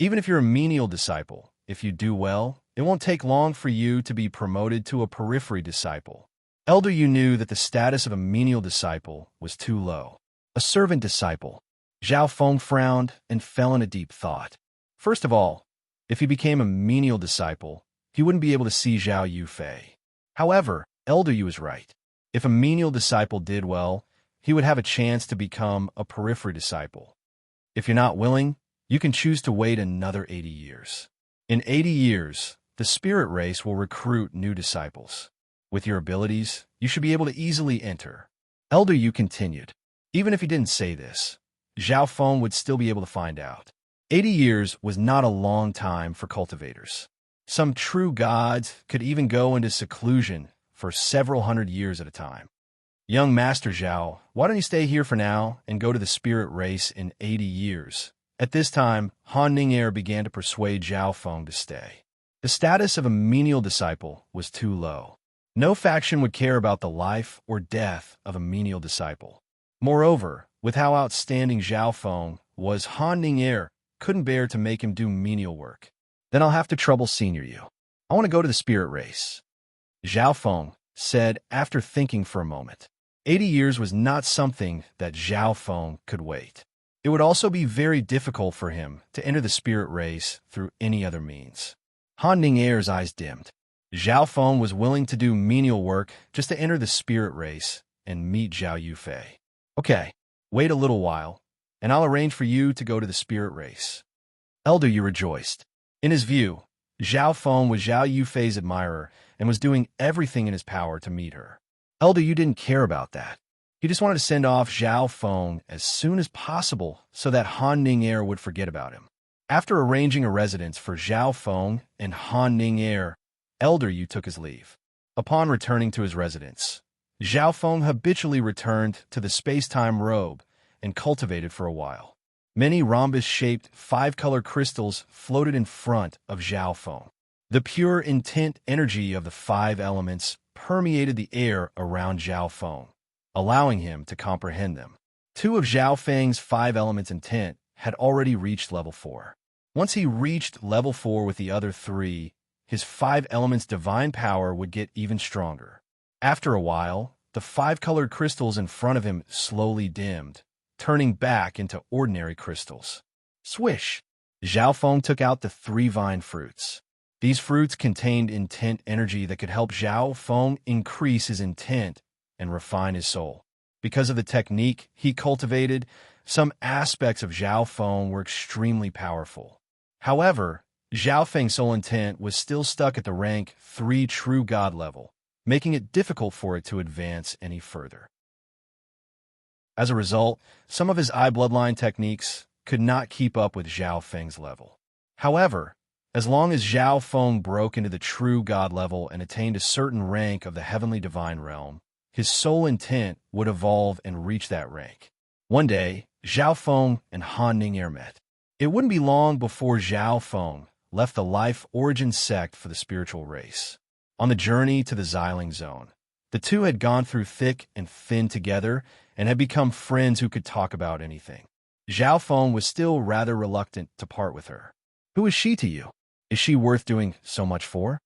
Even if you're a menial disciple, if you do well, it won't take long for you to be promoted to a periphery disciple. Elder Yu knew that the status of a menial disciple was too low. A servant disciple. Zhao Feng frowned and fell in a deep thought. First of all, if he became a menial disciple, he wouldn't be able to see Zhao Yufei. However, Elder Yu was right. If a menial disciple did well, he would have a chance to become a periphery disciple. If you're not willing, you can choose to wait another 80 years. In 80 years, the spirit race will recruit new disciples. With your abilities, you should be able to easily enter. Elder Yu continued. Even if he didn't say this, Zhao Feng would still be able to find out. 80 years was not a long time for cultivators. Some true gods could even go into seclusion for for several hundred years at a time. Young Master Zhao, why don't you stay here for now and go to the spirit race in 80 years? At this time, Han Ning'er began to persuade Zhao Feng to stay. The status of a menial disciple was too low. No faction would care about the life or death of a menial disciple. Moreover, with how outstanding Zhao Feng was, Han Ning'er couldn't bear to make him do menial work. Then I'll have to trouble senior you. I want to go to the spirit race, Zhao Feng said after thinking for a moment. 80 years was not something that Zhao Feng could wait. It would also be very difficult for him to enter the spirit race through any other means. Han Ning'er's eyes dimmed. Zhao Feng was willing to do menial work just to enter the spirit race and meet Zhao Yufei. Okay, wait a little while, and I'll arrange for you to go to the spirit race. Elder Yu rejoiced. In his view, Zhao Feng was Zhao Yufei's admirer and was doing everything in his power to meet her. Elder Yu didn't care about that. He just wanted to send off Zhao Feng as soon as possible so that Han Ning'er would forget about him. After arranging a residence for Zhao Feng and Han Ning'er, Elder Yu took his leave. Upon returning to his residence, Zhao Feng habitually returned to the space-time robe and cultivated for a while. Many rhombus-shaped five-color crystals floated in front of Zhao Feng. The pure intent energy of the five elements permeated the air around Zhao Feng, allowing him to comprehend them. Two of Zhao Feng's five elements intent had already reached level 4. Once he reached level 4 with the other three, his five elements' divine power would get even stronger. After a while, the five-colored crystals in front of him slowly dimmed, turning back into ordinary crystals. Swish! Zhao Feng took out the three vine fruits. These fruits contained intent energy that could help Zhao Feng increase his intent and refine his soul. Because of the technique he cultivated, some aspects of Zhao Feng were extremely powerful. However, Zhao Feng's soul intent was still stuck at the rank 3 true god level, making it difficult for it to advance any further. As a result, some of his eye bloodline techniques could not keep up with Zhao Feng's level. However, as long as Zhao Feng broke into the true god level and attained a certain rank of the heavenly divine realm, his soul intent would evolve and reach that rank. One day, Zhao Feng and Han Ning'er met. It wouldn't be long before Zhao Feng left the life origin sect for the spiritual race. On the journey to the Xiling Zone, the two had gone through thick and thin together and had become friends who could talk about anything. Zhao Feng was still rather reluctant to part with her. Who is she to you? Is she worth doing so much for?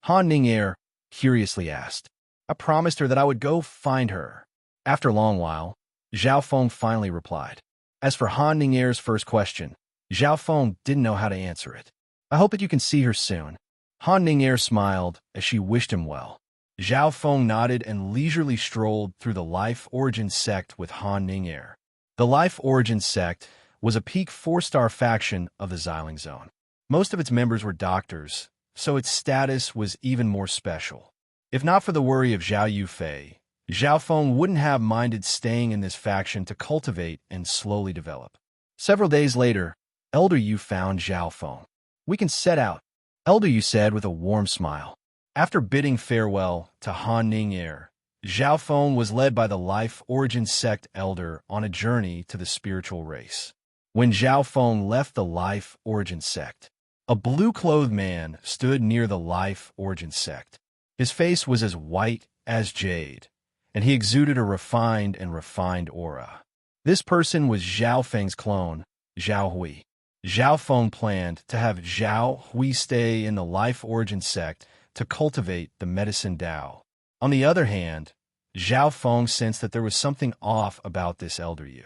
Han Ning'er curiously asked. I promised her that I would go find her. After a long while, Zhao Feng finally replied. As for Han Ning'er's first question, Zhao Feng didn't know how to answer it. I hope that you can see her soon. Han Ning'er smiled as she wished him well. Zhao Feng nodded and leisurely strolled through the Life Origin sect with Han Ning'er. The Life Origin sect was a peak 4-star faction of the Xiling Zone. Most of its members were doctors, so its status was even more special. If not for the worry of Zhao Yufei, Zhao Feng wouldn't have minded staying in this faction to cultivate and slowly develop. Several days later, Elder Yu found Zhao Feng. We can set out, Elder Yu said with a warm smile. After bidding farewell to Han Ning'er, Zhao Feng was led by the Life Origin sect elder on a journey to the spiritual race. When Zhao Feng left the Life Origin sect, a blue-clothed man stood near the Life Origin sect. His face was as white as jade, and he exuded a refined aura. This person was Zhao Feng's clone, Zhao Hui. Zhao Feng planned to have Zhao Hui stay in the Life Origin sect to cultivate the medicine Tao. On the other hand, Zhao Feng sensed that there was something off about this elder Yu.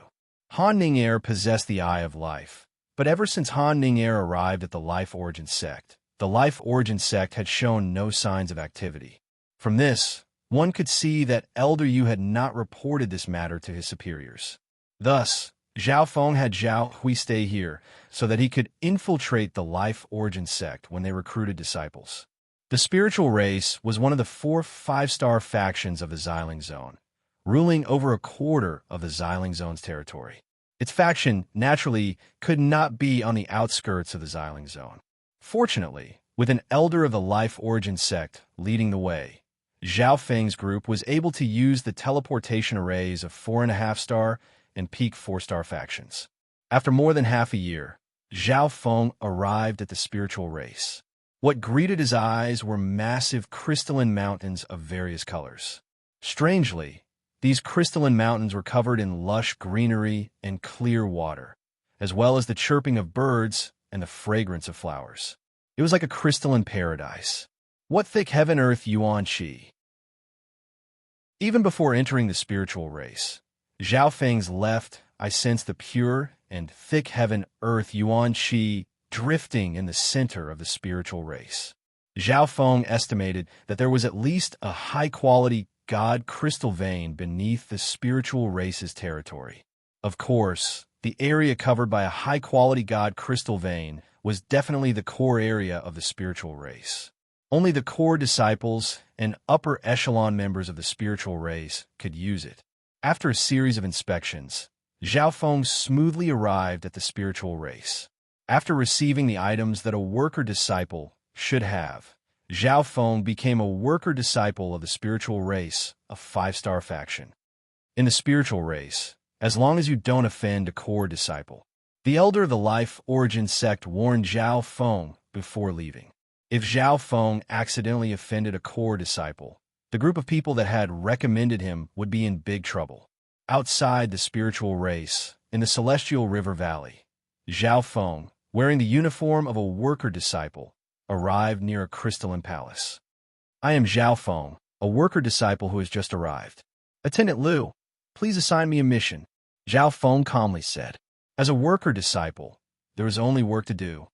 Han Ning'er possessed the Eye of Life, but ever since Han Ning'er arrived at the Life Origin sect, the Life Origin sect had shown no signs of activity. From this, one could see that Elder Yu had not reported this matter to his superiors. Thus, Zhao Feng had Zhao Hui stay here so that he could infiltrate the Life Origin sect when they recruited disciples. The spiritual race was one of the 4 5-star factions of the Xiling Zone, ruling over a quarter of the Xiling Zone's territory. Its faction, naturally, could not be on the outskirts of the Xiling Zone. Fortunately, with an elder of the Life Origin sect leading the way, Zhao Feng's group was able to use the teleportation arrays of 4.5-star and peak 4-star factions. After more than half a year, Zhao Feng arrived at the spiritual race. What greeted his eyes were massive crystalline mountains of various colors. Strangely, these crystalline mountains were covered in lush greenery and clear water, as well as the chirping of birds and the fragrance of flowers. It was like a crystalline paradise. What thick heaven earth Yuan Qi. Even before entering the spiritual race, Zhao Feng's left, I sensed the pure and thick heaven earth Yuan Qi drifting in the center of the spiritual race. Zhao Feng estimated that there was at least a high-quality God crystal vein beneath the spiritual race's territory. Of course, the area covered by a high-quality God crystal vein was definitely the core area of the spiritual race. Only the core disciples and upper echelon members of the spiritual race could use it. After a series of inspections, Zhao Feng smoothly arrived at the spiritual race. After receiving the items that a worker disciple should have, Zhao Feng became a worker disciple of the spiritual race, a 5-star faction. In the spiritual race, as long as you don't offend a core disciple, the elder of the Life Origin sect warned Zhao Feng before leaving. If Zhao Feng accidentally offended a core disciple, the group of people that had recommended him would be in big trouble. Outside the spiritual race, in the Celestial River Valley, Zhao Feng, wearing the uniform of a worker disciple, arrived near a crystalline palace. I am Zhao Feng, a worker disciple who has just arrived. Attendant Liu, please assign me a mission, Zhao Feng calmly said. As a worker disciple, there is only work to do.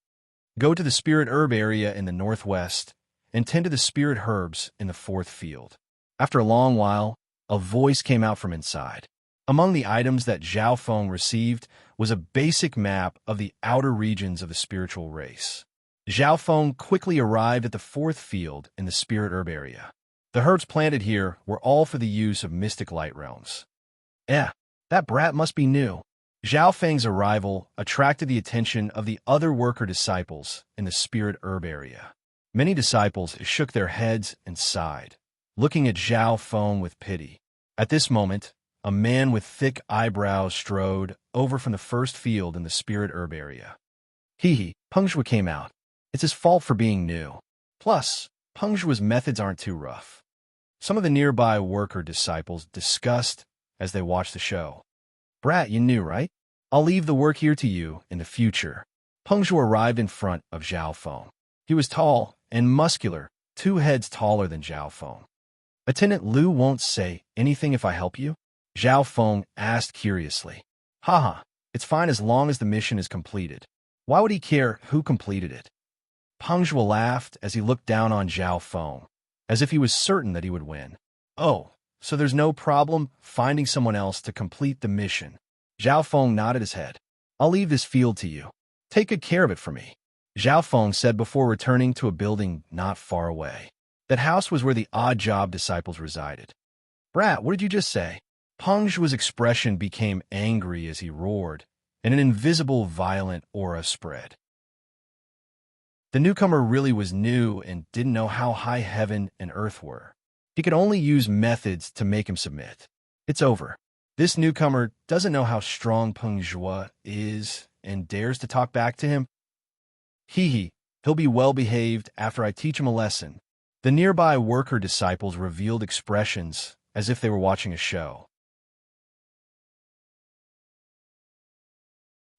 Go to the spirit herb area in the northwest and tend to the spirit herbs in the 4th field. After a long while, a voice came out from inside. Among the items that Zhao Feng received was a basic map of the outer regions of the spiritual race. Zhao Feng quickly arrived at the 4th field in the spirit herb area. The herbs planted here were all for the use of mystic light realms. That brat must be new. Zhao Feng's arrival attracted the attention of the other worker disciples in the spirit herb area. Many disciples shook their heads and sighed, looking at Zhao Feng with pity. At this moment, a man with thick eyebrows strode over from the 1st field in the spirit herb area. Peng Zhuo came out. It's his fault for being new. Plus, Peng Zhuo's methods aren't too rough. Some of the nearby worker disciples discussed as they watched the show. Brat, you knew, right? I'll leave the work here to you in the future. Peng Zhuo arrived in front of Zhao Feng. He was tall and muscular, 2 heads taller than Zhao Feng. Attendant Liu won't say anything if I help you? Zhao Feng asked curiously. It's fine as long as the mission is completed. Why would he care who completed it? Peng Zhuo laughed as he looked down on Zhao Feng, as if he was certain that he would win. Oh, so there's no problem finding someone else to complete the mission. Zhao Feng nodded his head. I'll leave this field to you. Take good care of it for me. Zhao Feng said before returning to a building not far away. That house was where the odd job disciples resided. Brat, what did you just say? Peng Zhuo's expression became angry as he roared, and an invisible violent aura spread. The newcomer really was new and didn't know how high heaven and earth were. He could only use methods to make him submit. It's over. This newcomer doesn't know how strong Peng Zhuo is and dares to talk back to him. He'll be well-behaved after I teach him a lesson. The nearby worker disciples revealed expressions as if they were watching a show.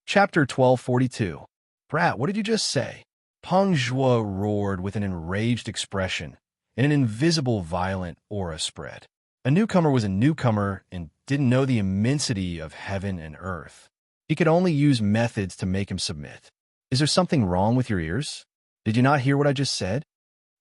Chapter 1242. Brat, what did you just say? Peng Zhuo roared with an enraged expression, and an invisible violent aura spread. A newcomer was a newcomer and didn't know the immensity of heaven and earth. He could only use methods to make him submit. Is there something wrong with your ears? Did you not hear what I just said?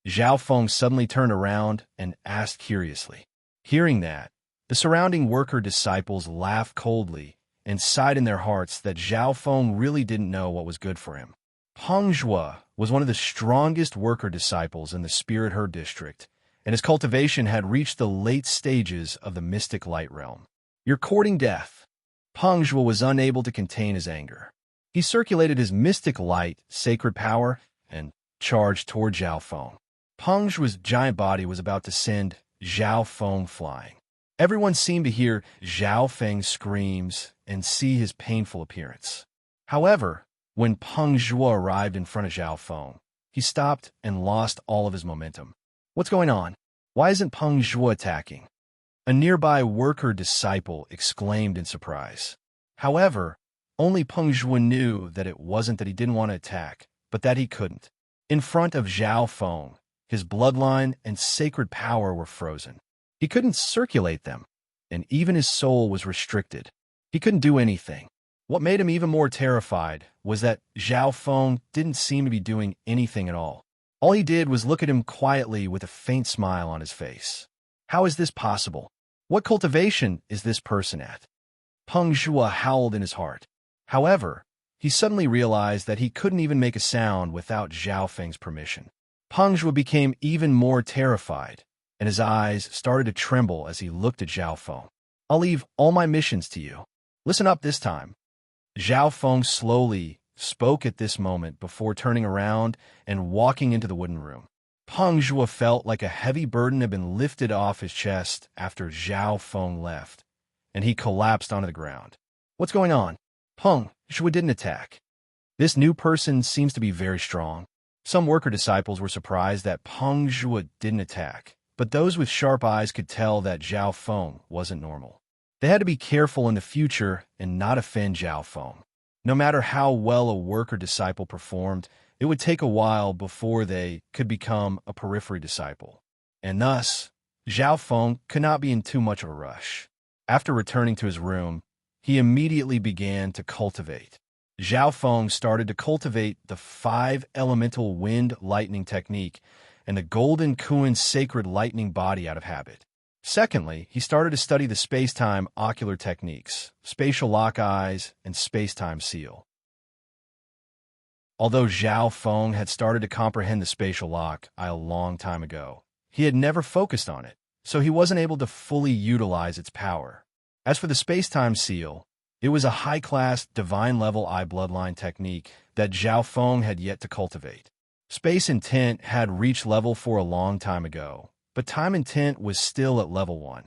Zhao Feng suddenly turned around and asked curiously. Hearing that, the surrounding worker disciples laughed coldly and sighed in their hearts that Zhao Feng really didn't know what was good for him. Peng Zhuo was one of the strongest worker disciples in the Spirit Herb District, and his cultivation had reached the late stages of the mystic light realm. You're courting death. Peng Zhuo was unable to contain his anger. He circulated his mystic light, sacred power, and charged toward Zhao Feng. Peng Zhuo's giant body was about to send Zhao Feng flying. Everyone seemed to hear Zhao Feng's screams and see his painful appearance. However, when Peng Zhuo arrived in front of Zhao Feng, he stopped and lost all of his momentum. What's going on? Why isn't Peng Zhuo attacking? A nearby worker disciple exclaimed in surprise. However, only Peng Zhuo knew that it wasn't that he didn't want to attack, but that he couldn't. In front of Zhao Feng, his bloodline and sacred power were frozen. He couldn't circulate them, and even his soul was restricted. He couldn't do anything. What made him even more terrified was that Zhao Feng didn't seem to be doing anything at all. All he did was look at him quietly with a faint smile on his face. How is this possible? What cultivation is this person at? Peng Zhuo howled in his heart. However, he suddenly realized that he couldn't even make a sound without Zhao Feng's permission. Peng Zhuo became even more terrified, and his eyes started to tremble as he looked at Zhao Feng. I'll leave all my missions to you. Listen up this time. Zhao Feng slowly spoke at this moment before turning around and walking into the wooden room. Peng Zhuo felt like a heavy burden had been lifted off his chest after Zhao Feng left, and he collapsed onto the ground. What's going on? Peng Zhuo didn't attack. This new person seems to be very strong. Some worker disciples were surprised that Peng Zhuo didn't attack, but those with sharp eyes could tell that Zhao Feng wasn't normal. They had to be careful in the future and not offend Zhao Feng. No matter how well a worker disciple performed, it would take a while before they could become a periphery disciple. And thus, Zhao Feng could not be in too much of a rush. After returning to his room, he immediately began to cultivate. Zhao Feng started to cultivate the 5-elemental wind lightning technique and the golden Kuan sacred lightning body out of habit. Secondly, he started to study the space-time ocular techniques, spatial lock eyes, and space-time seal. Although Zhao Feng had started to comprehend the spatial lock eye a long time ago, he had never focused on it, so he wasn't able to fully utilize its power. As for the space-time seal, it was a high-class, divine-level eye bloodline technique that Zhao Feng had yet to cultivate. Space intent had reached level 4 a long time ago, but time intent was still at level 1,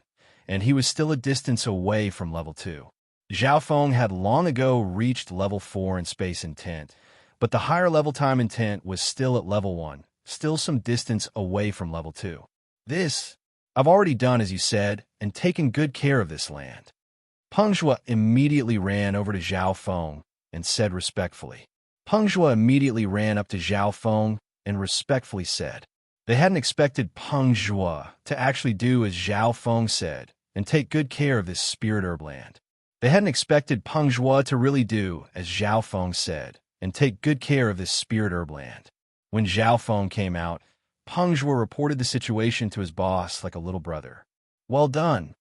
and he was still a distance away from level 2. Zhao Feng had long ago reached level 4 in space intent, but the higher level time intent was still at level 1, still some distance away from level 2. This, I've already done as you said, and taken good care of this land. Peng Zhuo immediately ran over to Zhao Feng and said respectfully. Peng Zhuo immediately ran up to Zhao Feng and respectfully said. They hadn't expected Peng Zhuo to actually do as Zhao Feng said and take good care of this spirit herb land. They hadn't expected Peng Zhuo to really do as Zhao Feng said and take good care of this spirit herb land. When Zhao Feng came out, Peng Zhuo reported the situation to his boss like a little brother. Well done,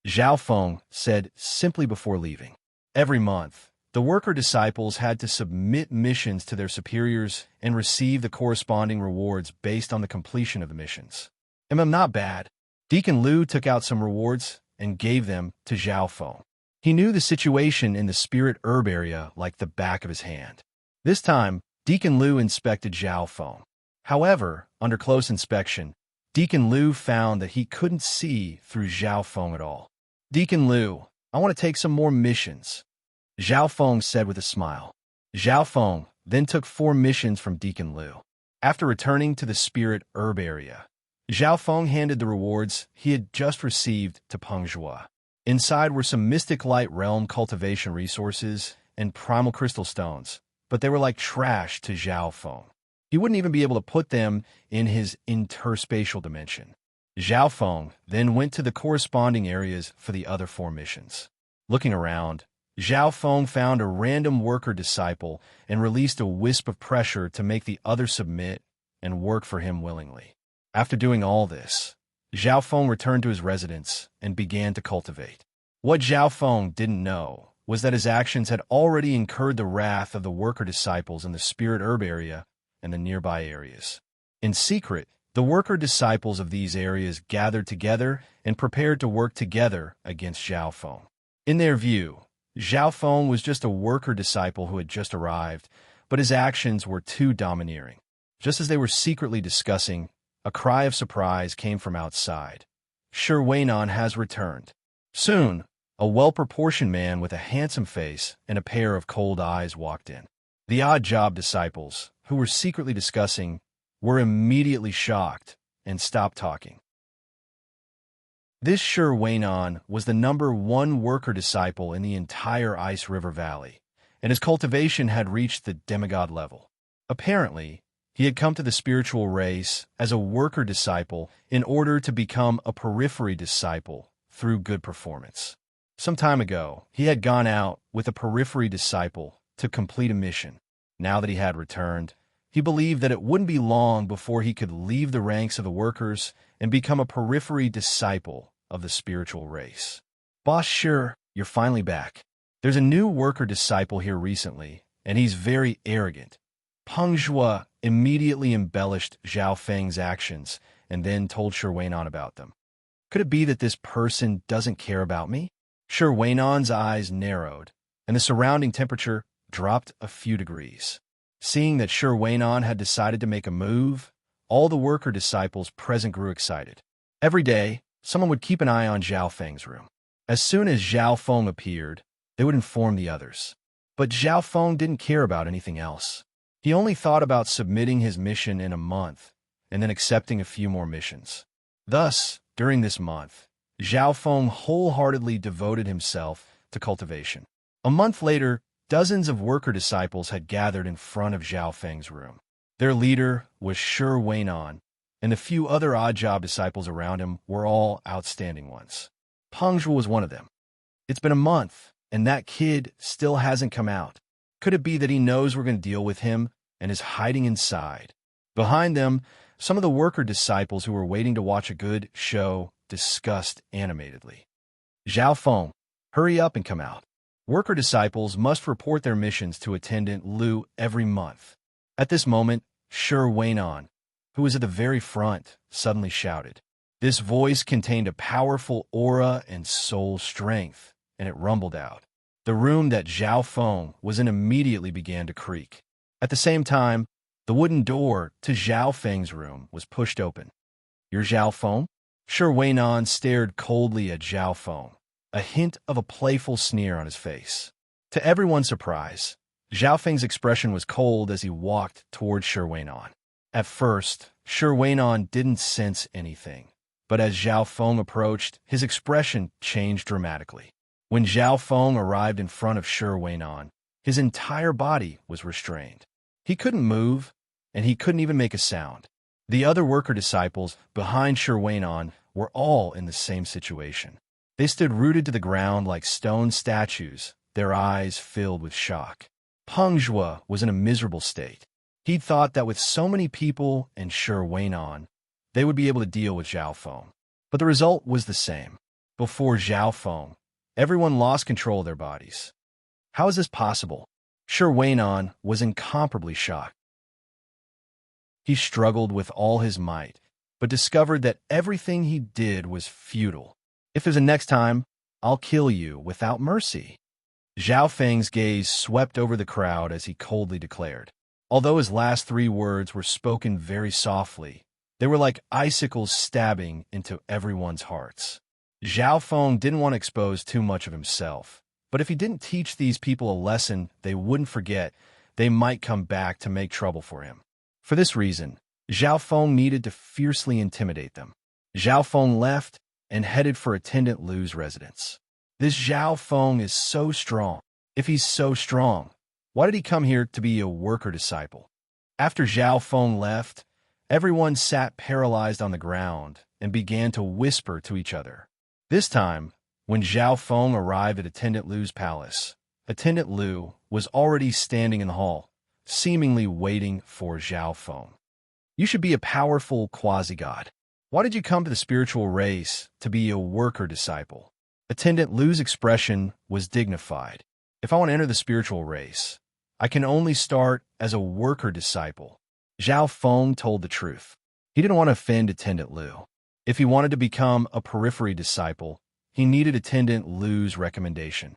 Zhao Feng said simply before leaving. Every month, the worker disciples had to submit missions to their superiors and receive the corresponding rewards based on the completion of the missions. Not bad. Deacon Liu took out some rewards and gave them to Zhao Feng. He knew the situation in the spirit herb area like the back of his hand. This time, Deacon Liu inspected Zhao Feng. However, under close inspection, Deacon Liu found that he couldn't see through Zhao Feng at all. Deacon Liu, I want to take some more missions, Zhao Feng said with a smile. Zhao Feng then took 4 missions from Deacon Liu. After returning to the spirit herb area, Zhao Feng handed the rewards he had just received to Peng Zhuo. Inside were some mystic light realm cultivation resources and primal crystal stones, but they were like trash to Zhao Feng. He wouldn't even be able to put them in his interspatial dimension. Zhao Feng then went to the corresponding areas for the other 4 missions. Looking around, Zhao Feng found a random worker disciple and released a wisp of pressure to make the other submit and work for him willingly. After doing all this, Zhao Feng returned to his residence and began to cultivate. What Zhao Feng didn't know was that his actions had already incurred the wrath of the worker disciples in the spirit herb area and the nearby areas. In secret, the worker disciples of these areas gathered together and prepared to work together against Zhao Feng. In their view, Zhao Feng was just a worker disciple who had just arrived, but his actions were too domineering. Just as they were secretly discussing, a cry of surprise came from outside. Shirwainon has returned. Soon, a well-proportioned man with a handsome face and a pair of cold eyes walked in. The odd job disciples, who were secretly discussing, were immediately shocked and stopped talking. This Shirwainon was the #1 worker disciple in the entire Ice River Valley, and his cultivation had reached the demigod level. Apparently, he had come to the spiritual race as a worker disciple in order to become a periphery disciple through good performance. Some time ago, he had gone out with a periphery disciple to complete a mission. Now that he had returned, he believed that it wouldn't be long before he could leave the ranks of the workers and become a periphery disciple of the spiritual race. Boss, sure, you're finally back. There's a new worker disciple here recently, and he's very arrogant. Peng Zhuo immediately embellished Zhao Feng's actions and then told Shirwainon about them. Could it be that this person doesn't care about me? Shirwainon's eyes narrowed, and the surrounding temperature dropped a few degrees. Seeing that Shirwainon had decided to make a move, all the worker disciples present grew excited. Every day, someone would keep an eye on Zhao Feng's room. As soon as Zhao Feng appeared, they would inform the others. But Zhao Feng didn't care about anything else. He only thought about submitting his mission in a month and then accepting a few more missions. Thus, during this month, Zhao Feng wholeheartedly devoted himself to cultivation. A month later, dozens of worker disciples had gathered in front of Zhao Feng's room. Their leader was Shirwainon, and the few other odd-job disciples around him were all outstanding ones. Peng Zhuo was one of them. It's been a month, and that kid still hasn't come out. Could it be that he knows we're going to deal with him and is hiding inside? Behind them, some of the worker disciples who were waiting to watch a good show discussed animatedly. Zhao Feng, hurry up and come out. Worker disciples must report their missions to Attendant Lu every month. At this moment, Shirwainon, who was at the very front, suddenly shouted. This voice contained a powerful aura and soul strength, and it rumbled out. The room that Zhao Feng was in immediately began to creak. At the same time, the wooden door to Zhao Feng's room was pushed open. You're Zhao Feng? Shirwainon stared coldly at Zhao Feng, a hint of a playful sneer on his face. To everyone's surprise, Zhao Feng's expression was cold as he walked toward Shirwainon. At first, Shirwainon didn't sense anything, but as Zhao Feng approached, his expression changed dramatically. When Zhao Feng arrived in front of Shirwainon, his entire body was restrained. He couldn't move, and he couldn't even make a sound. The other worker disciples behind Shirwainon were all in the same situation. They stood rooted to the ground like stone statues, their eyes filled with shock. Peng Zhuo was in a miserable state. He'd thought that with so many people and Shirwainon, they would be able to deal with Zhao Feng. But the result was the same. Before Zhao Feng, everyone lost control of their bodies. How is this possible? Shirwainon was incomparably shocked. He struggled with all his might, but discovered that everything he did was futile. If there's a next time, I'll kill you without mercy. Zhao Feng's gaze swept over the crowd as he coldly declared. Although his last 3 words were spoken very softly, they were like icicles stabbing into everyone's hearts. Zhao Feng didn't want to expose too much of himself, but if he didn't teach these people a lesson they wouldn't forget, they might come back to make trouble for him. For this reason, Zhao Feng needed to fiercely intimidate them. Zhao Feng left and headed for Attendant Lu's residence. This Zhao Feng is so strong. If he's so strong, why did he come here to be a worker disciple? After Zhao Feng left, everyone sat paralyzed on the ground and began to whisper to each other. This time, when Zhao Feng arrived at Attendant Lu's palace, Attendant Lu was already standing in the hall, seemingly waiting for Zhao Feng. You should be a powerful quasi-god. Why did you come to the spiritual race to be a worker disciple? Attendant Lu's expression was dignified. If I want to enter the spiritual race, I can only start as a worker disciple. Zhao Feng told the truth. He didn't want to offend Attendant Lu. If he wanted to become a periphery disciple, he needed Attendant Lu's recommendation.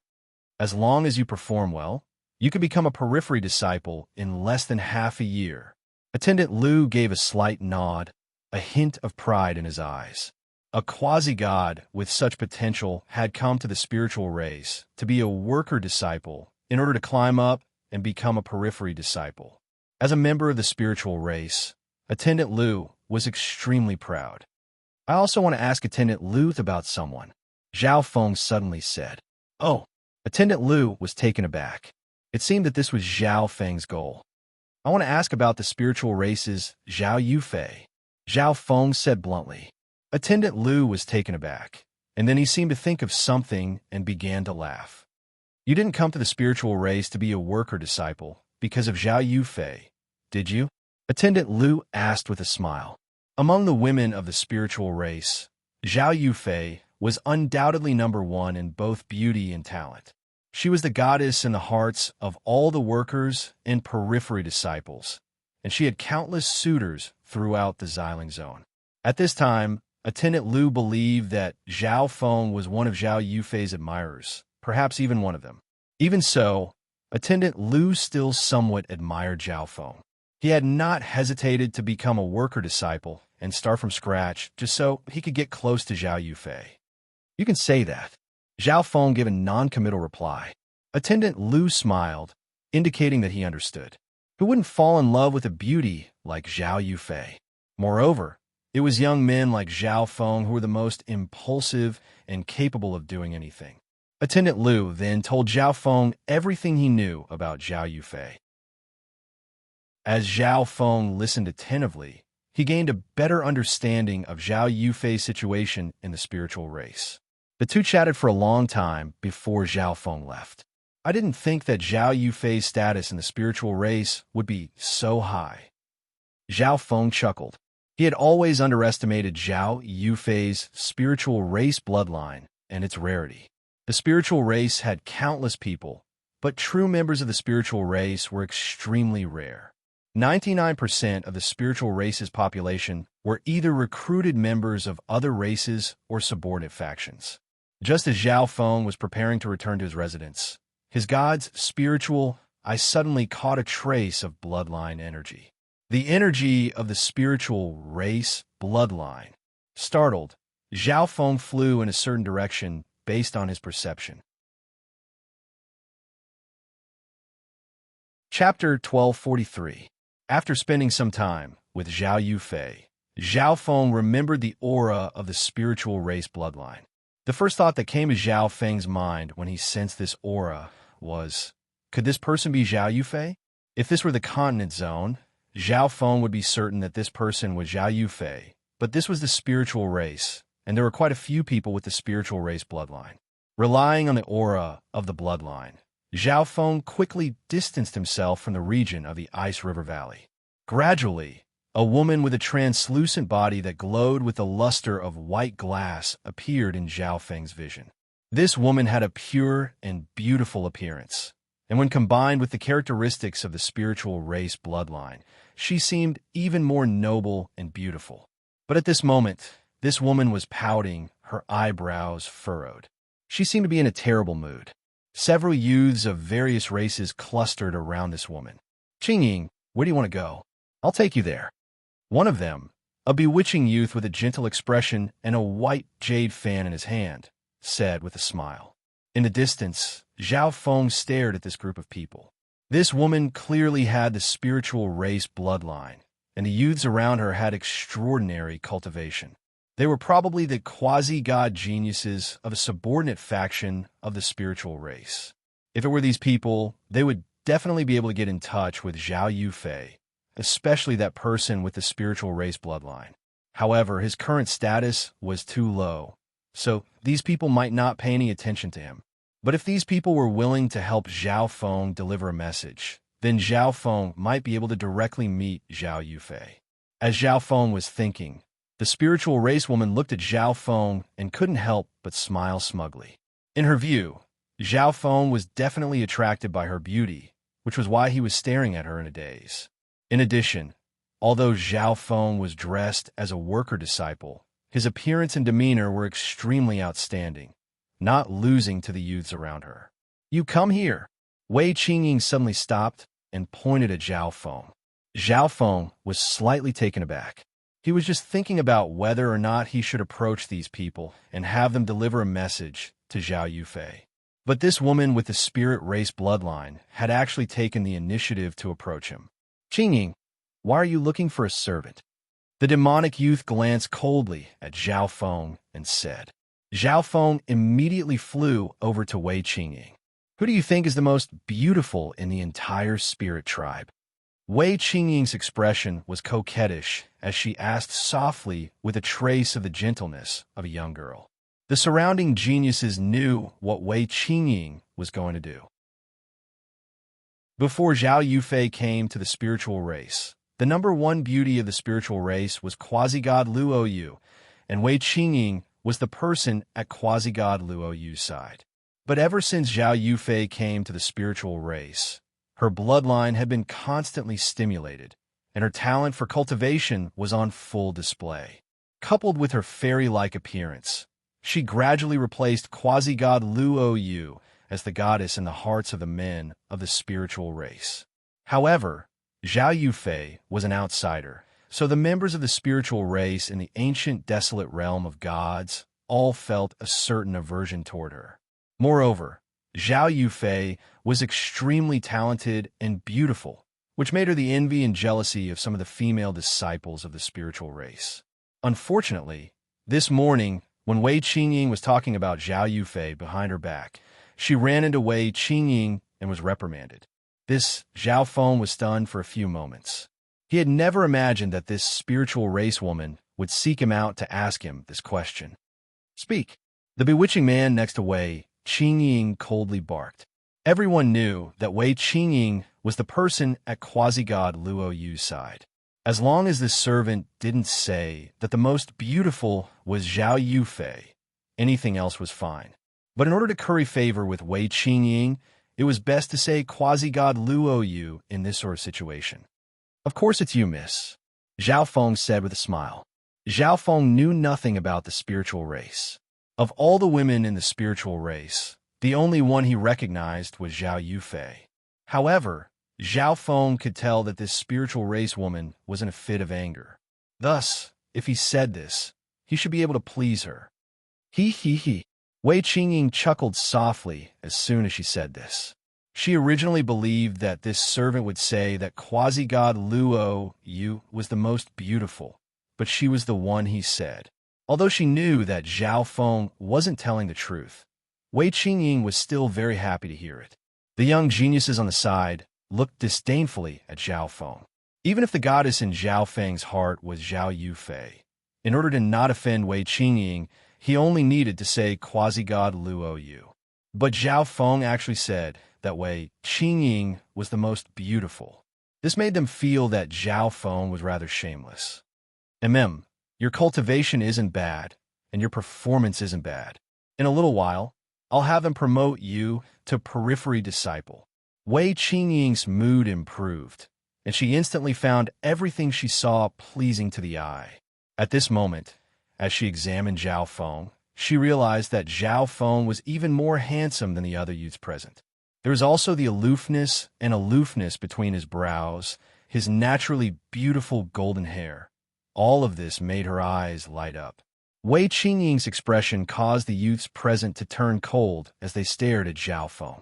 As long as you perform well, you could become a periphery disciple in less than half a year. Attendant Lu gave a slight nod, a hint of pride in his eyes. A quasi-god with such potential had come to the spiritual race to be a worker disciple in order to climb up and become a periphery disciple. As a member of the spiritual race, Attendant Lu was extremely proud. I also want to ask Attendant Lu about someone, Zhao Feng suddenly said. Oh, Attendant Lu was taken aback. It seemed that this was Zhao Feng's goal. I want to ask about the spiritual race's Zhao Yufei, Zhao Feng said bluntly. Attendant Lu was taken aback, and then he seemed to think of something and began to laugh. You didn't come to the spiritual race to be a worker disciple because of Zhao Yufei, did you? Attendant Lu asked with a smile. Among the women of the spiritual race, Zhao Yufei was undoubtedly number one in both beauty and talent. She was the goddess in the hearts of all the workers and periphery disciples, and she had countless suitors throughout the Xiling Zone. At this time, Attendant Lu believed that Zhao Feng was one of Zhao Yufei's admirers, perhaps even one of them. Even so, Attendant Lu still somewhat admired Zhao Feng. He had not hesitated to become a worker disciple and start from scratch just so he could get close to Zhao Yufei. You can say that. Zhao Feng gave a non-committal reply. Attendant Lu smiled, indicating that he understood. Who wouldn't fall in love with a beauty like Zhao Yufei? Moreover, it was young men like Zhao Feng who were the most impulsive and capable of doing anything. Attendant Lu then told Zhao Feng everything he knew about Zhao Yufei. As Zhao Feng listened attentively, he gained a better understanding of Zhao Yufei's situation in the spiritual race. The two chatted for a long time before Zhao Feng left. I didn't think that Zhao Yufei's status in the spiritual race would be so high. Zhao Feng chuckled. He had always underestimated Zhao Yufei's spiritual race bloodline and its rarity. The spiritual race had countless people, but true members of the spiritual race were extremely rare. 99% of the spiritual race's population were either recruited members of other races or subordinate factions. Just as Zhao Feng was preparing to return to his residence, his god's spiritual, I suddenly caught a trace of bloodline energy. The energy of the spiritual race bloodline. Startled, Zhao Feng flew in a certain direction based on his perception. Chapter 1243. After spending some time with Zhao Yufei, Zhao Feng remembered the aura of the spiritual race bloodline. The first thought that came to Zhao Feng's mind when he sensed this aura was, could this person be Zhao Yufei? If this were the continent zone, Zhao Feng would be certain that this person was Zhao Yufei, but this was the spiritual race, and there were quite a few people with the spiritual race bloodline. Relying on the aura of the bloodline, Zhao Feng quickly distanced himself from the region of the Ice River Valley. Gradually, a woman with a translucent body that glowed with the luster of white glass appeared in Zhao Feng's vision. This woman had a pure and beautiful appearance, and when combined with the characteristics of the spiritual race bloodline, she seemed even more noble and beautiful. But at this moment, this woman was pouting, her eyebrows furrowed. She seemed to be in a terrible mood. Several youths of various races clustered around this woman. Qingying, where do you want to go? I'll take you there. One of them, a bewitching youth with a gentle expression and a white jade fan in his hand, said with a smile. In the distance, Zhao Feng stared at this group of people. This woman clearly had the spiritual race bloodline, and the youths around her had extraordinary cultivation. They were probably the quasi-god geniuses of a subordinate faction of the spiritual race. If it were these people, they would definitely be able to get in touch with Zhao Yufei, especially that person with the spiritual race bloodline. However, his current status was too low, so these people might not pay any attention to him. But if these people were willing to help Zhao Feng deliver a message, then Zhao Feng might be able to directly meet Zhao Yufei. As Zhao Feng was thinking, the spiritual race woman looked at Zhao Feng and couldn't help but smile smugly. In her view, Zhao Feng was definitely attracted by her beauty, which was why he was staring at her in a daze. In addition, although Zhao Feng was dressed as a worker disciple, his appearance and demeanor were extremely outstanding, not losing to the youths around her. You come here. Wei Qingying suddenly stopped and pointed at Zhao Feng. Zhao Feng was slightly taken aback. He was just thinking about whether or not he should approach these people and have them deliver a message to Zhao Yufei. But this woman with the spirit race bloodline had actually taken the initiative to approach him. Qingying, why are you looking for a servant? The demonic youth glanced coldly at Zhao Feng and said. Zhao Feng immediately flew over to Wei Qingying. Who do you think is the most beautiful in the entire spirit tribe? Wei Qingying's expression was coquettish as she asked softly with a trace of the gentleness of a young girl. The surrounding geniuses knew what Wei Qingying was going to do. Before Zhao Yufei came to the spiritual race, the number one beauty of the spiritual race was quasi-god Luo Yu, and Wei Qingying was the person at quasi-god Luo Yu's side. But ever since Zhao Yufei came to the spiritual race, her bloodline had been constantly stimulated, and her talent for cultivation was on full display. Coupled with her fairy-like appearance, she gradually replaced quasi-god Luo Yu as the goddess in the hearts of the men of the spiritual race. However, Zhao Yufei was an outsider, so the members of the spiritual race in the ancient desolate realm of gods all felt a certain aversion toward her. Moreover, Zhao Yufei was extremely talented and beautiful, which made her the envy and jealousy of some of the female disciples of the spiritual race. Unfortunately, this morning, when Wei Qingying was talking about Zhao Yufei behind her back, she ran into Wei Qingying and was reprimanded. This Zhao Feng was stunned for a few moments. He had never imagined that this spiritual race woman would seek him out to ask him this question. Speak. The bewitching man next to Wei Qingying coldly barked. Everyone knew that Wei Qingying was the person at quasi-god Luo Yu's side. As long as this servant didn't say that the most beautiful was Zhao Yufei, anything else was fine. But in order to curry favor with Wei Qingying, it was best to say quasi-god Luo Yu in this sort of situation. Of course it's you, miss, Zhao Feng said with a smile. Zhao Feng knew nothing about the spiritual race. Of all the women in the spiritual race, the only one he recognized was Zhao Yufei. However, Zhao Feng could tell that this spiritual race woman was in a fit of anger. Thus, if he said this, he should be able to please her. He. Wei Qingying chuckled softly as soon as she said this. She originally believed that this servant would say that quasi-god Luo Yu was the most beautiful, but she was the one he said. Although she knew that Zhao Feng wasn't telling the truth, Wei Qingying was still very happy to hear it. The young geniuses on the side looked disdainfully at Zhao Feng. Even if the goddess in Zhao Feng's heart was Zhao Yufei, in order to not offend Wei Qingying, he only needed to say quasi-god Luo Yu. But Zhao Feng actually said that Wei Qingying was the most beautiful. This made them feel that Zhao Feng was rather shameless. Your cultivation isn't bad, and your performance isn't bad. In a little while, I'll have them promote you to periphery disciple. Wei Qingying's mood improved, and she instantly found everything she saw pleasing to the eye. At this moment, as she examined Zhao Feng, she realized that Zhao Feng was even more handsome than the other youths present. There was also the aloofness between his brows, his naturally beautiful golden hair. All of this made her eyes light up. Wei Qingying's expression caused the youths present to turn cold as they stared at Zhao Feng.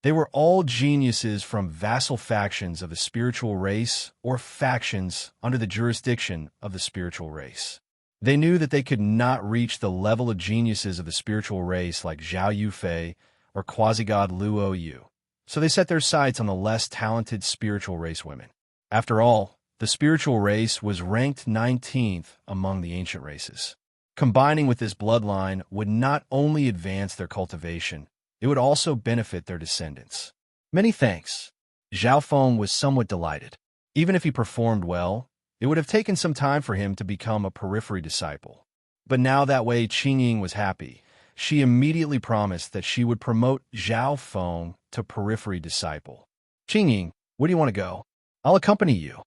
They were all geniuses from vassal factions of the spiritual race or factions under the jurisdiction of the spiritual race. They knew that they could not reach the level of geniuses of the spiritual race like Zhao Yufei or quasi-god Luo Yu, so they set their sights on the less talented spiritual race women. After all, the spiritual race was ranked 19th among the ancient races. Combining with this bloodline would not only advance their cultivation, it would also benefit their descendants. Many thanks. Zhao Feng was somewhat delighted. Even if he performed well, it would have taken some time for him to become a periphery disciple. But now that Wei Qingying was happy, she immediately promised that she would promote Zhao Feng to periphery disciple. Qingying, where do you want to go? I'll accompany you.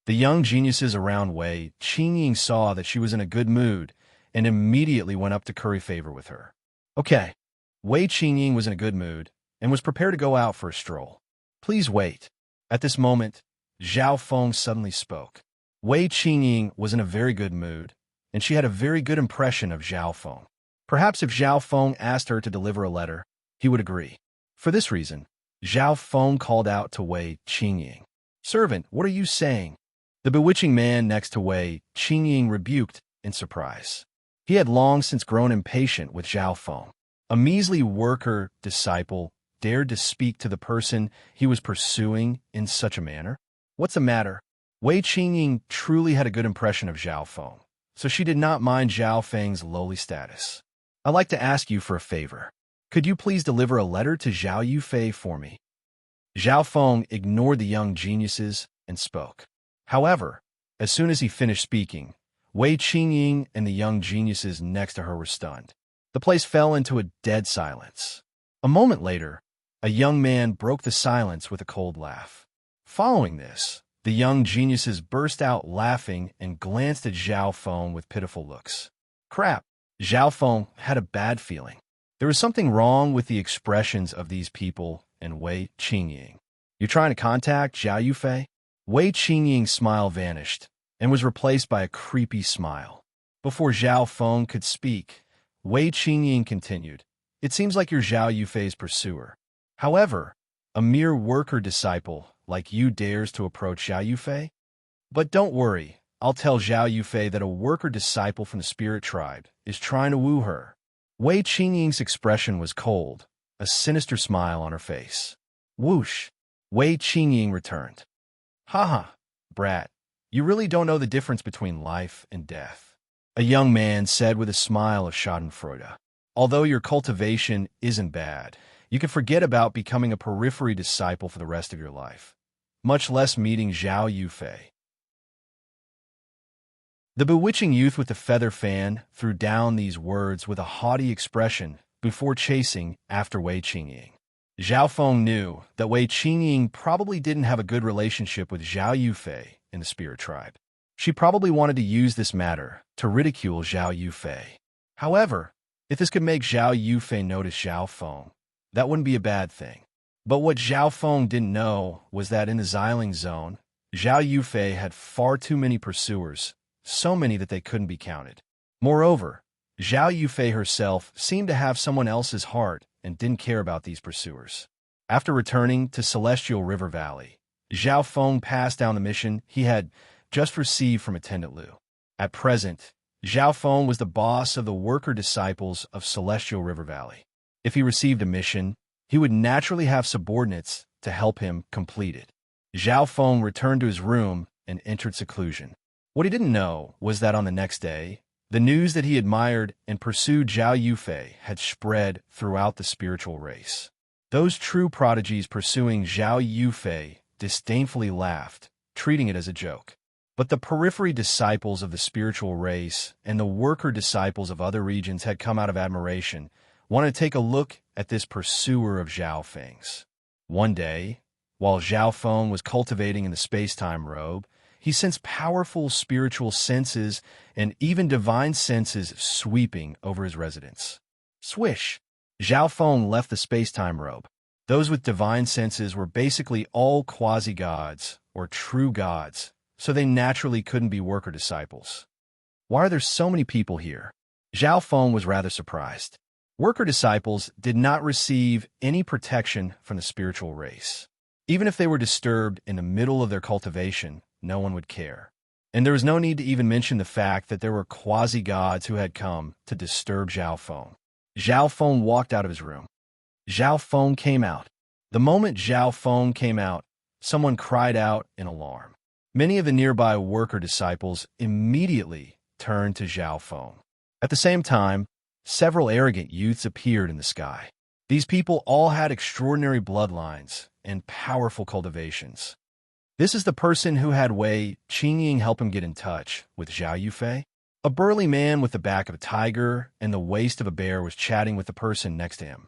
The young geniuses around Wei Qingying saw that she was in a good mood and immediately went up to curry favor with her. Okay. Wei Qingying was in a good mood and was prepared to go out for a stroll. Please wait. At this moment, Zhao Feng suddenly spoke. Wei Qingying was in a very good mood, and she had a very good impression of Zhao Feng. Perhaps if Zhao Feng asked her to deliver a letter, he would agree. For this reason, Zhao Feng called out to Wei Qingying. "Servant, what are you saying?" The bewitching man next to Wei Qingying rebuked in surprise. He had long since grown impatient with Zhao Feng. A measly worker disciple dared to speak to the person he was pursuing in such a manner? "What's the matter?" Wei Qingying truly had a good impression of Zhao Feng, so she did not mind Zhao Feng's lowly status. "I'd like to ask you for a favor. Could you please deliver a letter to Zhao Yufei for me?" Zhao Feng ignored the young geniuses and spoke. However, as soon as he finished speaking, Wei Qingying and the young geniuses next to her were stunned. The place fell into a dead silence. A moment later, a young man broke the silence with a cold laugh. Following this, the young geniuses burst out laughing and glanced at Zhao Feng with pitiful looks. Crap! Zhao Feng had a bad feeling. There was something wrong with the expressions of these people and Wei Qingying. "You trying to contact Zhao Yufei?" Wei Qingying's smile vanished and was replaced by a creepy smile. Before Zhao Feng could speak, Wei Qingying continued. "It seems like you're Zhao Yufei's pursuer. However, a mere worker disciple like you dares to approach Zhao Yufei? But don't worry, I'll tell Zhao Yufei that a worker disciple from the spirit tribe is trying to woo her." Wei Qingying's expression was cold, a sinister smile on her face. Whoosh! Wei Qingying returned. "Haha, brat, you really don't know the difference between life and death," a young man said with a smile of schadenfreude. "Although your cultivation isn't bad, you can forget about becoming a periphery disciple for the rest of your life, much less meeting Zhao Yufei." The bewitching youth with the feather fan threw down these words with a haughty expression before chasing after Wei Qingying. Zhao Feng knew that Wei Qingying probably didn't have a good relationship with Zhao Yufei in the spirit tribe. She probably wanted to use this matter to ridicule Zhao Yufei. However, if this could make Zhao Yufei notice Zhao Feng, that wouldn't be a bad thing. But what Zhao Feng didn't know was that in the Xiling zone, Zhao Yufei had far too many pursuers, so many that they couldn't be counted. Moreover, Zhao Yufei herself seemed to have someone else's heart and didn't care about these pursuers. After returning to Celestial River Valley, Zhao Feng passed down the mission he had just received from Attendant Liu. At present, Zhao Feng was the boss of the worker disciples of Celestial River Valley. If he received a mission, he would naturally have subordinates to help him complete it. Zhao Feng returned to his room and entered seclusion. What he didn't know was that on the next day, the news that he admired and pursued Zhao Yufei had spread throughout the spiritual race. Those true prodigies pursuing Zhao Yufei disdainfully laughed, treating it as a joke. But the periphery disciples of the spiritual race and the worker disciples of other regions had come out of admiration, wanted to take a look at this pursuer of Zhao Feng's. One day, while Zhao Feng was cultivating in the space-time robe, he sensed powerful spiritual senses and even divine senses sweeping over his residence. Swish! Zhao Feng left the space-time robe. Those with divine senses were basically all quasi-gods, or true gods, so they naturally couldn't be worker disciples. Why are there so many people here? Zhao Feng was rather surprised. Worker disciples did not receive any protection from the spiritual race. Even if they were disturbed in the middle of their cultivation, no one would care. And there was no need to even mention the fact that there were quasi-gods who had come to disturb Zhao Feng. Zhao Feng walked out of his room. Zhao Feng came out. The moment Zhao Feng came out, someone cried out in alarm. Many of the nearby worker disciples immediately turned to Zhao Feng. At the same time, several arrogant youths appeared in the sky. These people all had extraordinary bloodlines and powerful cultivations. This is the person who had Wei Qingying help him get in touch with Zhao Yufei. A burly man with the back of a tiger and the waist of a bear was chatting with the person next to him.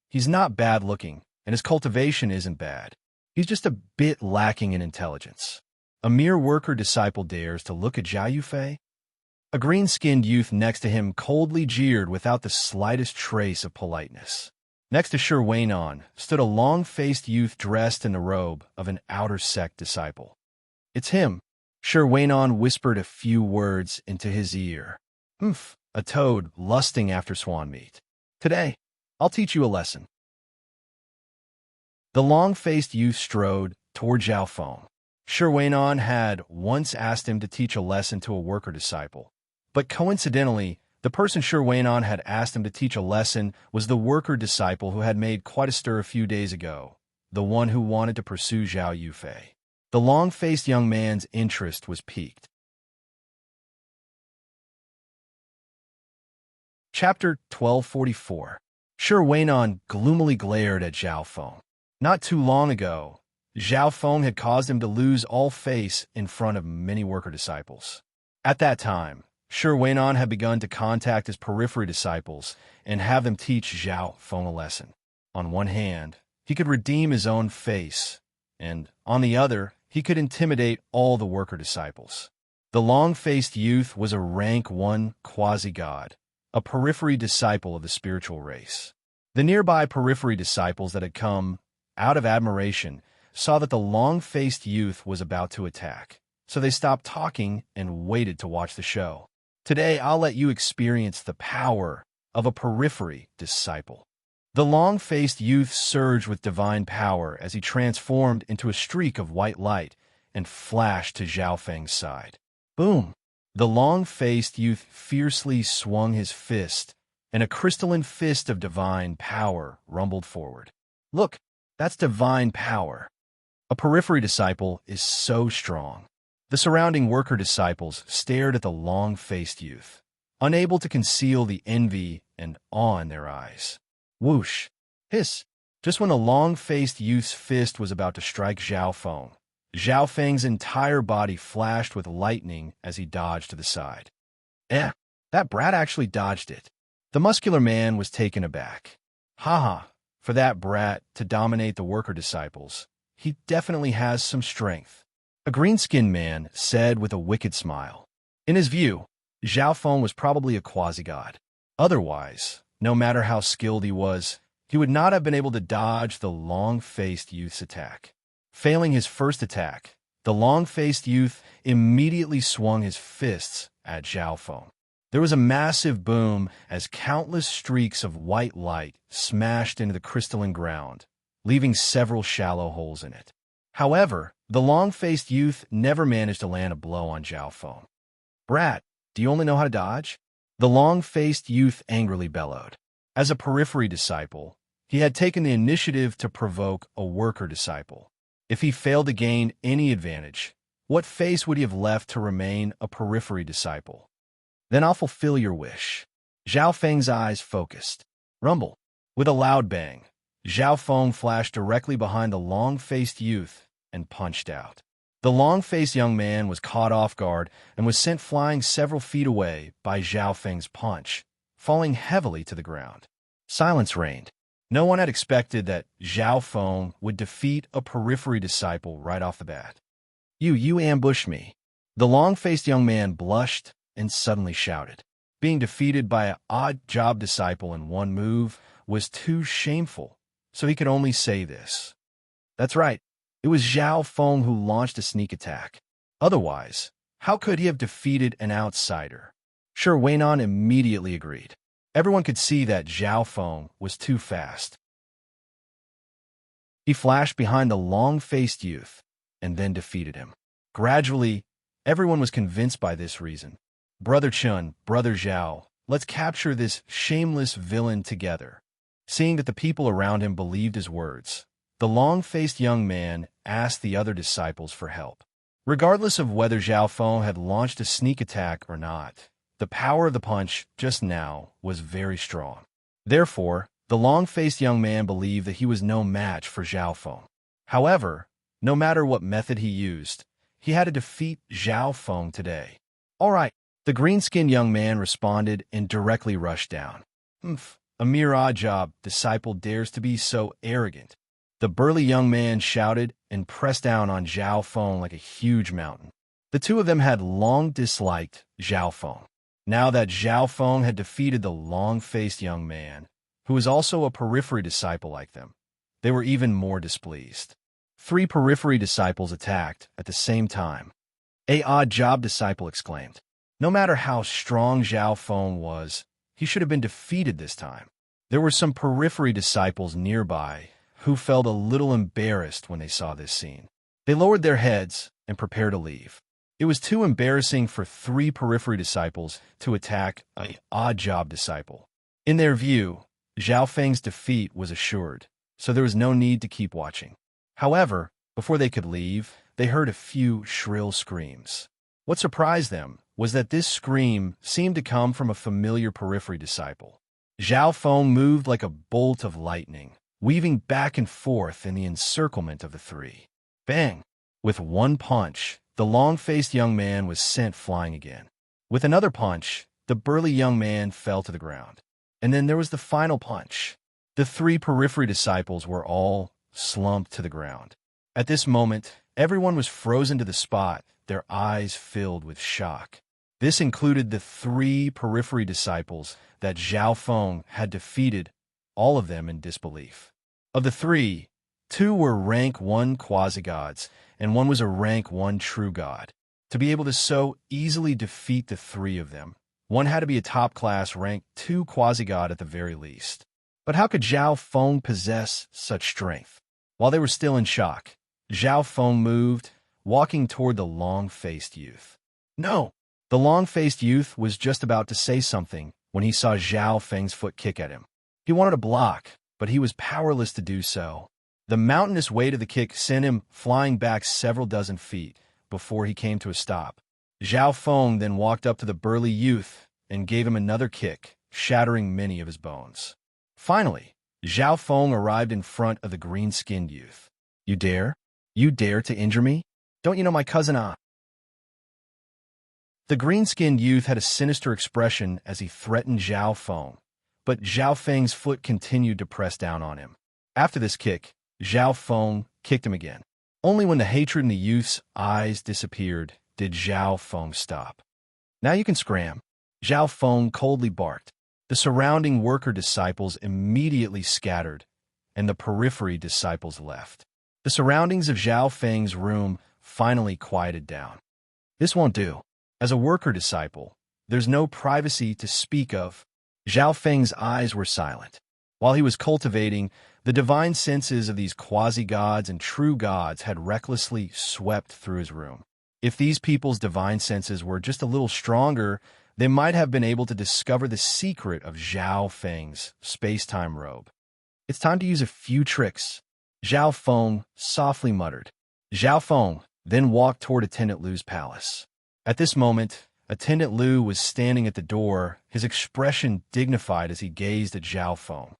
He's not bad looking, and his cultivation isn't bad. He's just a bit lacking in intelligence. A mere worker disciple dares to look at Zhao Yufei? A green-skinned youth next to him coldly jeered without the slightest trace of politeness. Next to Shi Weinan stood a long-faced youth dressed in the robe of an outer sect disciple. "It's him." Shi Weinan whispered a few words into his ear. "Humph, a toad lusting after swan meat. Today, I'll teach you a lesson." The long-faced youth strode toward Zhao Feng. Shi Weinan had once asked him to teach a lesson to a worker disciple. But coincidentally, the person Shi Weinan had asked him to teach a lesson was the worker disciple who had made quite a stir a few days ago, the one who wanted to pursue Zhao Yufei. The long-faced young man's interest was piqued. Chapter 1244. Shi Weinan gloomily glared at Zhao Feng. Not too long ago, Zhao Feng had caused him to lose all face in front of many worker disciples. At that time, Shi Weinan had begun to contact his periphery disciples and have them teach Zhao Feng a lesson. On one hand, he could redeem his own face, and on the other, he could intimidate all the worker disciples. The long-faced youth was a rank 1 quasi-god, a periphery disciple of the spiritual race. The nearby periphery disciples that had come, out of admiration, saw that the long-faced youth was about to attack, so they stopped talking and waited to watch the show. Today, I'll let you experience the power of a periphery disciple. The long-faced youth surged with divine power as he transformed into a streak of white light and flashed to Zhao Feng's side. Boom! The long-faced youth fiercely swung his fist, and a crystalline fist of divine power rumbled forward. Look, that's divine power. A periphery disciple is so strong. The surrounding worker disciples stared at the long-faced youth, unable to conceal the envy and awe in their eyes. Whoosh! Hiss! Just when the long-faced youth's fist was about to strike Zhao Feng, Zhao Feng's entire body flashed with lightning as he dodged to the side. That brat actually dodged it. The muscular man was taken aback. Haha, for that brat to dominate the worker disciples, he definitely has some strength. A green-skinned man said with a wicked smile. In his view, Zhao Feng was probably a quasi-god. Otherwise, no matter how skilled he was, he would not have been able to dodge the long-faced youth's attack. Failing his first attack, the long-faced youth immediately swung his fists at Zhao Feng. There was a massive boom as countless streaks of white light smashed into the crystalline ground, leaving several shallow holes in it. However, the long-faced youth never managed to land a blow on Zhao Feng. "Brat, do you only know how to dodge?" The long-faced youth angrily bellowed. As a periphery disciple, he had taken the initiative to provoke a worker disciple. If he failed to gain any advantage, what face would he have left to remain a periphery disciple? "Then I'll fulfill your wish." Zhao Feng's eyes focused. Rumble. With a loud bang, Zhao Feng flashed directly behind the long-faced youth and punched out. The long-faced young man was caught off guard and was sent flying several feet away by Zhao Feng's punch, falling heavily to the ground. Silence reigned. No one had expected that Zhao Feng would defeat a periphery disciple right off the bat. You ambushed me." The long-faced young man blushed and suddenly shouted. Being defeated by an odd job disciple in one move was too shameful, so he could only say this. That's right, it was Zhao Feng who launched a sneak attack. Otherwise, how could he have defeated an outsider? Shi Weinan immediately agreed. Everyone could see that Zhao Feng was too fast. He flashed behind the long-faced youth and then defeated him. Gradually, everyone was convinced by this reason. "Brother Chun, Brother Zhao, let's capture this shameless villain together." Seeing that the people around him believed his words, the long-faced young man asked the other disciples for help. Regardless of whether Zhao Feng had launched a sneak attack or not, the power of the punch just now was very strong. Therefore, the long-faced young man believed that he was no match for Zhao Feng. However, no matter what method he used, he had to defeat Zhao Feng today. "All right," the green-skinned young man responded and directly rushed down. "Humph, a mere odd job disciple dares to be so arrogant." The burly young man shouted and pressed down on Zhao Feng like a huge mountain. The two of them had long disliked Zhao Feng. Now that Zhao Feng had defeated the long-faced young man, who was also a periphery disciple like them. They were even more displeased. 3 periphery disciples attacked at the same time. "A odd job," disciple exclaimed. No matter how strong Zhao Feng was, he should have been defeated this time. There were some periphery disciples nearby who felt a little embarrassed when they saw this scene. They lowered their heads and prepared to leave. It was too embarrassing for 3 periphery disciples to attack an odd job disciple. In their view, Zhao Feng's defeat was assured, so there was no need to keep watching. However, before they could leave, they heard a few shrill screams. What surprised them was that this scream seemed to come from a familiar periphery disciple. Zhao Feng moved like a bolt of lightning, weaving back and forth in the encirclement of the 3. Bang! With one punch, the long-faced young man was sent flying again. With another punch, the burly young man fell to the ground. And then there was the final punch. The 3 periphery disciples were all slumped to the ground. At this moment, everyone was frozen to the spot, their eyes filled with shock. This included the 3 periphery disciples that Zhao Feng had defeated, all of them in disbelief. Of the 3, 2 were rank 1 quasi-gods, and 1 was a rank 1 true god. To be able to so easily defeat the 3 of them, 1 had to be a top-class rank 2 quasi-god at the very least. But how could Zhao Feng possess such strength? While they were still in shock, Zhao Feng moved, walking toward the long-faced youth. "No!" The long-faced youth was just about to say something when he saw Zhao Feng's foot kick at him. He wanted to block, but he was powerless to do so. The mountainous weight of the kick sent him flying back several dozen feet before he came to a stop. Zhao Feng then walked up to the burly youth and gave him another kick, shattering many of his bones. Finally, Zhao Feng arrived in front of the green-skinned youth. "You dare? You dare to injure me? Don't you know my cousin Ah?" The green-skinned youth had a sinister expression as he threatened Zhao Feng, but Zhao Feng's foot continued to press down on him. After this kick, Zhao Feng kicked him again. Only when the hatred in the youth's eyes disappeared did Zhao Feng stop. "Now you can scram," Zhao Feng coldly barked. The surrounding worker disciples immediately scattered, and the periphery disciples left. The surroundings of Zhao Feng's room finally quieted down. This won't do. As a worker disciple, there's no privacy to speak of. Zhao Feng's eyes were silent. While he was cultivating, the divine senses of these quasi-gods and true gods had recklessly swept through his room. If these people's divine senses were just a little stronger, they might have been able to discover the secret of Zhao Feng's space-time robe. "It's time to use a few tricks," Zhao Feng softly muttered. Zhao Feng then walked toward Attendant Lu's palace. At this moment, Attendant Lu was standing at the door, his expression dignified as he gazed at Zhao Feng.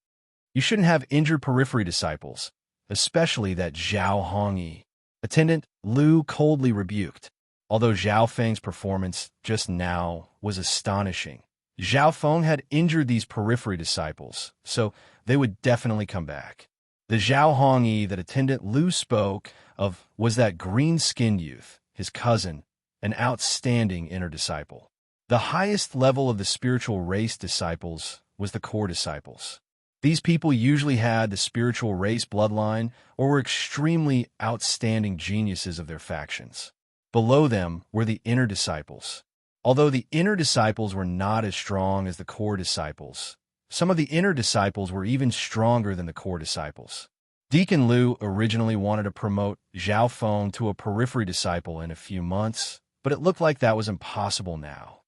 "You shouldn't have injured periphery disciples, especially that Zhao Hongyi," Attendant Lu coldly rebuked. Although Zhao Feng's performance just now was astonishing, Zhao Feng had injured these periphery disciples, so they would definitely come back. The Zhao Hongyi that Attendant Lu spoke of was that green-skinned youth, his cousin, an outstanding inner disciple. The highest level of the spiritual race disciples was the core disciples. These people usually had the spiritual race bloodline or were extremely outstanding geniuses of their factions. Below them were the inner disciples. Although the inner disciples were not as strong as the core disciples, some of the inner disciples were even stronger than the core disciples. Deacon Lu originally wanted to promote Zhao Feng to a periphery disciple in a few months, but it looked like that was impossible now.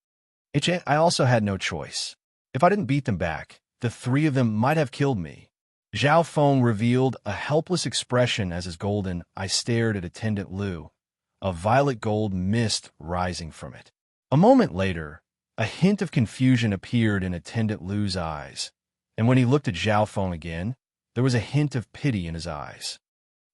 I also had no choice. If I didn't beat them back, the 3 of them might have killed me. Zhao Feng revealed a helpless expression as his golden eye stared at Attendant Lu, a violet gold mist rising from it. A moment later, a hint of confusion appeared in Attendant Lu's eyes, and when he looked at Zhao Feng again, there was a hint of pity in his eyes.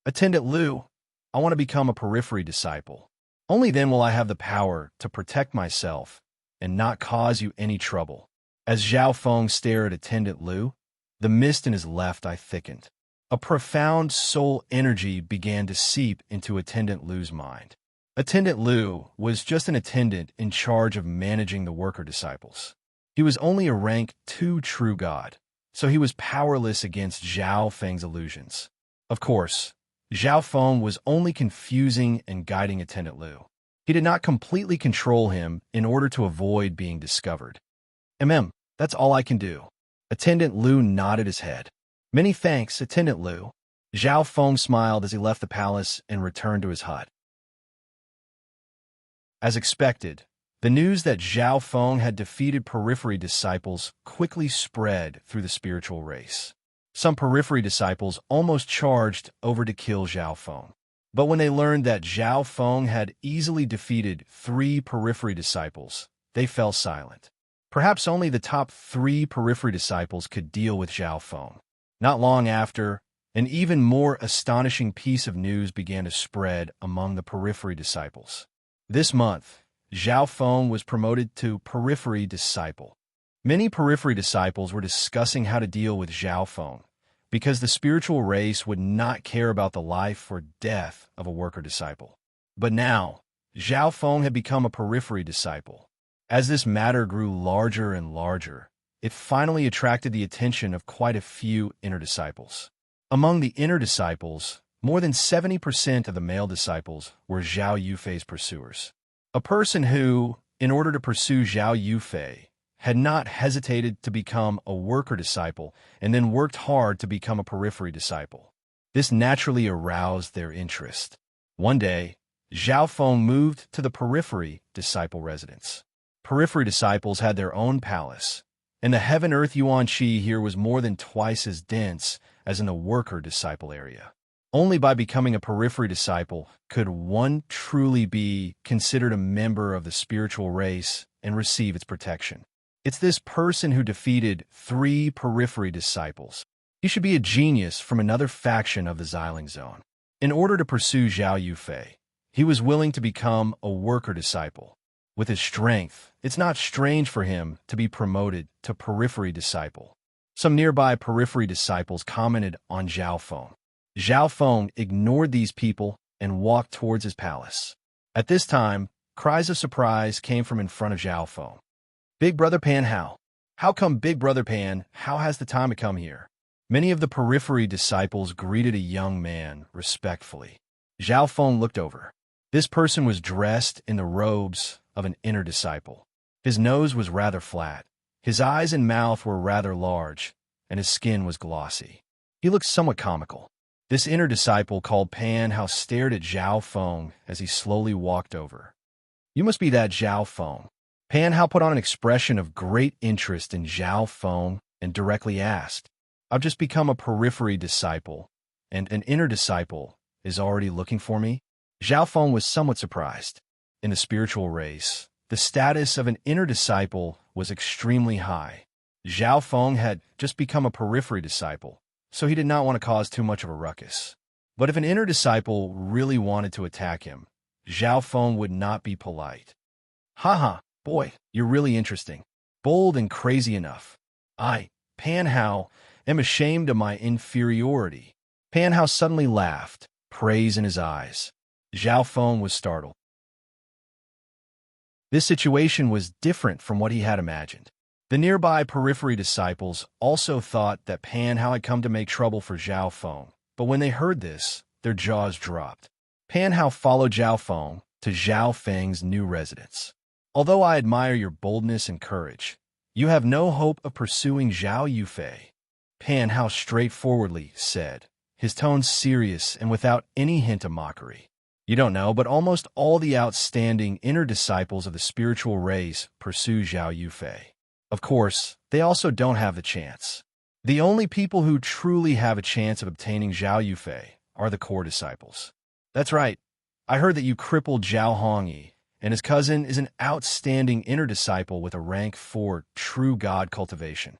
"Attendant Lu, I want to become a periphery disciple. Only then will I have the power to protect myself and not cause you any trouble." As Zhao Feng stared at Attendant Lu, the mist in his left eye thickened. A profound soul energy began to seep into Attendant Lu's mind. Attendant Lu was just an attendant in charge of managing the worker disciples. He was only a rank 2 true god, so he was powerless against Zhao Feng's illusions. Of course, Zhao Feng was only confusing and guiding Attendant Lu. He did not completely control him in order to avoid being discovered. That's all I can do. Attendant Lu nodded his head. Many thanks, Attendant Lu. Zhao Feng smiled as he left the palace and returned to his hut. As expected, the news that Zhao Feng had defeated periphery disciples quickly spread through the spiritual race. Some periphery disciples almost charged over to kill Zhao Feng. But when they learned that Zhao Feng had easily defeated 3 periphery disciples, they fell silent. Perhaps only the top 3 periphery disciples could deal with Zhao Feng. Not long after, an even more astonishing piece of news began to spread among the periphery disciples. This month, Zhao Feng was promoted to periphery disciple. Many periphery disciples were discussing how to deal with Zhao Feng, because the spiritual race would not care about the life or death of a worker disciple. But now, Zhao Feng had become a periphery disciple. As this matter grew larger and larger, it finally attracted the attention of quite a few inner disciples. Among the inner disciples, more than 70% of the male disciples were Zhao Yufei's pursuers. A person who, in order to pursue Zhao Yufei, had not hesitated to become a worker disciple and then worked hard to become a periphery disciple. This naturally aroused their interest. One day, Zhao Feng moved to the periphery disciple residence. Periphery disciples had their own palace, and the heaven-earth yuan qi here was more than twice as dense as in the worker disciple area. Only by becoming a periphery disciple could one truly be considered a member of the spiritual race and receive its protection. It's this person who defeated 3 periphery disciples. He should be a genius from another faction of the Xiling Zone. In order to pursue Zhao Yufei, he was willing to become a worker disciple. With his strength, it's not strange for him to be promoted to periphery disciple. Some nearby periphery disciples commented on Zhao Feng. Zhao Feng ignored these people and walked towards his palace. At this time, cries of surprise came from in front of Zhao Feng. Big Brother Pan How? How come Big Brother Pan How has the time to come here? Many of the periphery disciples greeted a young man respectfully. Zhao Feng looked over. This person was dressed in the robes of an inner disciple. His nose was rather flat, his eyes and mouth were rather large, and his skin was glossy. He looked somewhat comical. This inner disciple called Pan How stared at Zhao Feng as he slowly walked over. You must be that Zhao Feng. Pan How put on an expression of great interest in Zhao Feng and directly asked, I've just become a periphery disciple, and an inner disciple is already looking for me? Zhao Feng was somewhat surprised. In the spiritual race, the status of an inner disciple was extremely high. Zhao Feng had just become a periphery disciple, so he did not want to cause too much of a ruckus. But if an inner disciple really wanted to attack him, Zhao Feng would not be polite. Haha, boy, you're really interesting. Bold and crazy enough. I, Pan How, am ashamed of my inferiority. Pan How suddenly laughed, praise in his eyes. Zhao Feng was startled. This situation was different from what he had imagined. The nearby periphery disciples also thought that Pan How had come to make trouble for Zhao Feng, but when they heard this, their jaws dropped. Pan How followed Zhao Feng to Zhao Feng's new residence. Although I admire your boldness and courage, you have no hope of pursuing Zhao Yufei. Pan How straightforwardly said, his tone serious and without any hint of mockery. You don't know, but almost all the outstanding inner disciples of the spiritual race pursue Zhao Yufei. Of course, they also don't have the chance. The only people who truly have a chance of obtaining Zhao Yufei are the core disciples. That's right. I heard that you crippled Zhao Hongyi, and his cousin is an outstanding inner disciple with a rank 4 true God cultivation.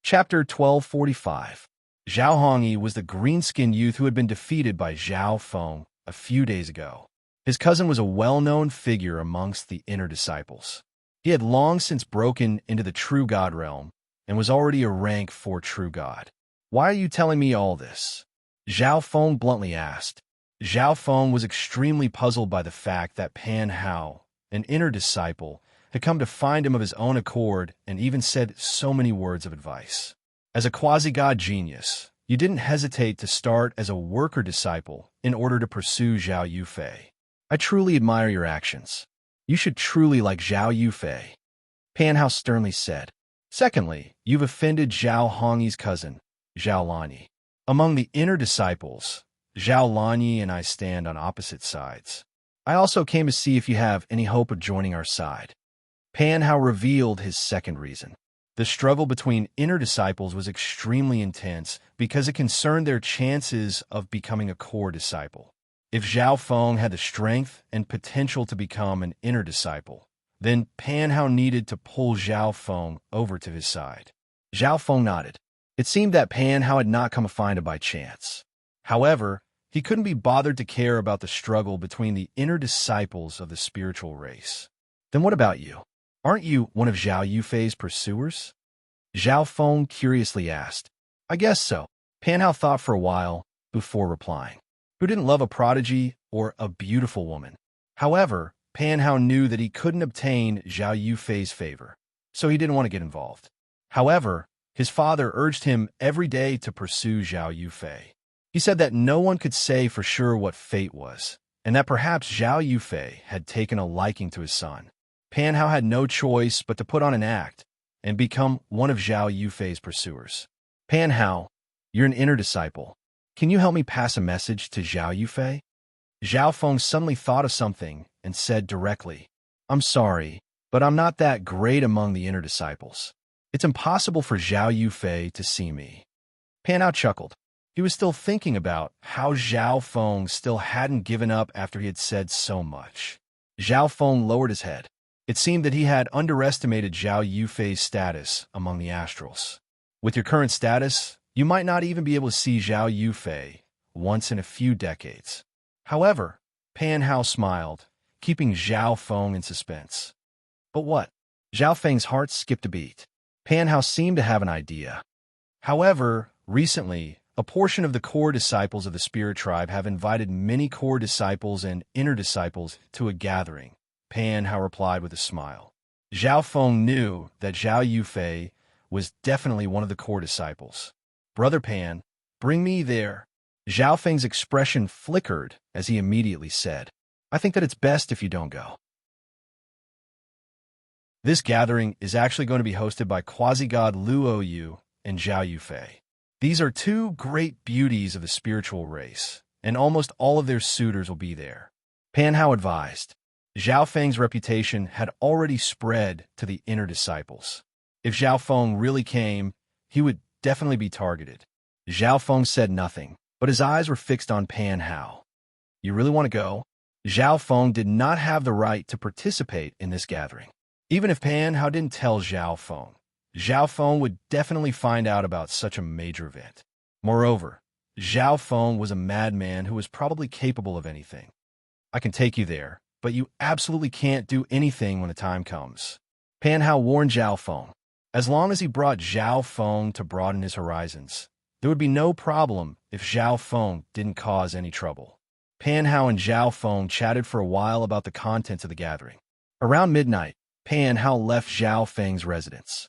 Chapter 1245. Zhao Hongyi was the green-skinned youth who had been defeated by Zhao Feng a few days ago. His cousin was a well-known figure amongst the inner disciples. He had long since broken into the true God realm and was already a rank 4 true God. Why are you telling me all this? Zhao Feng bluntly asked. Zhao Feng was extremely puzzled by the fact that Pan How, an inner disciple, had come to find him of his own accord and even said so many words of advice. As a quasi-god genius, you didn't hesitate to start as a worker disciple in order to pursue Zhao Yufei. I truly admire your actions. You should truly like Zhao Yufei, Pan Hao sternly said. Secondly, you've offended Zhao Hongyi's cousin, Zhao Lanyi. Among the inner disciples, Zhao Lanyi and I stand on opposite sides. I also came to see if you have any hope of joining our side. Pan Hao revealed his second reason. The struggle between inner disciples was extremely intense because it concerned their chances of becoming a core disciple. If Zhao Feng had the strength and potential to become an inner disciple, then Pan Hao needed to pull Zhao Feng over to his side. Zhao Feng nodded. It seemed that Pan Hao had not come to find him by chance. However, he couldn't be bothered to care about the struggle between the inner disciples of the spiritual race. Then what about you? Aren't you one of Zhao Yufei's pursuers? Zhao Feng curiously asked. I guess so. Pan Hao thought for a while before replying. Who didn't love a prodigy or a beautiful woman? However, Pan Hao knew that he couldn't obtain Zhao Yufei's favor, so he didn't want to get involved. However, his father urged him every day to pursue Zhao Yufei. He said that no one could say for sure what fate was, and that perhaps Zhao Yufei had taken a liking to his son. Pan Hao had no choice but to put on an act and become one of Zhao Yufei's pursuers. Pan Hao, you're an inner disciple. Can you help me pass a message to Zhao Yufei? Zhao Feng suddenly thought of something and said directly, I'm sorry, but I'm not that great among the inner disciples. It's impossible for Zhao Yufei to see me. Pan Hao chuckled. He was still thinking about how Zhao Feng still hadn't given up after he had said so much. Zhao Feng lowered his head. It seemed that he had underestimated Zhao Yufei's status among the astrals. With your current status, you might not even be able to see Zhao Yufei once in a few decades. However, Pan Hao smiled, keeping Zhao Feng in suspense. But what? Zhao Feng's heart skipped a beat. Pan Hao seemed to have an idea. However, recently, a portion of the core disciples of the spirit tribe have invited many core disciples and inner disciples to a gathering. Pan Hao replied with a smile. Zhao Feng knew that Zhao Yufei was definitely one of the core disciples. Brother Pan, bring me there. Zhao Feng's expression flickered as he immediately said, I think that it's best if you don't go. This gathering is actually going to be hosted by quasi-god Luo Yu and Zhao Yufei. These are two great beauties of the spiritual race, and almost all of their suitors will be there. Pan Hao advised. Zhao Feng's reputation had already spread to the inner disciples. If Zhao Feng really came, he would definitely be targeted. Zhao Feng said nothing, but his eyes were fixed on Pan Hao. You really want to go? Zhao Feng did not have the right to participate in this gathering. Even if Pan Hao didn't tell Zhao Feng would definitely find out about such a major event. Moreover, Zhao Feng was a madman who was probably capable of anything. I can take you there, but you absolutely can't do anything when the time comes. Pan Hao warned Zhao Feng. As long as he brought Zhao Feng to broaden his horizons, there would be no problem if Zhao Feng didn't cause any trouble. Pan Hao and Zhao Feng chatted for a while about the contents of the gathering. Around midnight, Pan Hao left Zhao Feng's residence.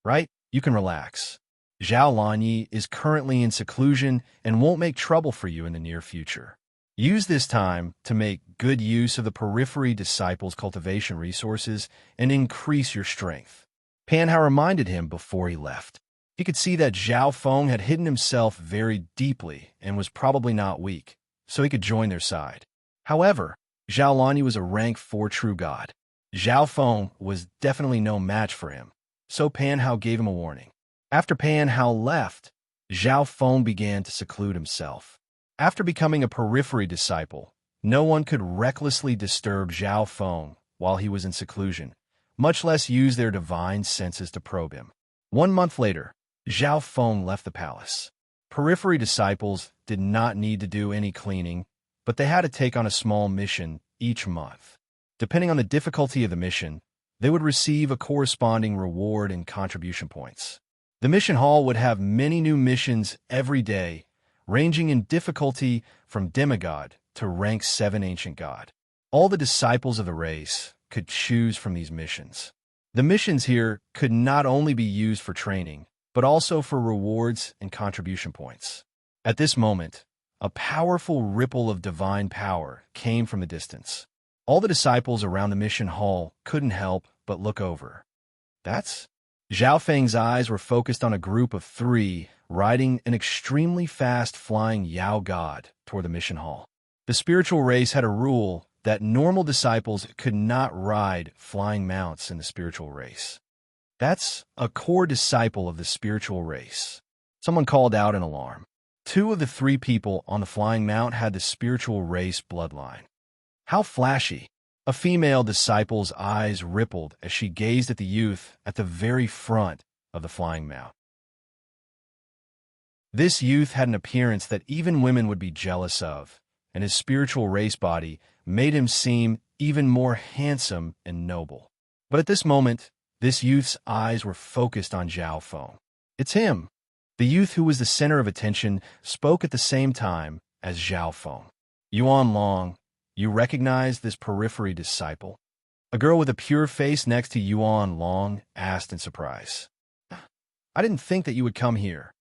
Right? You can relax. Zhao Lanyi is currently in seclusion and won't make trouble for you in the near future. Use this time to make good use of the periphery disciples' cultivation resources and increase your strength. Pan Hao reminded him before he left. He could see that Zhao Feng had hidden himself very deeply and was probably not weak, so he could join their side. However, Zhao Lanyi was a rank 4 true god. Zhao Feng was definitely no match for him, so Pan Hao gave him a warning. After Pan Hao left, Zhao Feng began to seclude himself. After becoming a periphery disciple, no one could recklessly disturb Zhao Feng while he was in seclusion, much less use their divine senses to probe him. 1 month later, Zhao Feng left the palace. Periphery disciples did not need to do any cleaning, but they had to take on a small mission each month. Depending on the difficulty of the mission, they would receive a corresponding reward and contribution points. The mission hall would have many new missions every day, ranging in difficulty from demigod to rank 7 ancient god. All the disciples of the race could choose from these missions. The missions here could not only be used for training, but also for rewards and contribution points. At this moment, a powerful ripple of divine power came from the distance. All the disciples around the mission hall couldn't help but look over. That's... Zhao Feng's eyes were focused on a group of 3 riding an extremely fast flying Yao god toward the mission hall. The spiritual race had a rule that normal disciples could not ride flying mounts in the spiritual race. That's a core disciple of the spiritual race. Someone called out in alarm. 2 of the 3 people on the flying mount had the spiritual race bloodline. How flashy! A female disciple's eyes rippled as she gazed at the youth at the very front of the flying mount. This youth had an appearance that even women would be jealous of, and his spiritual race body made him seem even more handsome and noble. But at this moment, this youth's eyes were focused on Zhao Feng. It's him! The youth who was the center of attention spoke at the same time as Zhao Feng. Yuan Long, you recognize this periphery disciple? A girl with a pure face next to Yuan Long asked in surprise. I didn't think that you would come here.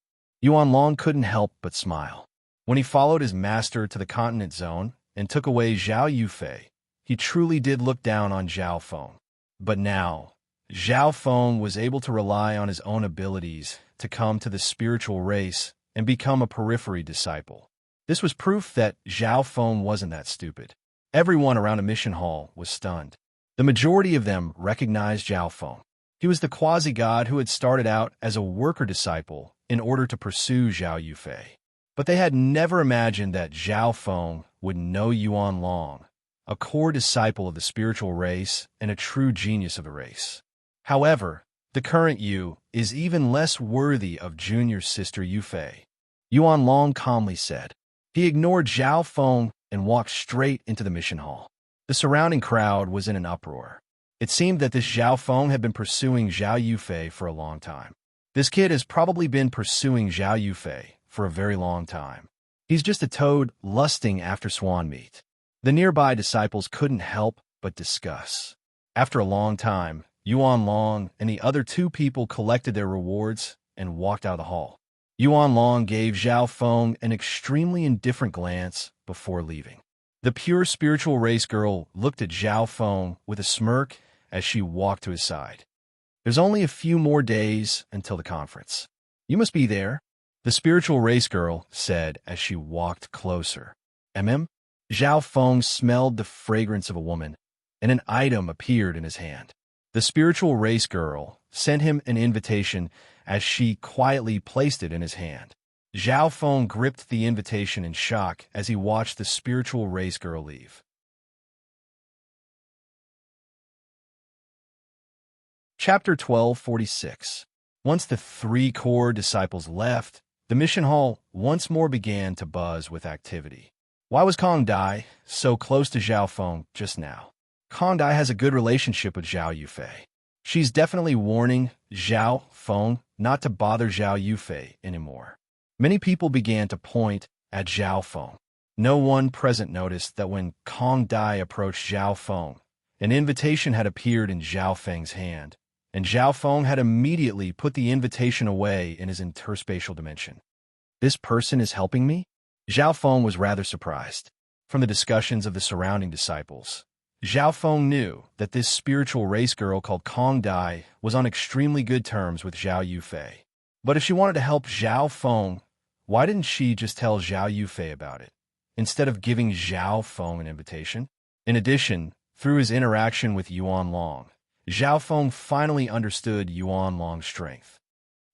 Yuan Long couldn't help but smile. When he followed his master to the continent zone and took away Zhao Yufei, he truly did look down on Zhao Feng. But now, Zhao Feng was able to rely on his own abilities to come to the spiritual race and become a periphery disciple. This was proof that Zhao Feng wasn't that stupid. Everyone around the mission hall was stunned. The majority of them recognized Zhao Feng. He was the quasi-god who had started out as a worker disciple in order to pursue Zhao Yufei. But they had never imagined that Zhao Feng would know Yuan Long, a core disciple of the spiritual race and a true genius of the race. However, the current Yu is even less worthy of junior sister Yufei, Yuan Long calmly said. He ignored Zhao Feng and walked straight into the mission hall. The surrounding crowd was in an uproar. It seemed that this Zhao Feng had been pursuing Zhao Yufei for a long time. This kid has probably been pursuing Zhao Yufei for a very long time. He's just a toad lusting after swan meat. The nearby disciples couldn't help but discuss. After a long time, Yuan Long and the other 2 people collected their rewards and walked out of the hall. Yuan Long gave Zhao Feng an extremely indifferent glance before leaving. The pure spiritual race girl looked at Zhao Feng with a smirk as she walked to his side. There's only a few more days until the conference. You must be there, the spiritual race girl said as she walked closer. Zhao Feng smelled the fragrance of a woman, and an item appeared in his hand. The spiritual race girl sent him an invitation as she quietly placed it in his hand. Zhao Feng gripped the invitation in shock as he watched the spiritual race girl leave. Chapter 1246. Once the 3 core disciples left, the mission hall once more began to buzz with activity. Why was Kong Dai so close to Zhao Feng just now? Kong Dai has a good relationship with Zhao Yufei. She's definitely warning Zhao Feng not to bother Zhao Yufei anymore. Many people began to point at Zhao Feng. No one present noticed that when Kong Dai approached Zhao Feng, an invitation had appeared in Zhao Feng's hand, and Zhao Feng had immediately put the invitation away in his interspatial dimension. This person is helping me? Zhao Feng was rather surprised. From the discussions of the surrounding disciples, Zhao Feng knew that this spiritual race girl called Kong Dai was on extremely good terms with Zhao Yufei. But if she wanted to help Zhao Feng, why didn't she just tell Zhao Yufei about it, instead of giving Zhao Feng an invitation? In addition, through his interaction with Yuan Long, Zhao Feng finally understood Yuan Long's strength.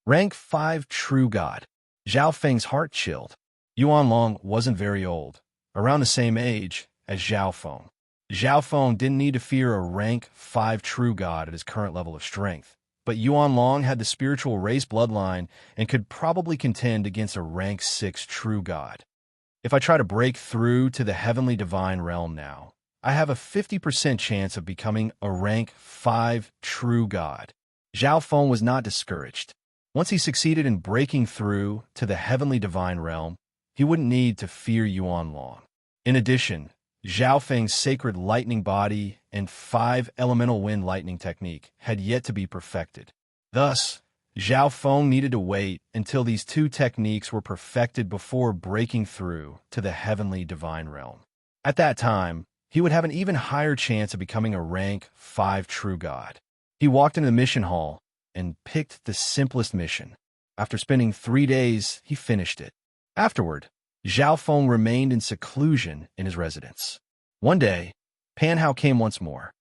Rank 5 True God. Zhao Feng's heart chilled. Yuan Long wasn't very old, around the same age as Zhao Feng. Zhao Feng didn't need to fear a rank 5 True God at his current level of strength, but Yuan Long had the spiritual race bloodline and could probably contend against a rank 6 True God. If I try to break through to the heavenly divine realm now, I have a 50% chance of becoming a rank 5 True God. Zhao Feng was not discouraged. Once he succeeded in breaking through to the heavenly divine realm, he wouldn't need to fear Yuan Long. In addition, Zhao Feng's sacred lightning body and 5 elemental wind lightning technique had yet to be perfected. Thus, Zhao Feng needed to wait until these 2 techniques were perfected before breaking through to the heavenly divine realm. At that time, he would have an even higher chance of becoming a rank 5 true god. He walked into the mission hall and picked the simplest mission. After spending 3 days, he finished it. Afterward, Zhao Feng remained in seclusion in his residence. One day, Pan Hao came once more.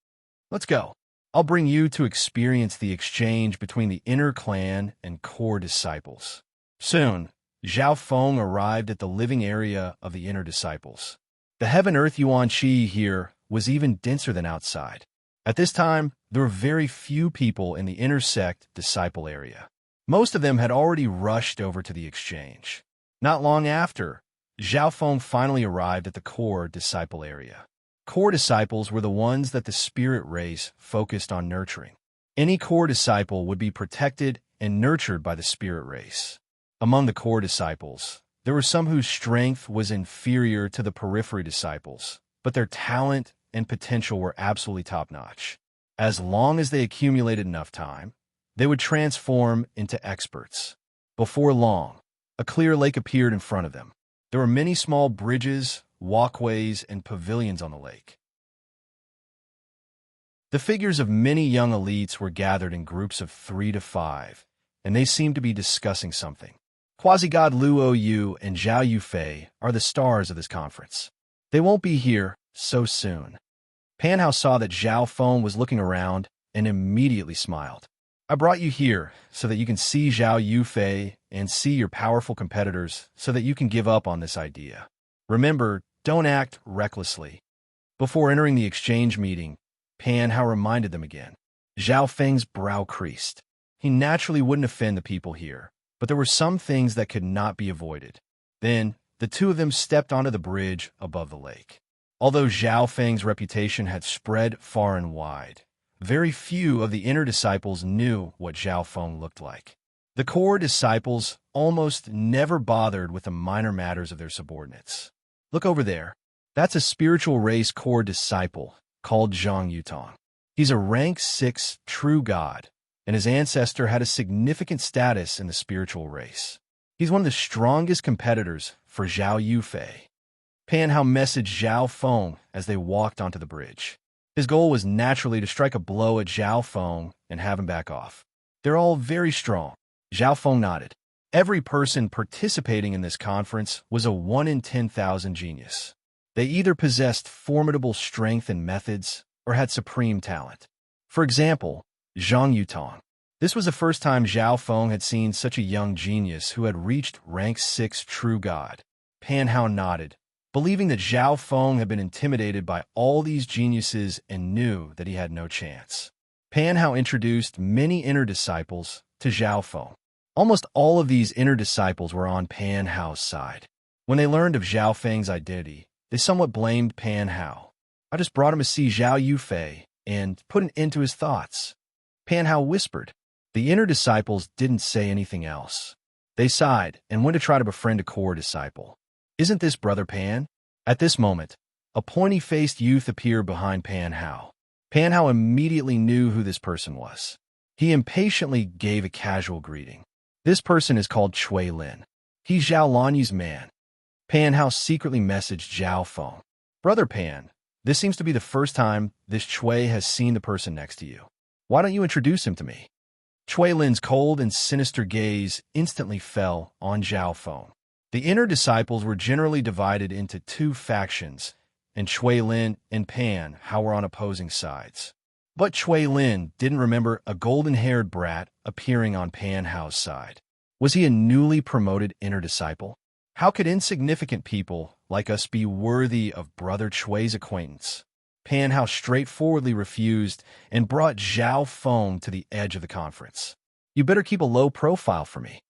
"Let's go. I'll bring you to experience the exchange between the inner clan and core disciples." Soon, Zhao Feng arrived at the living area of the inner disciples. The heaven-earth yuan qi here was even denser than outside. At this time, there were very few people in the inner sect disciple area. Most of them had already rushed over to the exchange. Not long after, Zhao Feng finally arrived at the core disciple area. Core disciples were the ones that the spirit race focused on nurturing. Any core disciple would be protected and nurtured by the spirit race. Among the core disciples, there were some whose strength was inferior to the periphery disciples, but their talent and potential were absolutely top-notch. As long as they accumulated enough time, they would transform into experts. Before long, a clear lake appeared in front of them. There were many small bridges, walkways, and pavilions on the lake. The figures of many young elites were gathered in groups of 3 to 5, and they seemed to be discussing something. Quasi-God Luo Yu and Zhao Yufei are the stars of this conference. They won't be here so soon. Pan Hao saw that Zhao Feng was looking around and immediately smiled. "I brought you here so that you can see Zhao Yufei and see your powerful competitors so that you can give up on this idea. Remember, don't act recklessly." Before entering the exchange meeting, Pan Hao reminded them again. Zhao Feng's brow creased. He naturally wouldn't offend the people here, but there were some things that could not be avoided. Then, the 2 of them stepped onto the bridge above the lake. Although Zhao Feng's reputation had spread far and wide, very few of the inner disciples knew what Zhao Feng looked like. The core disciples almost never bothered with the minor matters of their subordinates. "Look over there. That's a spiritual race core disciple called Zhang Yutong. He's a rank 6 true god, and his ancestor had a significant status in the spiritual race. He's one of the strongest competitors for Zhao Yufei." Pan Hao messaged Zhao Feng as they walked onto the bridge. His goal was naturally to strike a blow at Zhao Feng and have him back off. "They're all very strong." Zhao Feng nodded. Every person participating in this conference was a 1 in 10,000 genius. They either possessed formidable strength and methods or had supreme talent. For example, Zhang Yutong. This was the first time Zhao Feng had seen such a young genius who had reached rank 6 true god. Pan Hao nodded, believing that Zhao Feng had been intimidated by all these geniuses and knew that he had no chance. Pan Hao introduced many inner disciples to Zhao Feng. Almost all of these inner disciples were on Pan Hao's side. When they learned of Zhao Feng's identity, they somewhat blamed Pan Hao. "I just brought him to see Zhao Yufei and put an end to his thoughts." Pan Hao whispered. The inner disciples didn't say anything else. They sighed and went to try to befriend a core disciple. "Isn't this Brother Pan?" At this moment, a pointy-faced youth appeared behind Pan Hao. Pan Hao immediately knew who this person was. He impatiently gave a casual greeting. "This person is called Chui Lin. He's Zhao Lanyu's man." Pan Hao secretly messaged Zhao Feng. "Brother Pan, this seems to be the first time this Chui has seen the person next to you. Why don't you introduce him to me?" Chui Lin's cold and sinister gaze instantly fell on Zhao Feng. The inner disciples were generally divided into 2 factions, and Chui Lin and Pan Hao were on opposing sides. But Chui Lin didn't remember a golden-haired brat appearing on Pan Hao's side. Was he a newly promoted inner disciple? How could insignificant people like us be worthy of Brother Chui's acquaintance? Pan Hao straightforwardly refused and brought Zhao Feng to the edge of the conference. "You better keep a low profile for me.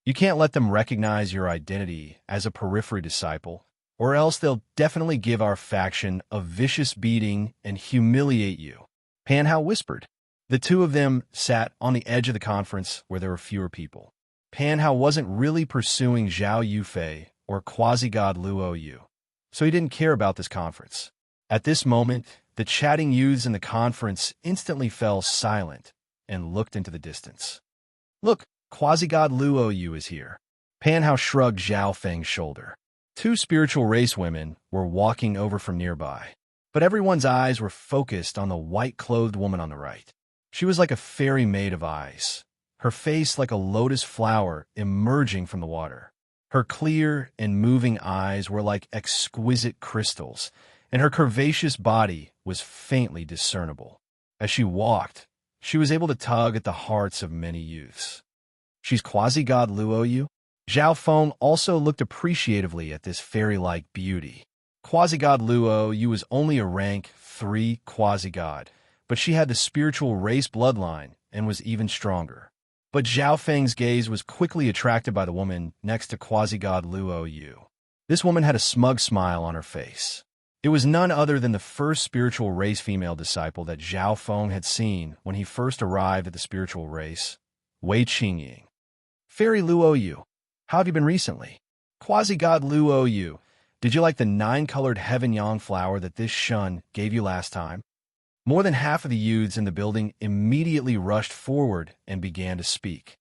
You can't let them recognize your identity as a periphery disciple, or else they'll definitely give our faction a vicious beating and humiliate you," Pan Hao whispered. The 2 of them sat on the edge of the conference where there were fewer people. Pan Hao wasn't really pursuing Zhao Yufei or quasi-god Luo Yu. so he didn't care about this conference. At this moment, the chatting youths in the conference instantly fell silent and looked into the distance. Look, quasi-god Luo Yu is here. Pan Hao shrugged Zhao Feng's shoulder. Two spiritual race women were walking over from nearby, but everyone's eyes were focused on the white-clothed woman on the right. She was like a fairy made of ice, her face like a lotus flower emerging from the water. Her clear and moving eyes were like exquisite crystals, and her curvaceous body was faintly discernible. As she walked, she was able to tug at the hearts of many youths. She's quasi-god Luo Yu? Zhao Feng also looked appreciatively at this fairy-like beauty. Quasi-god Luo Yu was only a rank 3 quasi-god, but she had the spiritual race bloodline and was even stronger. But Zhao Feng's gaze was quickly attracted by the woman next to quasi-god Luo Yu. This woman had a smug smile on her face. It was none other than the first spiritual race female disciple that Zhao Feng had seen when he first arrived at the spiritual race, Wei Qingying. Fairy Luo Yu, how have you been recently? Quasi-god Luo Yu, did you like the 9-colored heaven-yang flower that this shun gave you last time? More than half of the youths in the building immediately rushed forward and began to speak.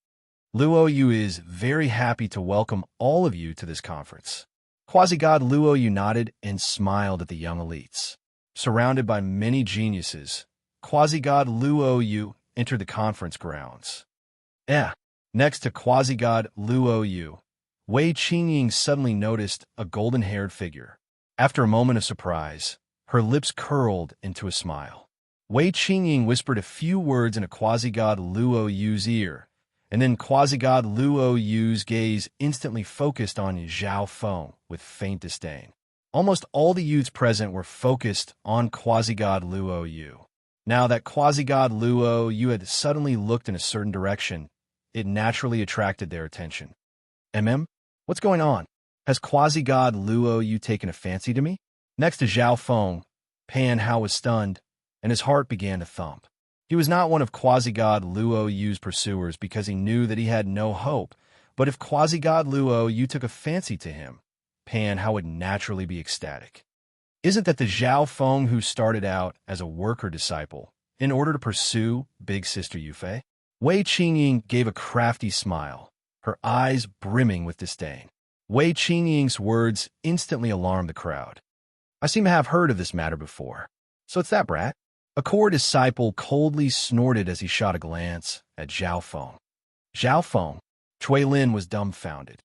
Luo Yu is very happy to welcome all of you to this conference. Quasi-god Luo Yu nodded and smiled at the young elites. Surrounded by many geniuses, quasi-god Luo Yu entered the conference grounds. Next to quasi-god Luo Yu, Wei Qingying suddenly noticed a golden-haired figure. After a moment of surprise, her lips curled into a smile. Wei Qingying whispered a few words in a quasi-god Luo Yu's ear, and then quasi-god Luo Yu's gaze instantly focused on Zhao Feng with faint disdain. Almost all the youths present were focused on quasi-god Luo Yu. Now that quasi-god Luo Yu had suddenly looked in a certain direction, it naturally attracted their attention. What's going on? Has quasi-god Luo Yu taken a fancy to me? Next to Zhao Feng, Pan Hao was stunned, and his heart began to thump. He was not one of quasi-god Luo Yu's pursuers because he knew that he had no hope, but if quasi-god Luo Yu took a fancy to him, Pan Hao would naturally be ecstatic. Isn't that the Zhao Feng who started out as a worker disciple in order to pursue Big Sister Yufei? Wei Qingying gave a crafty smile, her eyes brimming with disdain. Wei Qingying's words instantly alarmed the crowd. I seem to have heard of this matter before. So it's that brat? A core disciple coldly snorted as he shot a glance at Zhao Feng. Zhao Feng, Cui Lin was dumbfounded.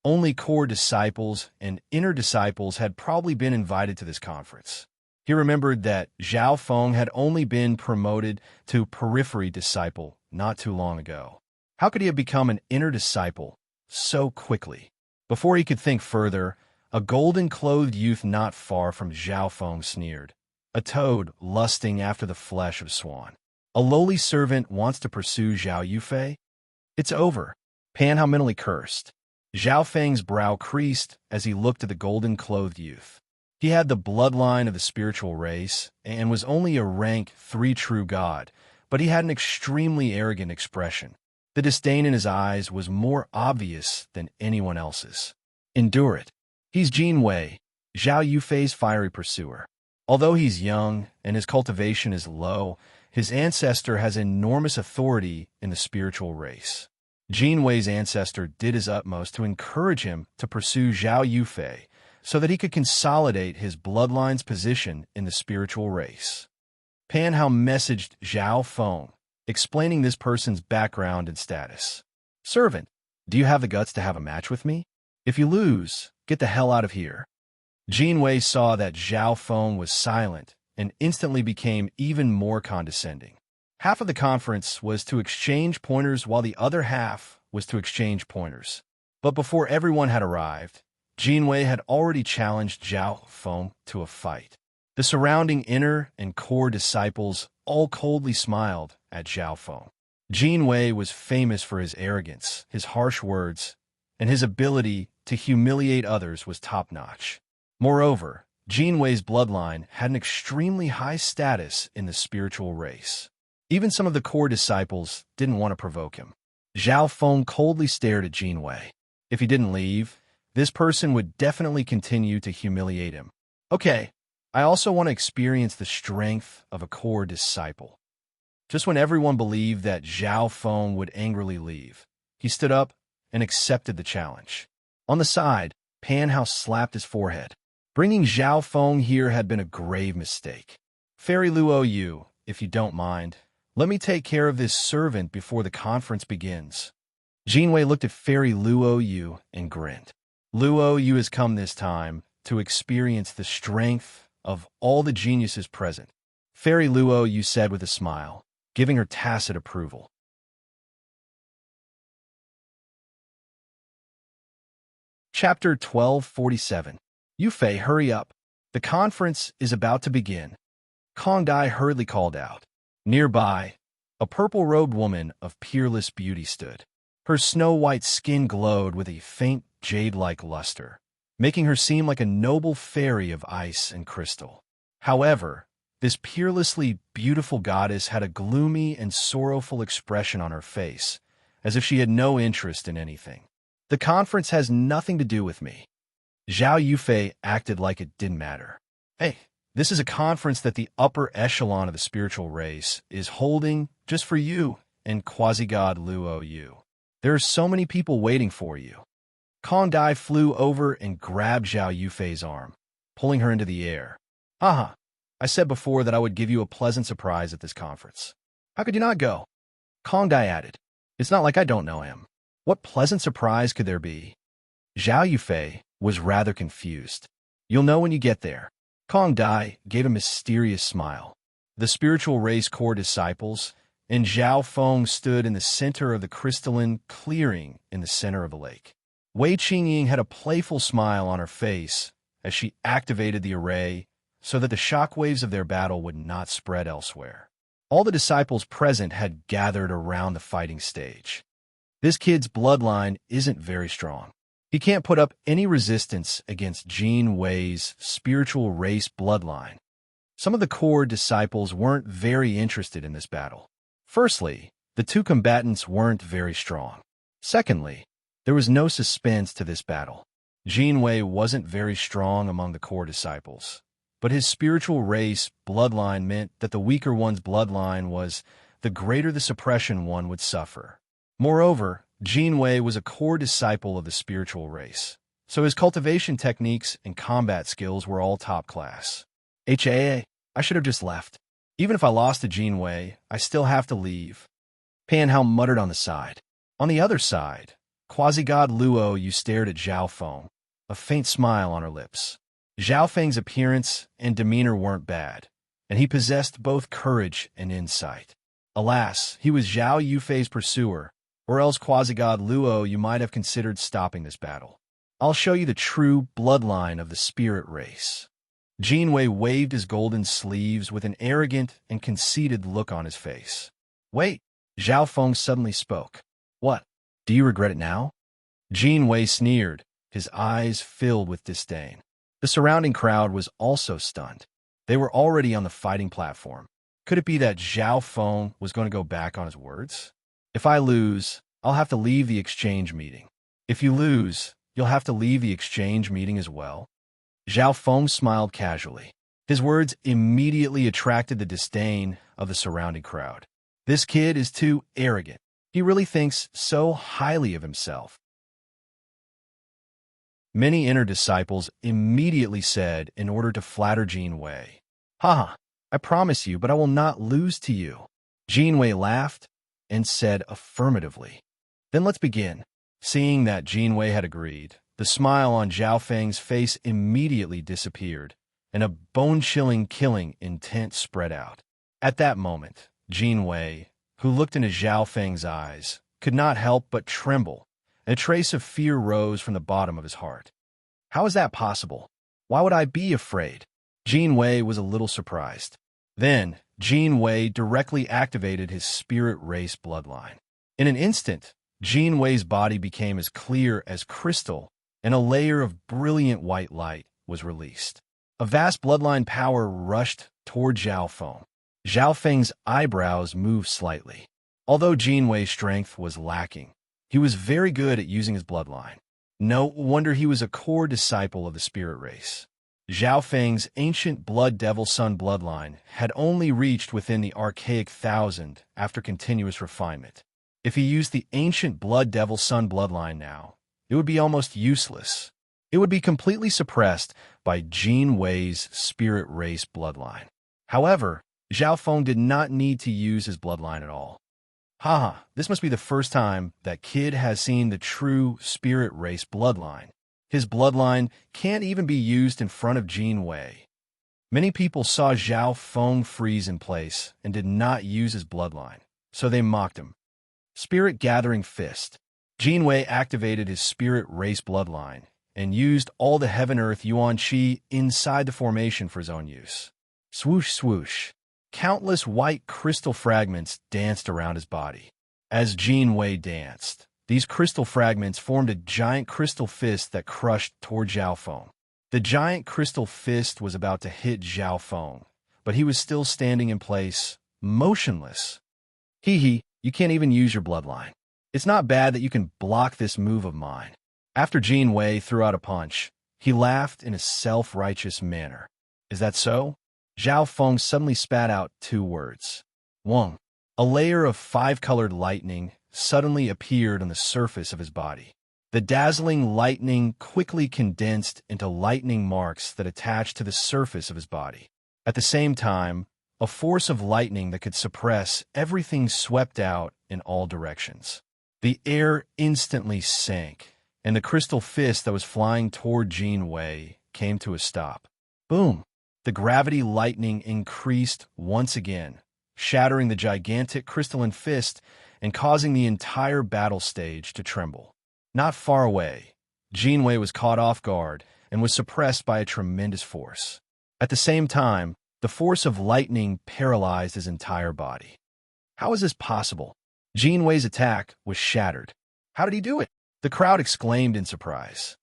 Only core disciples and inner disciples had probably been invited to this conference. He remembered that Zhao Feng had only been promoted to periphery disciple not too long ago. How could he have become an inner disciple so quickly? Before he could think further, a golden-clothed youth not far from Zhao Feng sneered. A toad lusting after the flesh of swan. A lowly servant wants to pursue Zhao Yufei? It's over. Pan Hao mentally cursed. Zhao Feng's brow creased as he looked at the golden-clothed youth. He had the bloodline of the spiritual race and was only a rank 3 true god, but he had an extremely arrogant expression. The disdain in his eyes was more obvious than anyone else's. Endure it. He's Jin Wei, Zhao Yufei's fiery pursuer. Although he's young and his cultivation is low, his ancestor has enormous authority in the spiritual race. Jin Wei's ancestor did his utmost to encourage him to pursue Zhao Yufei so that he could consolidate his bloodline's position in the spiritual race. Pan Hao messaged Zhao Feng, explaining this person's background and status. Servant, do you have the guts to have a match with me? If you lose, get the hell out of here. Jin Wei saw that Zhao Feng was silent and instantly became even more condescending. Half of the conference was to exchange pointers while the other half was to exchange pointers. But before everyone had arrived, Jin Wei had already challenged Zhao Feng to a fight. The surrounding inner and core disciples all coldly smiled at Zhao Feng. Jin Wei was famous for his arrogance, his harsh words, and his ability to humiliate others was top-notch. Moreover, Jin Wei's bloodline had an extremely high status in the spiritual race. Even some of the core disciples didn't want to provoke him. Zhao Feng coldly stared at Jin Wei. If he didn't leave, this person would definitely continue to humiliate him. Okay, I also want to experience the strength of a core disciple. Just when everyone believed that Zhao Feng would angrily leave, he stood up and accepted the challenge. On the side, Pan Hao slapped his forehead. Bringing Zhao Feng here had been a grave mistake. Fairy Luo Yu, if you don't mind, let me take care of this servant before the conference begins. Jinwei looked at Fairy Luo Yu and grinned. Luo Yu has come this time to experience the strength of all the geniuses present. Fairy Luo Yu said with a smile, giving her tacit approval. Chapter 1247. Yufei, hurry up. The conference is about to begin. Kong Dai hurriedly called out. Nearby, a purple-robed woman of peerless beauty stood. Her snow-white skin glowed with a faint jade-like luster, making her seem like a noble fairy of ice and crystal. However, this peerlessly beautiful goddess had a gloomy and sorrowful expression on her face, as if she had no interest in anything. The conference has nothing to do with me. Zhao Yufei acted like it didn't matter. Hey, this is a conference that the upper echelon of the spiritual race is holding just for you and quasi-god Luo Yu. There are so many people waiting for you. Kong Dai flew over and grabbed Zhao Yufei's arm, pulling her into the air. Haha, I said before that I would give you a pleasant surprise at this conference. How could you not go? Kong Dai added. It's not like I don't know him. What pleasant surprise could there be? Zhao Yufei was rather confused. You'll know when you get there. Kong Dai gave a mysterious smile. The spiritual race core disciples and Zhao Feng stood in the center of the crystalline clearing in the center of the lake. Wei Qingying had a playful smile on her face as she activated the array so that the shockwaves of their battle would not spread elsewhere. All the disciples present had gathered around the fighting stage. This kid's bloodline isn't very strong. He can't put up any resistance against Jin Wei's spiritual race bloodline. Some of the core disciples weren't very interested in this battle. Firstly, the two combatants weren't very strong. Secondly, there was no suspense to this battle. Jin Wei wasn't very strong among the core disciples, but his spiritual race bloodline meant that the weaker one's bloodline was the greater the suppression one would suffer. Moreover, Jin Wei was a core disciple of the spiritual race, so his cultivation techniques and combat skills were all top class. I should have just left. Even if I lost to Jin Wei, I still have to leave. Pan Hao muttered on the side. On the other side, quasi-god Luo Yu stared at Zhao Feng, a faint smile on her lips. Zhao Feng's appearance and demeanor weren't bad, and he possessed both courage and insight. Alas, he was Zhao Yufei's pursuer, or else quasi-god Luo Yu might have considered stopping this battle. I'll show you the true bloodline of the spirit race. Jin Wei waved his golden sleeves with an arrogant and conceited look on his face. Wait, Zhao Feng suddenly spoke. What? Do you regret it now? Jin Wei sneered, his eyes filled with disdain. The surrounding crowd was also stunned. They were already on the fighting platform. Could it be that Zhao Feng was going to go back on his words? If I lose, I'll have to leave the exchange meeting. If you lose, you'll have to leave the exchange meeting as well. Zhao Feng smiled casually. His words immediately attracted the disdain of the surrounding crowd. This kid is too arrogant. He really thinks so highly of himself. Many inner disciples immediately said in order to flatter Jin Wei, Haha, I promise you, but I will not lose to you. Jin Wei laughed and said affirmatively. Then let's begin. Seeing that Jin Wei had agreed, the smile on Zhao Feng's face immediately disappeared, and a bone-chilling killing intent spread out. At that moment, Jin Wei, who looked into Zhao Feng's eyes, could not help but tremble, and a trace of fear rose from the bottom of his heart. How is that possible? Why would I be afraid? Jin Wei was a little surprised. Then, Jin Wei directly activated his spirit race bloodline. In an instant, Jin Wei's body became as clear as crystal, and a layer of brilliant white light was released. A vast bloodline power rushed toward Zhao Feng. Zhao Feng's eyebrows moved slightly. Although Jin Wei's strength was lacking, he was very good at using his bloodline. No wonder he was a core disciple of the spirit race. Zhao Feng's ancient blood devil sun bloodline had only reached within the archaic 1,000 after continuous refinement. If he used the ancient blood devil sun bloodline now, it would be almost useless. It would be completely suppressed by Jin Wei's spirit race bloodline. However, Zhao Feng did not need to use his bloodline at all. Haha, this must be the first time that kid has seen the true spirit race bloodline. His bloodline can't even be used in front of Jin Wei. Many people saw Zhao Feng freeze in place and did not use his bloodline, so they mocked him. Spirit Gathering Fist. Jin Wei activated his spirit race bloodline and used all the heaven-earth yuan qi inside the formation for his own use. Swoosh, swoosh. Countless white crystal fragments danced around his body. As Jin Wei danced, these crystal fragments formed a giant crystal fist that crushed toward Zhao Feng. The giant crystal fist was about to hit Zhao Feng, but he was still standing in place, motionless. Hee, you can't even use your bloodline. It's not bad that you can block this move of mine. After Jin Wei threw out a punch, he laughed in a self-righteous manner. Is that so? Zhao Feng suddenly spat out 2 words. Wong. A layer of 5-colored lightning suddenly appeared on the surface of his body. The dazzling lightning quickly condensed into lightning marks that attached to the surface of his body. At the same time, a force of lightning that could suppress everything swept out in all directions. The air instantly sank, and the crystal fist that was flying toward Jin Wei came to a stop. Boom! The gravity lightning increased once again, shattering the gigantic crystalline fist and causing the entire battle stage to tremble. Not far away, Jin Wei was caught off guard and was suppressed by a tremendous force. At the same time, the force of lightning paralyzed his entire body. How is this possible? Jin Wei's attack was shattered. How did he do it? The crowd exclaimed in surprise.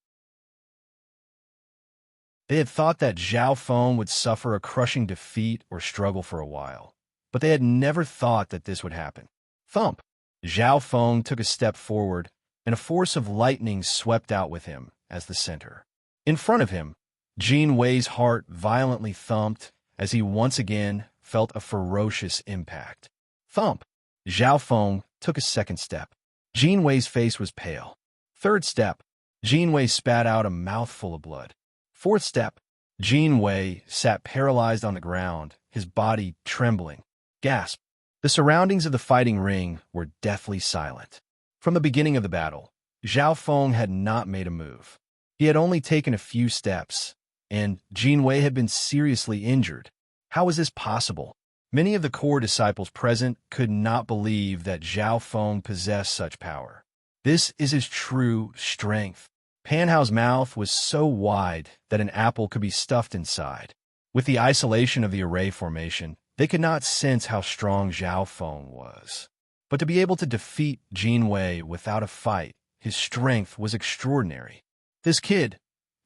They had thought that Zhao Feng would suffer a crushing defeat or struggle for a while, but they had never thought that this would happen. Thump! Zhao Feng took a step forward, and a force of lightning swept out with him as the center. In front of him, Jin Wei's heart violently thumped as he once again felt a ferocious impact. Thump! Zhao Feng took a second step. Jin Wei's face was pale. Third step, Jin Wei spat out a mouthful of blood. Fourth step, Jin Wei sat paralyzed on the ground, his body trembling. Gasp! The surroundings of the fighting ring were deathly silent. From the beginning of the battle, Zhao Feng had not made a move. He had only taken a few steps, and Jin Wei had been seriously injured. How was this possible? Many of the core disciples present could not believe that Zhao Feng possessed such power. This is his true strength. Pan Hao's mouth was so wide that an apple could be stuffed inside. With the isolation of the array formation, they could not sense how strong Zhao Feng was. But to be able to defeat Jin Wei without a fight, his strength was extraordinary. This kid,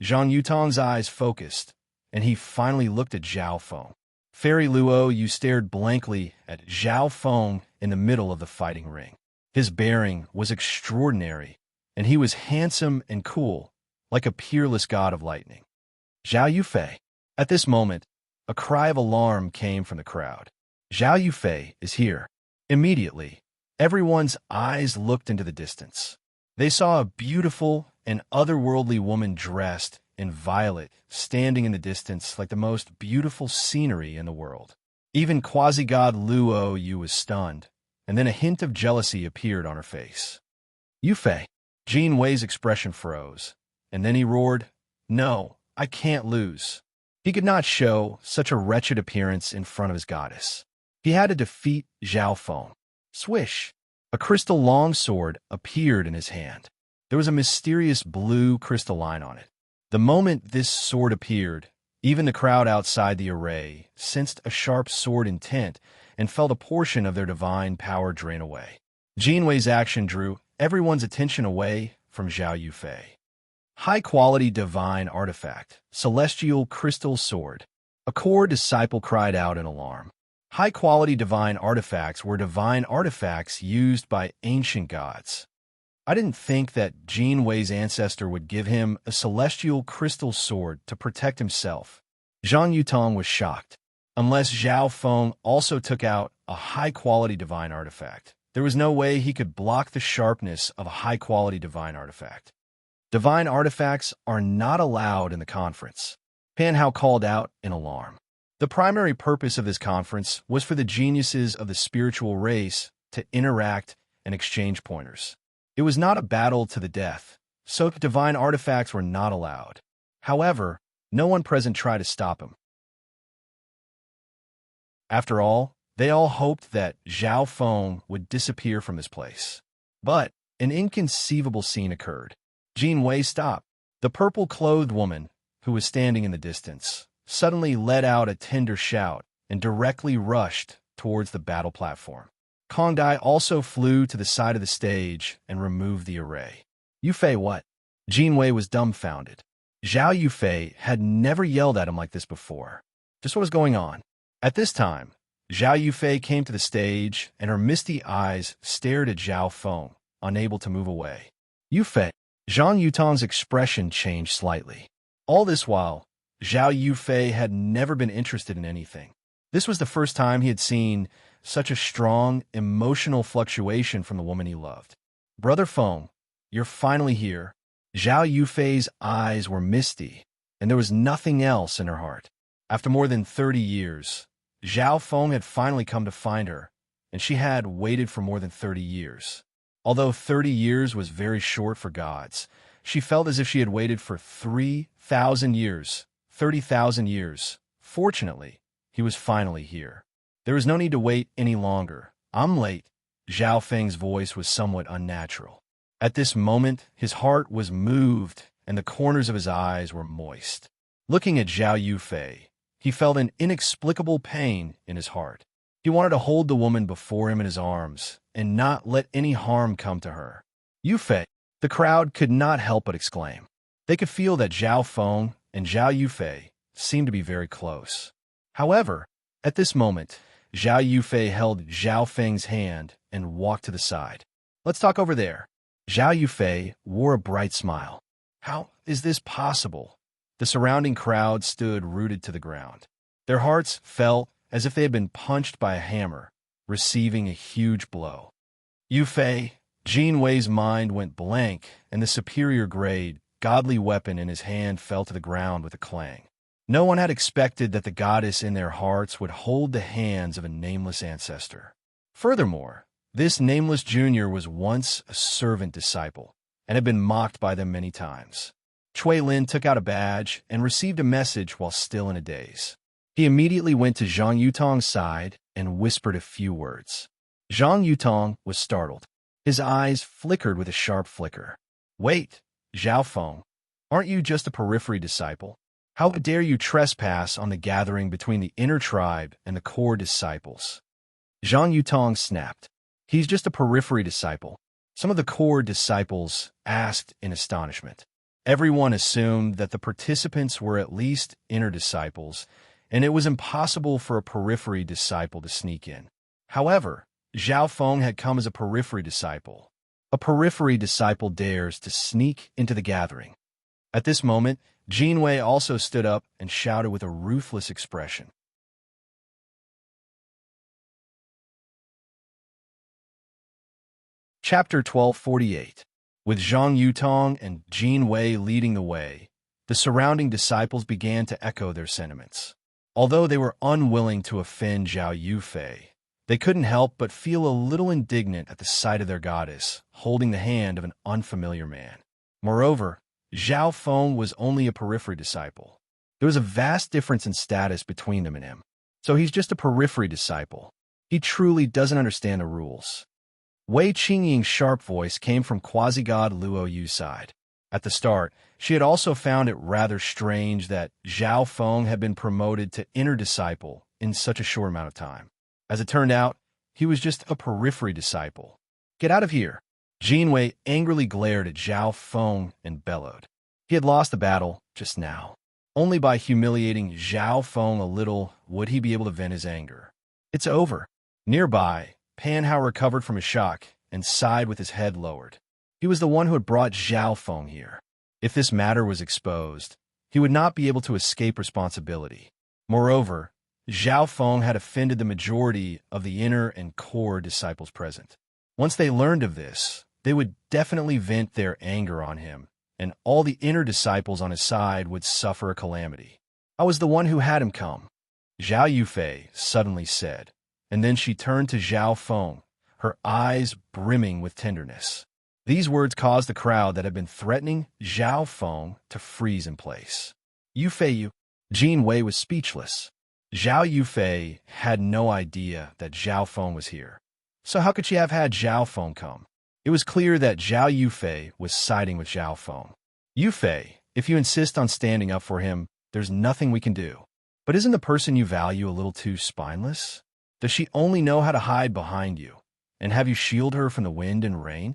Zhang Yutong's eyes focused, and he finally looked at Zhao Feng. Fairy Luo, you stared blankly at Zhao Feng in the middle of the fighting ring. His bearing was extraordinary, and he was handsome and cool, like a peerless god of lightning. Zhao Yufei. At this moment, a cry of alarm came from the crowd. Zhao Yufei is here. Immediately, everyone's eyes looked into the distance. They saw a beautiful and otherworldly woman dressed in violet, standing in the distance like the most beautiful scenery in the world. Even quasi-god Luo Yu was stunned, and then a hint of jealousy appeared on her face. Yufei. Jin Wei's expression froze, and then he roared, "No, I can't lose." He could not show such a wretched appearance in front of his goddess. He had to defeat Zhao Feng. Swish! A crystal longsword appeared in his hand. There was a mysterious blue crystal line on it. The moment this sword appeared, even the crowd outside the array sensed a sharp sword intent and felt a portion of their divine power drain away. Jin Wei's action drew everyone's attention away from Zhao Yufei. High-quality divine artifact, celestial crystal sword. A core disciple cried out in alarm. High-quality divine artifacts were divine artifacts used by ancient gods. I didn't think that Jin Wei's ancestor would give him a celestial crystal sword to protect himself. Zhang Yutong was shocked. Unless Zhao Feng also took out a high-quality divine artifact, there was no way he could block the sharpness of a high-quality divine artifact. Divine artifacts are not allowed in the conference. Pan Hao called out in alarm. The primary purpose of this conference was for the geniuses of the spiritual race to interact and exchange pointers. It was not a battle to the death, so divine artifacts were not allowed. However, no one present tried to stop him. After all, they all hoped that Zhao Feng would disappear from this place. But an inconceivable scene occurred. Jin Wei stopped. The purple-clothed woman, who was standing in the distance, suddenly let out a tender shout and directly rushed towards the battle platform. Kong Dai also flew to the side of the stage and removed the array. Yufei, what? Jin Wei was dumbfounded. Zhao Yufei had never yelled at him like this before. Just what was going on? At this time, Zhao Yufei came to the stage, and her misty eyes stared at Zhao Feng, unable to move away. Yufei. Zhang Yutong's expression changed slightly. All this while, Zhao Yufei had never been interested in anything. This was the first time he had seen such a strong, emotional fluctuation from the woman he loved. Brother Feng, you're finally here. Zhao Yufei's eyes were misty, and there was nothing else in her heart. After more than 30 years, Zhao Feng had finally come to find her, and she had waited for more than 30 years. Although 30 years was very short for gods, she felt as if she had waited for 3,000 years, 30,000 years. Fortunately, he was finally here. There was no need to wait any longer. I'm late. Zhao Feng's voice was somewhat unnatural. At this moment, his heart was moved, and the corners of his eyes were moist. Looking at Zhao Yufei, he felt an inexplicable pain in his heart. He wanted to hold the woman before him in his arms and not let any harm come to her. Yufei! The crowd could not help but exclaim. They could feel that Zhao Feng and Zhao Yufei seemed to be very close. However, at this moment, Zhao Yufei held Zhao Feng's hand and walked to the side. Let's talk over there. Zhao Yufei wore a bright smile. How is this possible? The surrounding crowd stood rooted to the ground. Their hearts felt as if they had been punched by a hammer, receiving a huge blow. Yufei, Jin Wei's mind went blank, and the superior-grade, godly weapon in his hand fell to the ground with a clang. No one had expected that the goddess in their hearts would hold the hands of a nameless ancestor. Furthermore, this nameless junior was once a servant disciple, and had been mocked by them many times. Cui Lin took out a badge and received a message while still in a daze. He immediately went to Zhang Yutong's side and whispered a few words. Zhang Yutong was startled. His eyes flickered with a sharp flicker. Wait, Zhao Feng, aren't you just a periphery disciple? How dare you trespass on the gathering between the inner tribe and the core disciples? Zhang Yutong snapped. He's just a periphery disciple. Some of the core disciples asked in astonishment. Everyone assumed that the participants were at least inner disciples, and it was impossible for a periphery disciple to sneak in. However, Zhao Feng had come as a periphery disciple. A periphery disciple dares to sneak into the gathering. At this moment, Jin Wei also stood up and shouted with a ruthless expression. Chapter 1248. With Zhang Yutong and Jin Wei leading the way, the surrounding disciples began to echo their sentiments. Although they were unwilling to offend Zhao Yufei, they couldn't help but feel a little indignant at the sight of their goddess holding the hand of an unfamiliar man. Moreover, Zhao Feng was only a periphery disciple. There was a vast difference in status between them and him. So he's just a periphery disciple. He truly doesn't understand the rules. Wei Qingying's sharp voice came from quasi-god Luo Yu's side. At the start, she had also found it rather strange that Zhao Feng had been promoted to inner disciple in such a short amount of time. As it turned out, he was just a periphery disciple. Get out of here! Jin Wei angrily glared at Zhao Feng and bellowed. He had lost the battle just now. Only by humiliating Zhao Feng a little would he be able to vent his anger. It's over. Nearby, Pan Hao recovered from his shock and sighed with his head lowered. He was the one who had brought Zhao Feng here. If this matter was exposed, he would not be able to escape responsibility. Moreover, Zhao Feng had offended the majority of the inner and core disciples present. Once they learned of this, they would definitely vent their anger on him, and all the inner disciples on his side would suffer a calamity. I was the one who had him come, Zhao Yufei suddenly said, and then she turned to Zhao Feng, her eyes brimming with tenderness. These words caused the crowd that had been threatening Zhao Feng to freeze in place. Yufei, Jin Wei was speechless. Zhao Yufei had no idea that Zhao Feng was here. So how could she have had Zhao Feng come? It was clear that Zhao Yufei was siding with Zhao Feng. Yufei, if you insist on standing up for him, there's nothing we can do. But isn't the person you value a little too spineless? Does she only know how to hide behind you? And have you shield her from the wind and rain?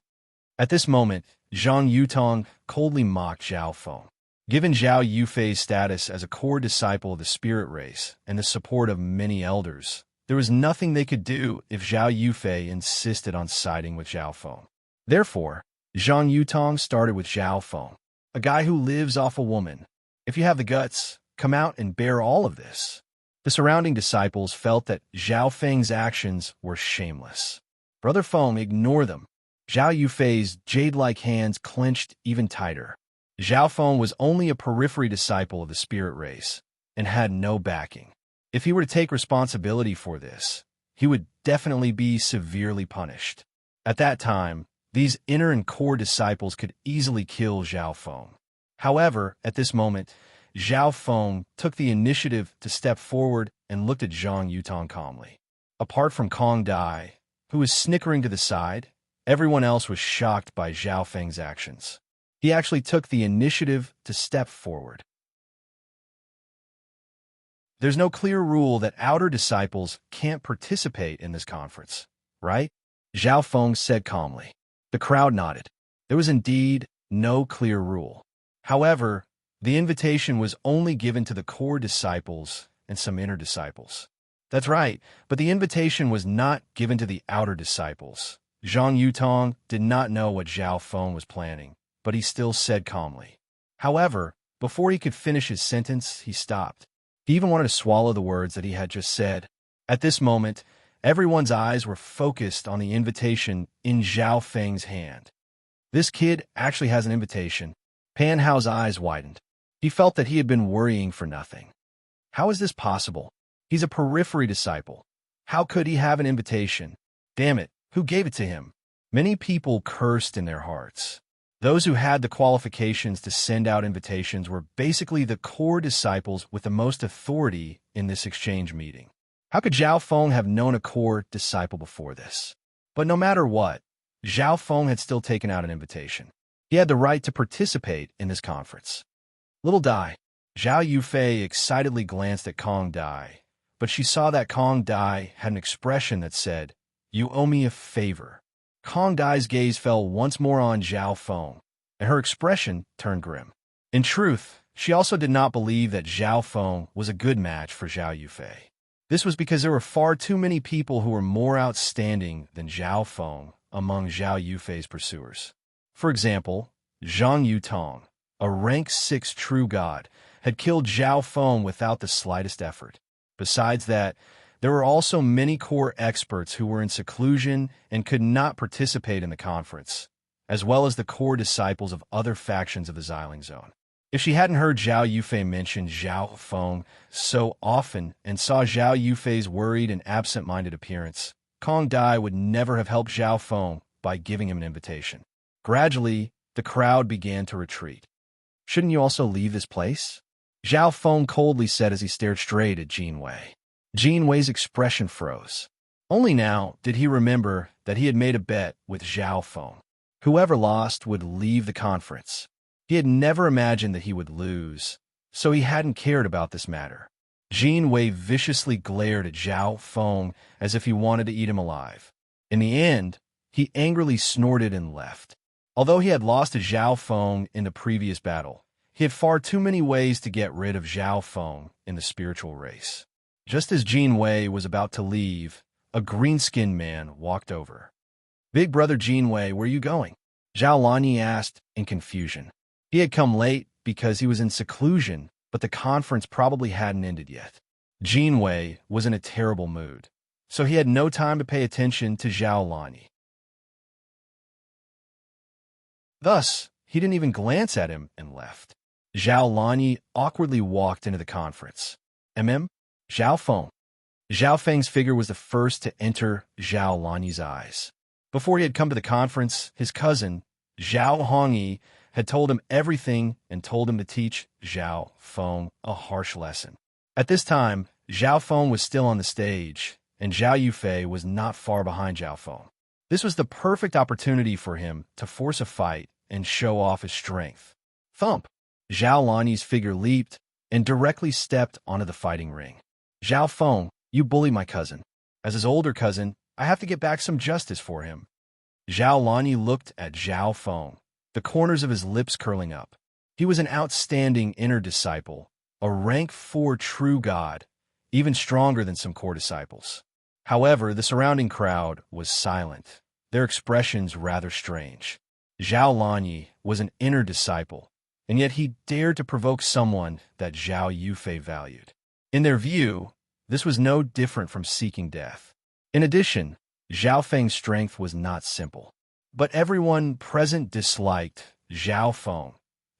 At this moment, Zhang Yutong coldly mocked Zhao Feng. Given Zhao Yufei's status as a core disciple of the spirit race and the support of many elders, there was nothing they could do if Zhao Yufei insisted on siding with Zhao Feng. Therefore, Zhang Yutong started with Zhao Feng, a guy who lives off a woman. If you have the guts, come out and bear all of this. The surrounding disciples felt that Zhao Feng's actions were shameless. Brother Feng, ignore them. Zhao Yufei's jade-like hands clenched even tighter. Zhao Feng was only a periphery disciple of the spirit race and had no backing. If he were to take responsibility for this, he would definitely be severely punished. At that time, these inner and core disciples could easily kill Zhao Feng. However, at this moment, Zhao Feng took the initiative to step forward and looked at Zhang Yutong calmly. Apart from Kong Dai, who was snickering to the side, everyone else was shocked by Zhao Feng's actions. He actually took the initiative to step forward. There's no clear rule that outer disciples can't participate in this conference, right? Zhao Feng said calmly. The crowd nodded. There was indeed no clear rule. However, the invitation was only given to the core disciples and some inner disciples. That's right, but the invitation was not given to the outer disciples. Zhang Yutong did not know what Zhao Feng was planning, but he still said calmly. However, before he could finish his sentence, he stopped. He even wanted to swallow the words that he had just said. At this moment, everyone's eyes were focused on the invitation in Zhao Feng's hand. This kid actually has an invitation. Pan Hao's eyes widened. He felt that he had been worrying for nothing. How is this possible? He's a periphery disciple. How could he have an invitation? Damn it, who gave it to him? Many people cursed in their hearts. Those who had the qualifications to send out invitations were basically the core disciples with the most authority in this exchange meeting. How could Zhao Feng have known a core disciple before this? But no matter what, Zhao Feng had still taken out an invitation. He had the right to participate in this conference. Little Dai. Zhao Yufei excitedly glanced at Kong Dai, but she saw that Kong Dai had an expression that said, "You owe me a favor." Kong Dai's gaze fell once more on Zhao Feng, and her expression turned grim. In truth, she also did not believe that Zhao Feng was a good match for Zhao Yufei. This was because there were far too many people who were more outstanding than Zhao Feng among Zhao Yufei's pursuers. For example, Zhang Yutong, a rank 6 true god, had killed Zhao Feng without the slightest effort. Besides that, there were also many core experts who were in seclusion and could not participate in the conference, as well as the core disciples of other factions of the Xiling Zone. If she hadn't heard Zhao Yufei mention Zhao Feng so often and saw Zhao Yufei's worried and absent-minded appearance, Kong Dai would never have helped Zhao Feng by giving him an invitation. Gradually, the crowd began to retreat. Shouldn't you also leave this place? Zhao Feng coldly said as he stared straight at Jin Wei. Jin Wei's expression froze. Only now did he remember that he had made a bet with Zhao Feng. Whoever lost would leave the conference. He had never imagined that he would lose, so he hadn't cared about this matter. Jin Wei viciously glared at Zhao Feng as if he wanted to eat him alive. In the end, he angrily snorted and left. Although he had lost to Zhao Feng in the previous battle, he had far too many ways to get rid of Zhao Feng in the spiritual race. Just as Jin Wei was about to leave, a green-skinned man walked over. "Big brother Jin Wei, where are you going?" Zhao Lanyi asked in confusion. He had come late because he was in seclusion, but the conference probably hadn't ended yet. Jin Wei was in a terrible mood, so he had no time to pay attention to Zhao Lanyi. Thus, he didn't even glance at him and left. Zhao Lanyi awkwardly walked into the conference. Zhao Feng. Zhao Feng's figure was the first to enter Zhao Lanyi's eyes. Before he had come to the conference, his cousin, Zhao Hongyi, had told him everything and told him to teach Zhao Feng a harsh lesson. At this time, Zhao Feng was still on the stage, and Zhao Yufei was not far behind Zhao Feng. This was the perfect opportunity for him to force a fight and show off his strength. Thump! Zhao Lanyi's figure leaped and directly stepped onto the fighting ring. Zhao Feng, you bully my cousin. As his older cousin, I have to get back some justice for him. Zhao Lanyi looked at Zhao Feng, the corners of his lips curling up. He was an outstanding inner disciple, a rank 4 true god, even stronger than some core disciples. However, the surrounding crowd was silent, their expressions rather strange. Zhao Lanyi was an inner disciple, and yet he dared to provoke someone that Zhao Yufei valued. In their view, this was no different from seeking death. In addition, Zhao Feng's strength was not simple. But everyone present disliked Zhao Feng,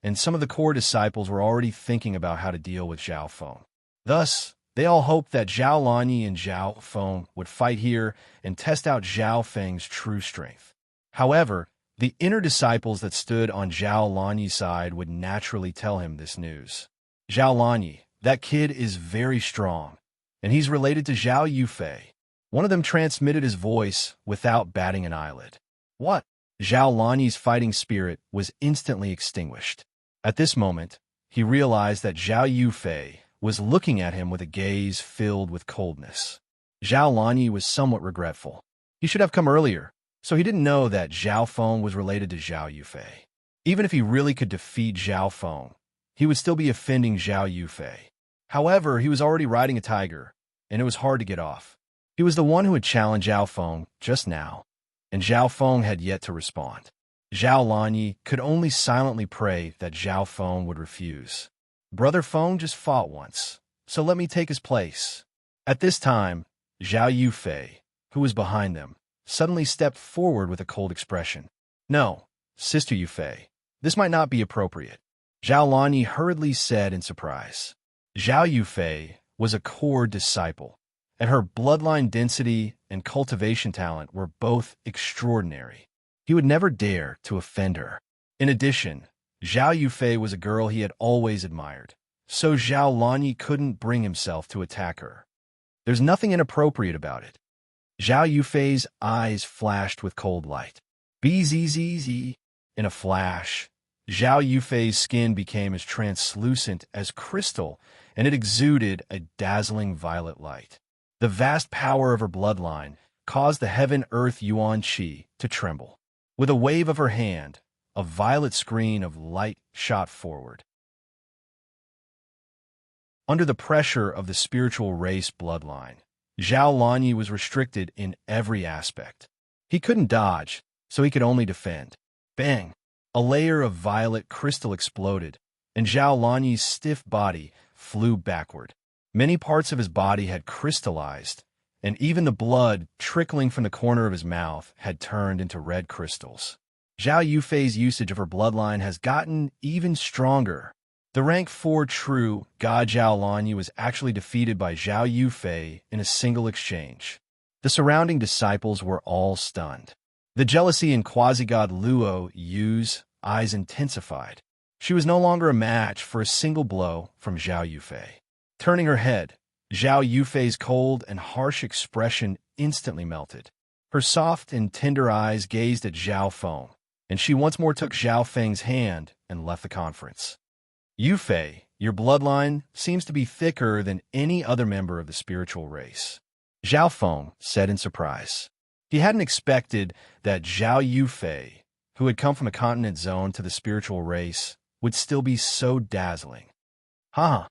and some of the core disciples were already thinking about how to deal with Zhao Feng. Thus, they all hoped that Zhao Lanyi and Zhao Feng would fight here and test out Zhao Feng's true strength. However, the inner disciples that stood on Zhao Lanyi's side would naturally tell him this news. Zhao Lanyi, that kid is very strong, and he's related to Zhao Yufei. One of them transmitted his voice without batting an eyelid. What? Zhao Lanyi's fighting spirit was instantly extinguished. At this moment, he realized that Zhao Yufei was looking at him with a gaze filled with coldness. Zhao Lanyi was somewhat regretful. He should have come earlier, so he didn't know that Zhao Feng was related to Zhao Yufei. Even if he really could defeat Zhao Feng, he would still be offending Zhao Yufei. However, he was already riding a tiger, and it was hard to get off. He was the one who had challenged Zhao Feng just now, and Zhao Feng had yet to respond. Zhao Lanyi could only silently pray that Zhao Feng would refuse. Brother Feng just fought once, so let me take his place. At this time, Zhao Yufei, who was behind them, suddenly stepped forward with a cold expression. No, Sister Yufei, this might not be appropriate. Zhao Lanyi hurriedly said in surprise. Zhao Yufei was a core disciple, and her bloodline density and cultivation talent were both extraordinary. He would never dare to offend her. In addition, Zhao Yufei was a girl he had always admired, so Zhao Lanyi couldn't bring himself to attack her. There's nothing inappropriate about it. Zhao Yufei's eyes flashed with cold light. Bzzz. In a flash, Zhao Yufei's skin became as translucent as crystal, and it exuded a dazzling violet light. The vast power of her bloodline caused the heaven-earth Yuan Qi to tremble. With a wave of her hand, a violet screen of light shot forward. Under the pressure of the spiritual race bloodline, Zhao Lanyi was restricted in every aspect. He couldn't dodge, so he could only defend. Bang! A layer of violet crystal exploded, and Zhao Lanyi's stiff body flew backward. Many parts of his body had crystallized, and even the blood trickling from the corner of his mouth had turned into red crystals. Zhao Yufei's usage of her bloodline has gotten even stronger. The rank 4 true God Zhao Lanyi was actually defeated by Zhao Yufei in a single exchange. The surrounding disciples were all stunned. The jealousy in quasi-god Luo Yu's eyes intensified. She was no longer a match for a single blow from Zhao Yufei. Turning her head, Zhao Yufei's cold and harsh expression instantly melted. Her soft and tender eyes gazed at Zhao Feng, and she once more took Zhao Feng's hand and left the conference. Yufei, your bloodline seems to be thicker than any other member of the spiritual race, Zhao Feng said in surprise. He hadn't expected that Zhao Yufei, who had come from a continent zone to the spiritual race, would still be so dazzling. How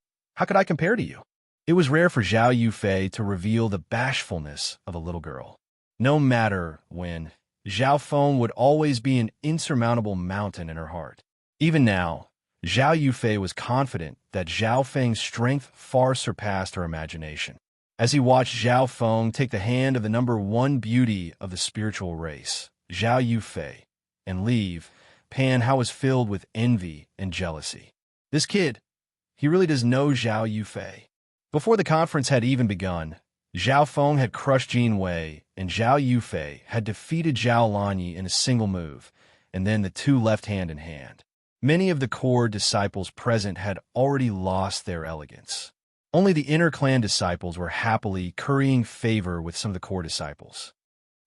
could I compare to you? It was rare for Zhao Yufei to reveal the bashfulness of a little girl. No matter when, Zhao Feng would always be an insurmountable mountain in her heart. Even now, Zhao Yufei was confident that Zhao Feng's strength far surpassed her imagination. As he watched Zhao Feng take the hand of the number one beauty of the spiritual race, Zhao Yufei, and leave, Pan Hao was filled with envy and jealousy. This kid, he really does know Zhao Yufei. Before the conference had even begun, Zhao Feng had crushed Jin Wei, and Zhao Yufei had defeated Zhao Lanyi in a single move, and then the two left hand in hand. Many of the core disciples present had already lost their elegance. Only the inner clan disciples were happily currying favor with some of the core disciples.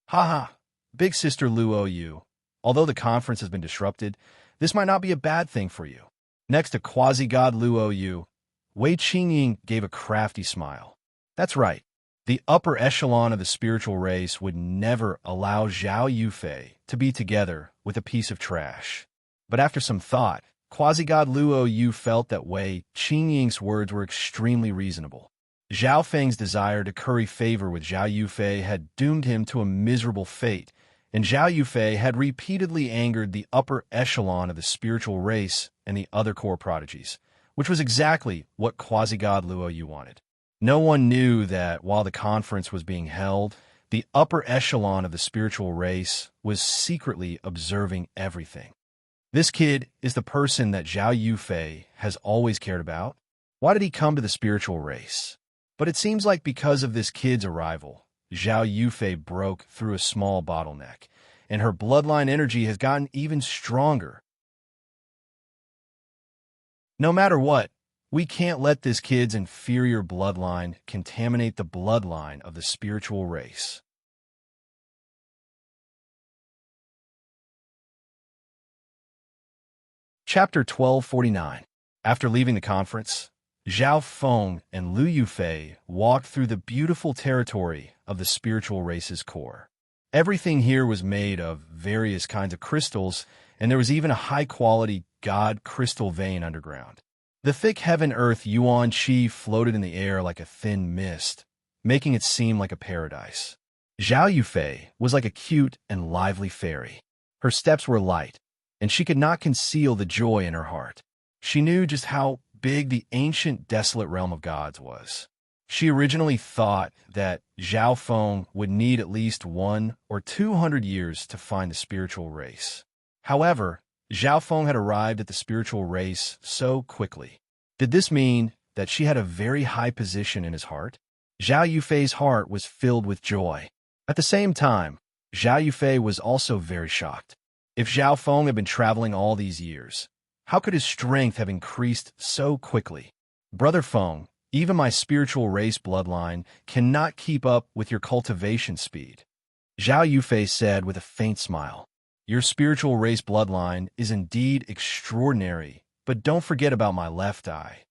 Haha, big sister Luo Yu, although the conference has been disrupted, this might not be a bad thing for you. Next to quasi-god Luo Yu, Wei Qingying gave a crafty smile. That's right. The upper echelon of the spiritual race would never allow Zhao Yufei to be together with a piece of trash. But after some thought, quasi-god Luo Yu felt that Wei Qingying's words were extremely reasonable. Zhao Feng's desire to curry favor with Zhao Yufei had doomed him to a miserable fate, and Zhao Yufei had repeatedly angered the upper echelon of the spiritual race and the other core prodigies, which was exactly what quasi-god Luo Yu wanted. No one knew that while the conference was being held, the upper echelon of the spiritual race was secretly observing everything. This kid is the person that Zhao Yufei has always cared about. Why did he come to the spiritual race? But it seems like because of this kid's arrival, Zhao Yufei broke through a small bottleneck, and her bloodline energy has gotten even stronger. No matter what, we can't let this kid's inferior bloodline contaminate the bloodline of the spiritual race. Chapter 1249. After leaving the conference, Zhao Feng and Lu Yufei walked through the beautiful territory of the spiritual race's core. Everything here was made of various kinds of crystals, and there was even a high-quality god crystal vein underground. The thick heaven-earth yuan qi floated in the air like a thin mist, making it seem like a paradise. Zhao Yufei was like a cute and lively fairy. Her steps were light, and she could not conceal the joy in her heart. She knew just how big the ancient desolate realm of gods was. She originally thought that Zhao Feng would need at least 100 or 200 years to find the spiritual race. However, Zhao Feng had arrived at the spiritual race so quickly. Did this mean that she had a very high position in his heart? Zhao Yufei's heart was filled with joy. At the same time, Zhao Yufei was also very shocked. If Zhao Feng had been traveling all these years, how could his strength have increased so quickly? Brother Feng, even my spiritual race bloodline cannot keep up with your cultivation speed. Zhao Yufei said with a faint smile. Your spiritual race bloodline is indeed extraordinary, but don't forget about my left eye.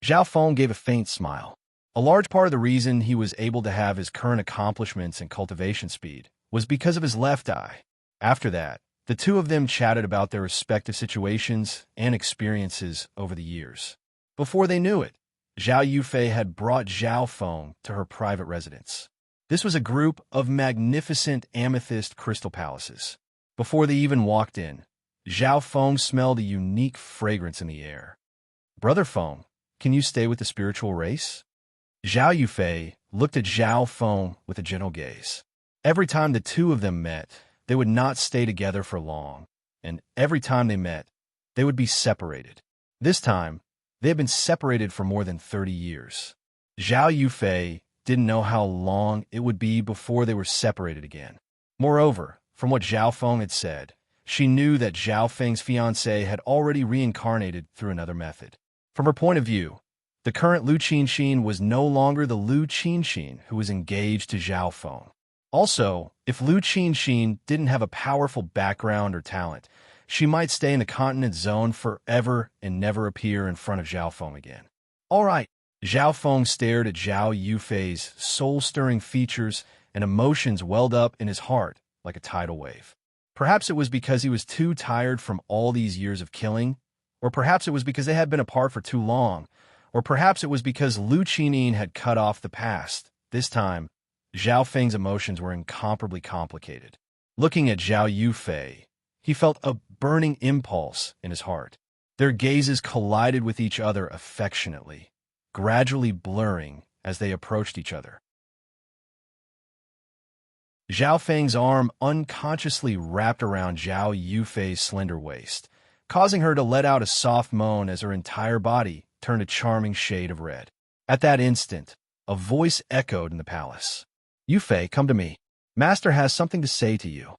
Zhao Feng gave a faint smile. A large part of the reason he was able to have his current accomplishments and cultivation speed was because of his left eye. After that, the two of them chatted about their respective situations and experiences over the years. Before they knew it, Zhao Yufei had brought Zhao Feng to her private residence. This was a group of magnificent amethyst crystal palaces. Before they even walked in, Zhao Feng smelled a unique fragrance in the air. Brother Feng, can you stay with the spiritual race? Zhao Yufei looked at Zhao Feng with a gentle gaze. Every time the two of them met, they would not stay together for long, and every time they met, they would be separated. This time, they had been separated for more than 30 years. Zhao Yufei didn't know how long it would be before they were separated again. Moreover, from what Zhao Feng had said, she knew that Zhao Feng's fiancé had already reincarnated through another method. From her point of view, the current Lu Qinxin was no longer the Lu Qinxin who was engaged to Zhao Feng. Also, if Lu Qinxin didn't have a powerful background or talent, she might stay in the continent zone forever and never appear in front of Zhao Feng again. All right, Zhao Feng stared at Zhao Yufei's soul-stirring features, and emotions welled up in his heart like a tidal wave. Perhaps it was because he was too tired from all these years of killing, or perhaps it was because they had been apart for too long, or perhaps it was because Lu Qinyin had cut off the past. This time, Zhao Feng's emotions were incomparably complicated. Looking at Zhao Yufei, he felt a burning impulse in his heart. Their gazes collided with each other affectionately, gradually blurring as they approached each other. Zhao Feng's arm unconsciously wrapped around Zhao Yufei's slender waist, causing her to let out a soft moan as her entire body turned a charming shade of red. At that instant, a voice echoed in the palace. "Yufei, come to me. Master has something to say to you."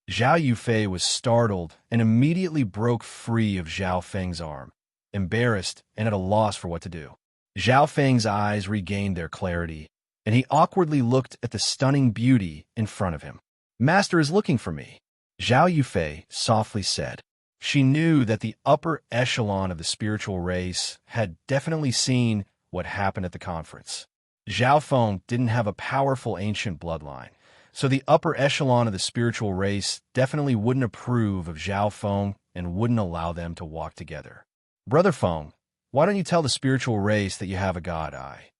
Zhao Yufei was startled and immediately broke free of Zhao Feng's arm, embarrassed and at a loss for what to do. Zhao Feng's eyes regained their clarity, and he awkwardly looked at the stunning beauty in front of him. "Master is looking for me," Zhao Yufei softly said. She knew that the upper echelon of the spiritual race had definitely seen what happened at the conference. Zhao Feng didn't have a powerful ancient bloodline, so the upper echelon of the spiritual race definitely wouldn't approve of Zhao Feng and wouldn't allow them to walk together. "Brother Feng, why don't you tell the spiritual race that you have a god eye?"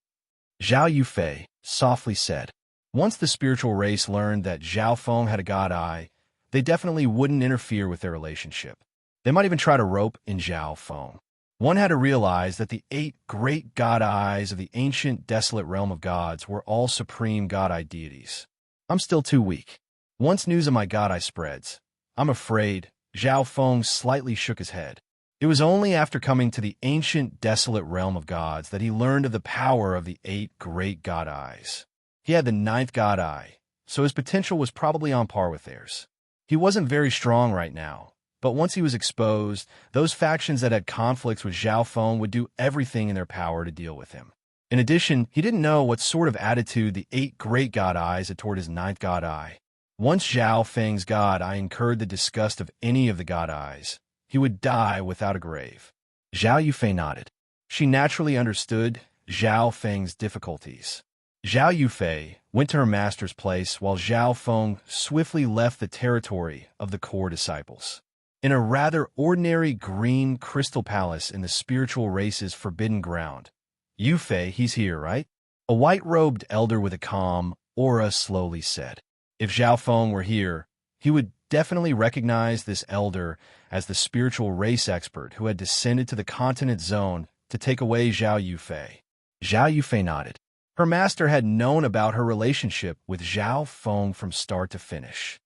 Zhao Yufei softly said. Once the spiritual race learned that Zhao Feng had a god eye, they definitely wouldn't interfere with their relationship. They might even try to rope in Zhao Feng. One had to realize that the 8 great god eyes of the ancient desolate realm of gods were all supreme god eye deities. "I'm still too weak. Once news of my god eye spreads, I'm afraid," Zhao Feng slightly shook his head. It was only after coming to the ancient desolate realm of gods that he learned of the power of the 8 great god eyes. He had the 9th god eye, so his potential was probably on par with theirs. He wasn't very strong right now, but once he was exposed, those factions that had conflicts with Zhao Feng would do everything in their power to deal with him. In addition, he didn't know what sort of attitude the 8 great god eyes had toward his 9th god eye. Once Zhao Feng's god eye incurred the disgust of any of the god eyes, he would die without a grave. Zhao Yufei nodded. She naturally understood Zhao Feng's difficulties. Zhao Yufei went to her master's place while Zhao Feng swiftly left the territory of the core disciples. In a rather ordinary green crystal palace in the spiritual race's forbidden ground. "Yufei, he's here, right?" A white-robed elder with a calm aura slowly said. If Zhao Feng were here, he would definitely recognize this elder as the spiritual race expert who had descended to the continent zone to take away Zhao Yufei. Zhao Yufei nodded. Her master had known about her relationship with Zhao Feng from start to finish.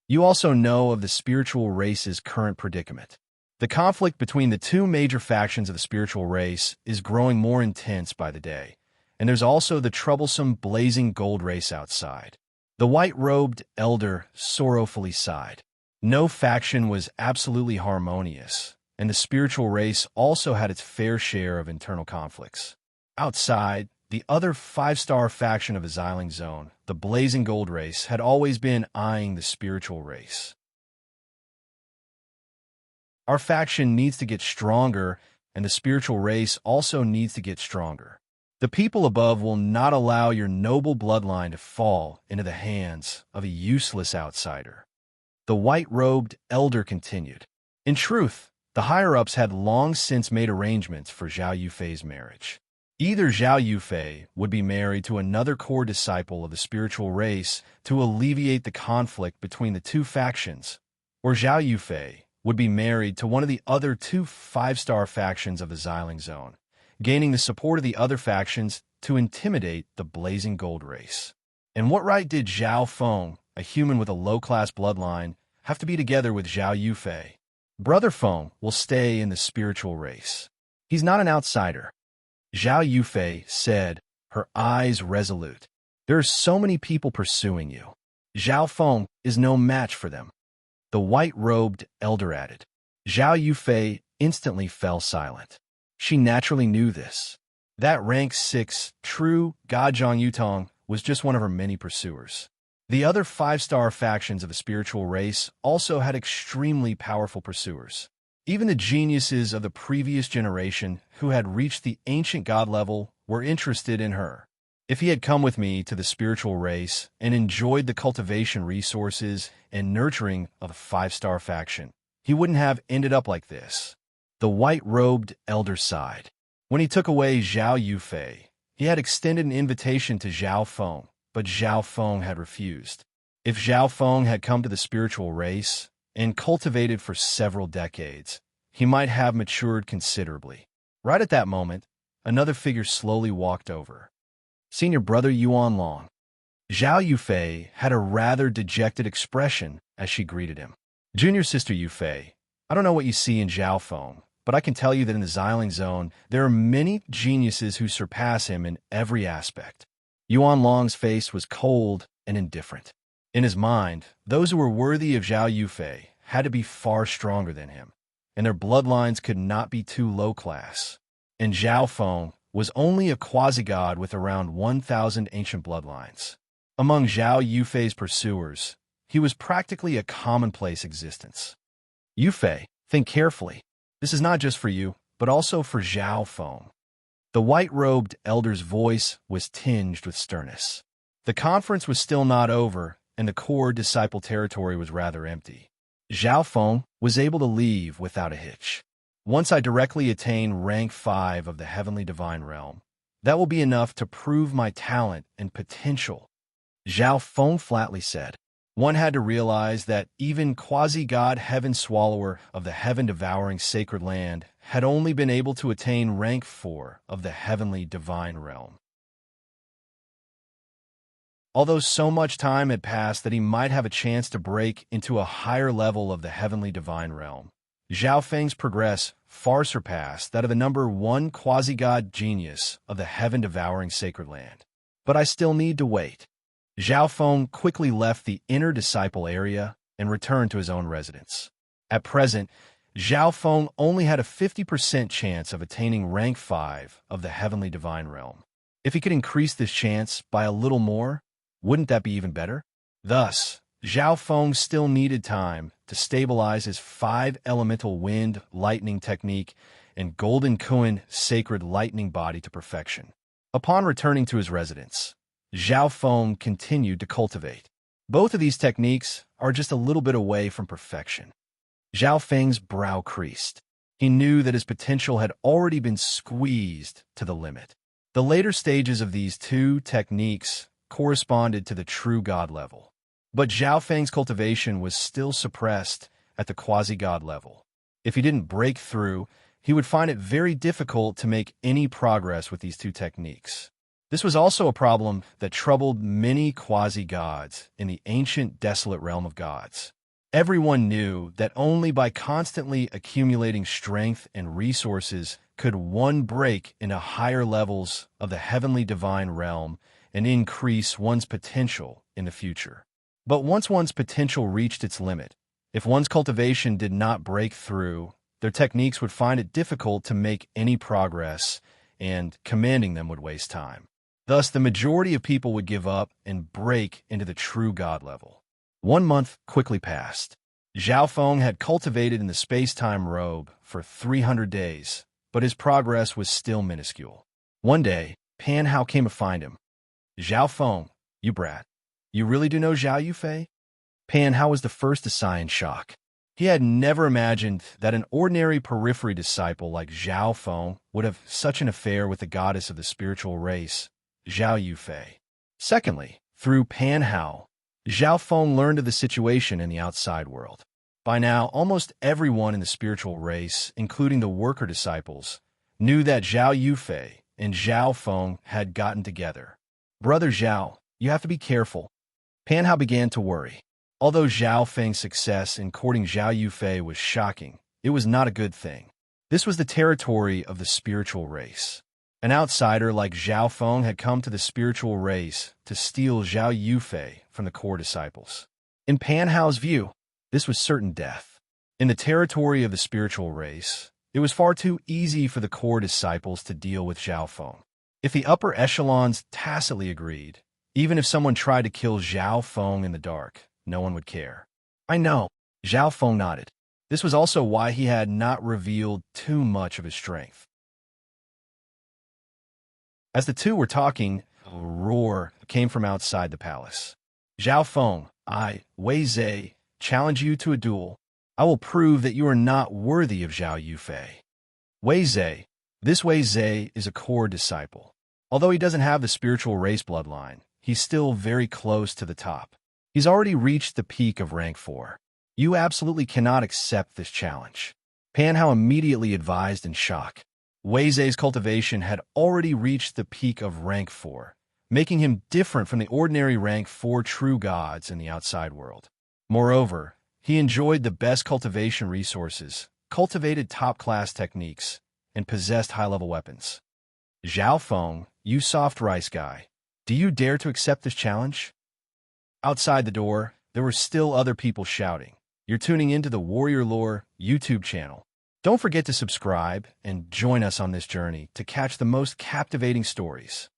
"You also know of the spiritual race's current predicament. The conflict between the 2 major factions of the spiritual race is growing more intense by the day, and there's also the troublesome blazing gold race outside." The white-robed elder sorrowfully sighed. No faction was absolutely harmonious, and the spiritual race also had its fair share of internal conflicts. Outside, the other 5-star faction of the Xiling Zone, the blazing gold race, had always been eyeing the spiritual race. "Our faction needs to get stronger, and the spiritual race also needs to get stronger. The people above will not allow your noble bloodline to fall into the hands of a useless outsider," the white-robed elder continued. In truth, the higher-ups had long since made arrangements for Zhao Yufei's marriage. Either Zhao Yufei would be married to another core disciple of the spiritual race to alleviate the conflict between the 2 factions, or Zhao Yufei would be married to one of the other 2 5-star factions of the Xiling Zone, gaining the support of the other factions to intimidate the blazing gold race. And what right did Zhao Feng, a human with a low-class bloodline, have to be together with Zhao Yufei? Brother Feng will stay in the spiritual race. He's not an outsider, Zhao Yufei said, her eyes resolute. There are so many people pursuing you. Zhao Feng is no match for them. The white-robed elder added. Zhao Yufei instantly fell silent. She naturally knew this. That rank 6 true Gajong Yutong was just one of her many pursuers. The other 5-star factions of the spiritual race also had extremely powerful pursuers. Even the geniuses of the previous generation who had reached the ancient god level were interested in her. If he had come with me to the spiritual race and enjoyed the cultivation resources and nurturing of a 5-star faction, he wouldn't have ended up like this. The white-robed elder sighed. When he took away Zhao Yufei, he had extended an invitation to Zhao Feng, but Zhao Feng had refused. If Zhao Feng had come to the spiritual race and cultivated for several decades, he might have matured considerably. Right at that moment, another figure slowly walked over. Senior brother Yuan Long. Zhao Yufei had a rather dejected expression as she greeted him. Junior sister Yufei, I don't know what you see in Zhao Feng, but I can tell you that in the Xiling Zone, there are many geniuses who surpass him in every aspect. Yuan Long's face was cold and indifferent. In his mind, those who were worthy of Zhao Yufei had to be far stronger than him, and their bloodlines could not be too low class. And Zhao Feng was only a quasi-god with around 1,000 ancient bloodlines. Among Zhao Yufei's pursuers, he was practically a commonplace existence. Yufei, think carefully. This is not just for you, but also for Zhao Feng. The white-robed elder's voice was tinged with sternness. The conference was still not over, and the core disciple territory was rather empty. Zhao Feng was able to leave without a hitch. Once I directly attain rank 5 of the heavenly divine realm, that will be enough to prove my talent and potential, Zhao Feng flatly said. One had to realize that even quasi-god heaven swallower of the heaven-devouring sacred land had only been able to attain rank 4 of the heavenly divine realm. Although so much time had passed that he might have a chance to break into a higher level of the heavenly divine realm, Zhao Feng's progress far surpassed that of the number 1 quasi-god genius of the heaven-devouring sacred land. But I still need to wait. Zhao Feng quickly left the inner disciple area and returned to his own residence. At present, Zhao Feng only had a 50% chance of attaining rank 5 of the heavenly divine realm. If he could increase this chance by a little more, wouldn't that be even better? Thus, Zhao Feng still needed time to stabilize his 5 elemental wind lightning technique and golden Kuan sacred lightning body to perfection. Upon returning to his residence, Zhao Feng continued to cultivate. Both of these techniques are just a little bit away from perfection. Zhao Feng's brow creased. He knew that his potential had already been squeezed to the limit. The later stages of these 2 techniques corresponded to the true god level. But Zhao Feng's cultivation was still suppressed at the quasi-god level. If he didn't break through, he would find it very difficult to make any progress with these 2 techniques. This was also a problem that troubled many quasi-gods in the ancient desolate realm of gods. Everyone knew that only by constantly accumulating strength and resources could one break into higher levels of the heavenly divine realm and increase one's potential in the future. But once one's potential reached its limit, if one's cultivation did not break through, their techniques would find it difficult to make any progress, and commanding them would waste time. Thus, the majority of people would give up and break into the true god level. 1 month quickly passed. Zhao Feng had cultivated in the space-time robe for 300 days, but his progress was still minuscule. One day, Pan Hao came to find him. Zhao Feng, you brat. You really do know Zhao Yufei? Pan Hao was the first to sigh in shock. He had never imagined that an ordinary periphery disciple like Zhao Feng would have such an affair with the goddess of the spiritual race, Zhao Yufei. Secondly, through Pan Hao, Zhao Feng learned of the situation in the outside world. By now, almost everyone in the spiritual race, including the worker disciples, knew that Zhao Yufei and Zhao Feng had gotten together. Brother Zhao, you have to be careful. Pan Hao began to worry. Although Zhao Feng's success in courting Zhao Yufei was shocking, it was not a good thing. This was the territory of the spiritual race. An outsider like Zhao Feng had come to the spiritual race to steal Zhao Yufei from the core disciples. In Pan Hao's view, this was certain death. In the territory of the spiritual race, it was far too easy for the core disciples to deal with Zhao Feng. If the upper echelons tacitly agreed, even if someone tried to kill Zhao Feng in the dark, no one would care. I know, Zhao Feng nodded. This was also why he had not revealed too much of his strength. As the two were talking, a roar came from outside the palace. Zhao Feng, I, Wei Zhe, challenge you to a duel. I will prove that you are not worthy of Zhao Yufei. Wei Zhe, this Wei Zhe is a core disciple. Although he doesn't have the spiritual race bloodline, he's still very close to the top. He's already reached the peak of rank 4. You absolutely cannot accept this challenge. Pan Hao immediately advised in shock. Wei Zhe's cultivation had already reached the peak of rank 4, making him different from the ordinary rank 4 true gods in the outside world. Moreover, he enjoyed the best cultivation resources, cultivated top-class techniques, and possessed high-level weapons. Zhao Feng, you soft rice guy, do you dare to accept this challenge? Outside the door, there were still other people shouting. You're tuning into the Warrior Lore YouTube channel. Don't forget to subscribe and join us on this journey to catch the most captivating stories.